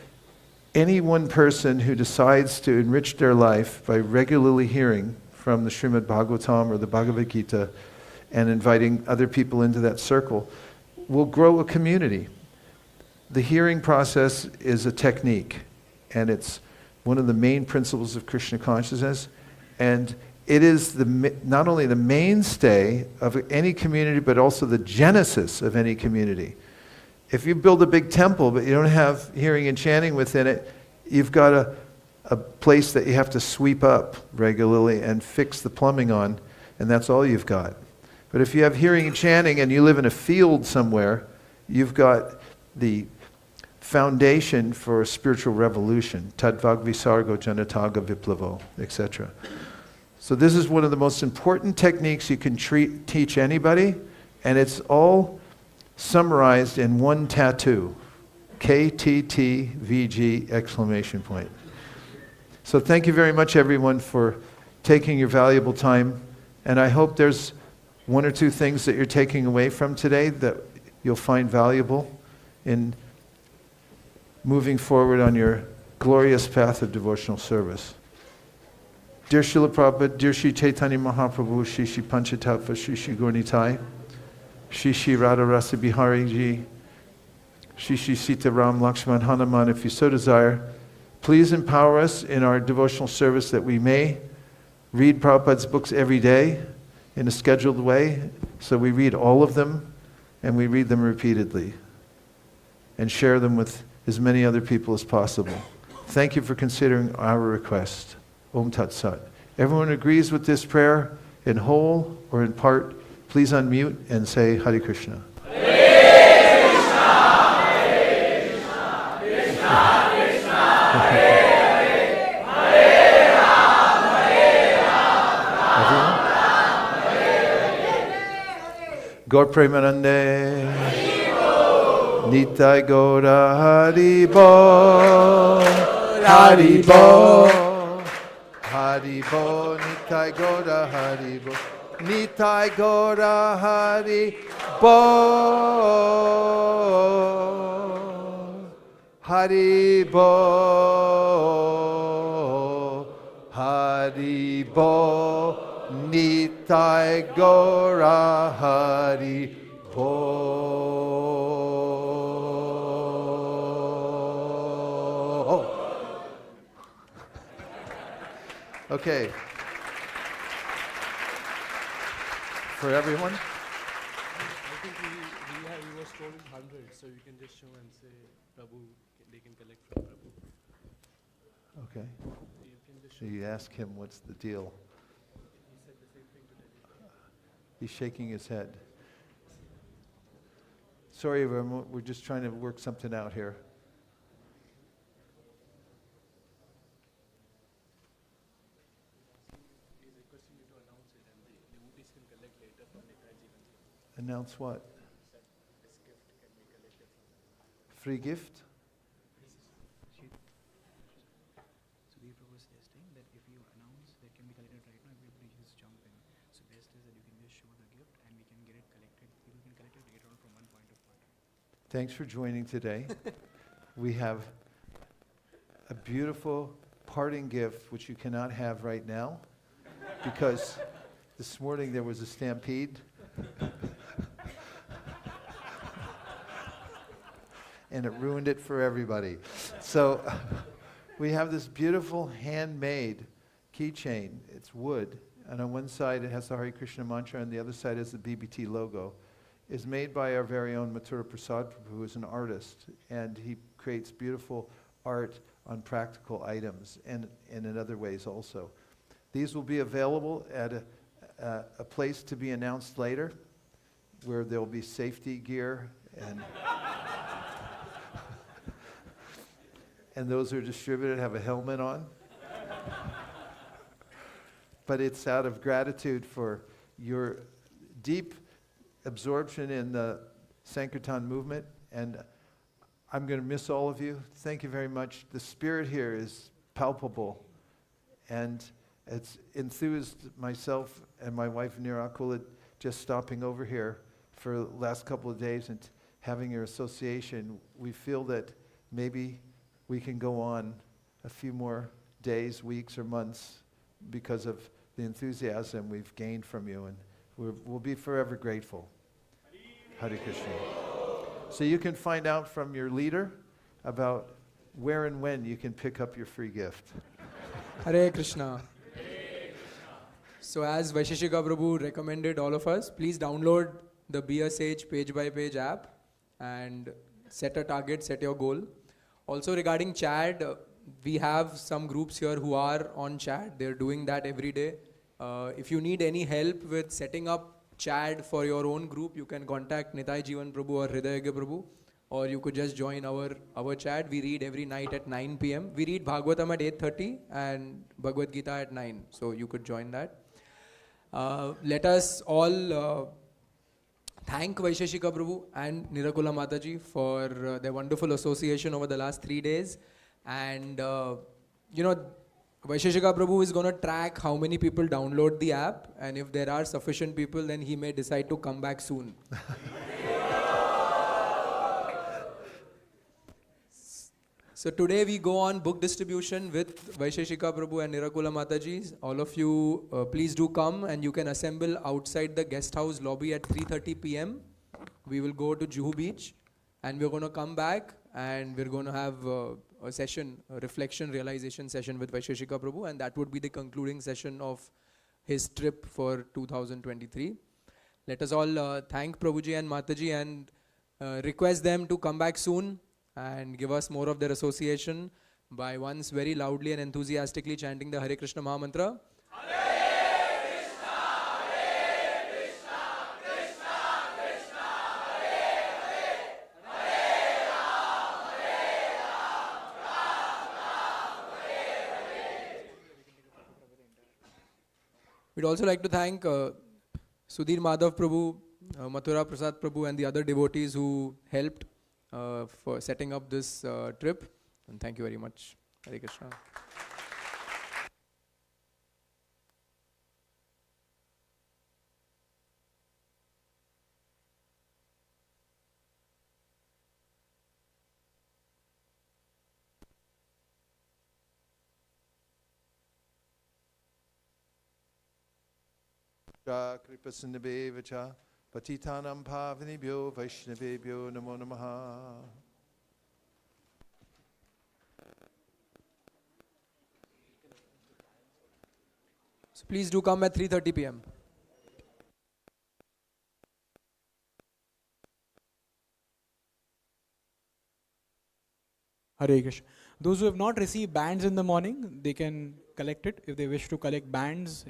Speaker 2: any one person who decides to enrich their life by regularly hearing from the Srimad Bhagavatam or the Bhagavad Gita and inviting other people into that circle will grow a community. The hearing process is a technique, and it's one of the main principles of Krishna consciousness, and it is not only the mainstay of any community, but also the genesis of any community. If you build a big temple, but you don't have hearing and chanting within it, you've got a place that you have to sweep up regularly and fix the plumbing on, and that's all you've got. But if you have hearing and chanting and you live in a field somewhere, you've got the foundation for a spiritual revolution. Tadvag visargo janataga viplavo, etc. So this is one of the most important techniques you can teach anybody, and it's all summarized in one tattoo. KTTVG exclamation point. So thank you very much, everyone, for taking your valuable time, and I hope there's one or two things that you're taking away from today that you'll find valuable in moving forward on your glorious path of devotional service. Dear Srila Prabhupada, dear Sri Chaitanya Mahaprabhu, Shri Shri Panchatattva, Shri Shri Gaurnitai, Shri Shri Radha Rasa Bihari Ji, Shri Shri Sita Ram Lakshman Hanuman, if you so desire, please empower us in our devotional service that we may read Prabhupada's books every day in a scheduled way, so we read all of them and we read them repeatedly and share them with as many other people as possible. Thank you for considering our request. Om Tat Sat. Everyone agrees with this prayer in whole or in part. Please unmute and say Hare Krishna. Gaur Premanande, Nitai Gaura Haribo, Haribo, Haribo, Nitai Gaura Haribo, Nitai Gaura Haribo, Haribo, Haribo, Nitai Gaura Haribo. Okay. For everyone?
Speaker 9: I think we were storing 100, so you can just show and say, Prabhu, they can collect from Prabhu.
Speaker 2: Okay. So you ask him what's the deal.
Speaker 9: He said the same thing today.
Speaker 2: He's shaking his head. Sorry, we're just trying to work something out here. Announce what? Free gift?
Speaker 17: So we were suggesting that if you announce that can be collected right now, everybody just jump in. So best is that you can just show the gift and we can get it collected. People can collect it later on from one point of contact.
Speaker 2: Thanks for joining today. We have a beautiful parting gift which you cannot have right now because this morning there was a stampede. And it ruined it for everybody. So we have this beautiful handmade keychain. It's wood, and on one side it has the Hare Krishna mantra, and the other side has the BBT logo. It's made by our very own Mathura Prasad Prabhu, who is an artist, and he creates beautiful art on practical items and in other ways also. These will be available at a place to be announced later, where there will be safety gear and those who are distributed have a helmet on. But it's out of gratitude for your deep absorption in the Sankirtan movement, and I'm going to miss all of you. Thank you very much. The spirit here is palpable, and it's enthused myself and my wife Nirakula just stopping over here for the last couple of days and having your association. We feel that maybe we can go on a few more days, weeks, or months because of the enthusiasm we've gained from you, and we'll be forever grateful. Hare Krishna. So you can find out from your leader about where and when you can pick up your free gift.
Speaker 12: Hare Krishna. So as Vaisesika Prabhu recommended all of us, please download the Be a Sage page by page app and set a target, set your goal. Also regarding Chad, we have some groups here who are on Chad. They're doing that every day. If you need any help with setting up Chad for your own group, you can contact Nitai Jivan Prabhu or Hridayagya Prabhu, or you could just join our Chad. We read every night at 9 p.m. We read Bhagavatam at 8:30 and Bhagavad Gita at 9. So you could join that. Let us all thank Vaisesika Prabhu and Nirakula Mataji for their wonderful association over the last 3 days. And Vaisesika Prabhu is going to track how many people download the app, and if there are sufficient people, then he may decide to come back soon. So today we go on book distribution with Vaisesika Prabhu and Nirakula Mataji. All of you, please do come, and you can assemble outside the guest house lobby at 3:30 p.m. We will go to Juhu beach, and we're going to come back, and we're going to have a session, a reflection realization session with Vaisesika Prabhu, and that would be the concluding session of his trip for 2023. Let us all thank Prabhuji and Mataji and request them to come back soon and give us more of their association by once very loudly and enthusiastically chanting the Hare Krishna Maha Mantra. We'd also like to thank Sudhir Madhav Prabhu, Mathura Prasad Prabhu, and the other devotees who helped for setting up this trip. And thank you very much. Hare Krishna.
Speaker 2: Kripasinabhevacha patitanam pavanibhyo vaishnavebhyo namo namaha.
Speaker 12: So please do come at 3:30 p.m.
Speaker 6: Hare Krishna. Those who have not received bands in the morning, they can collect it if they wish to collect bands.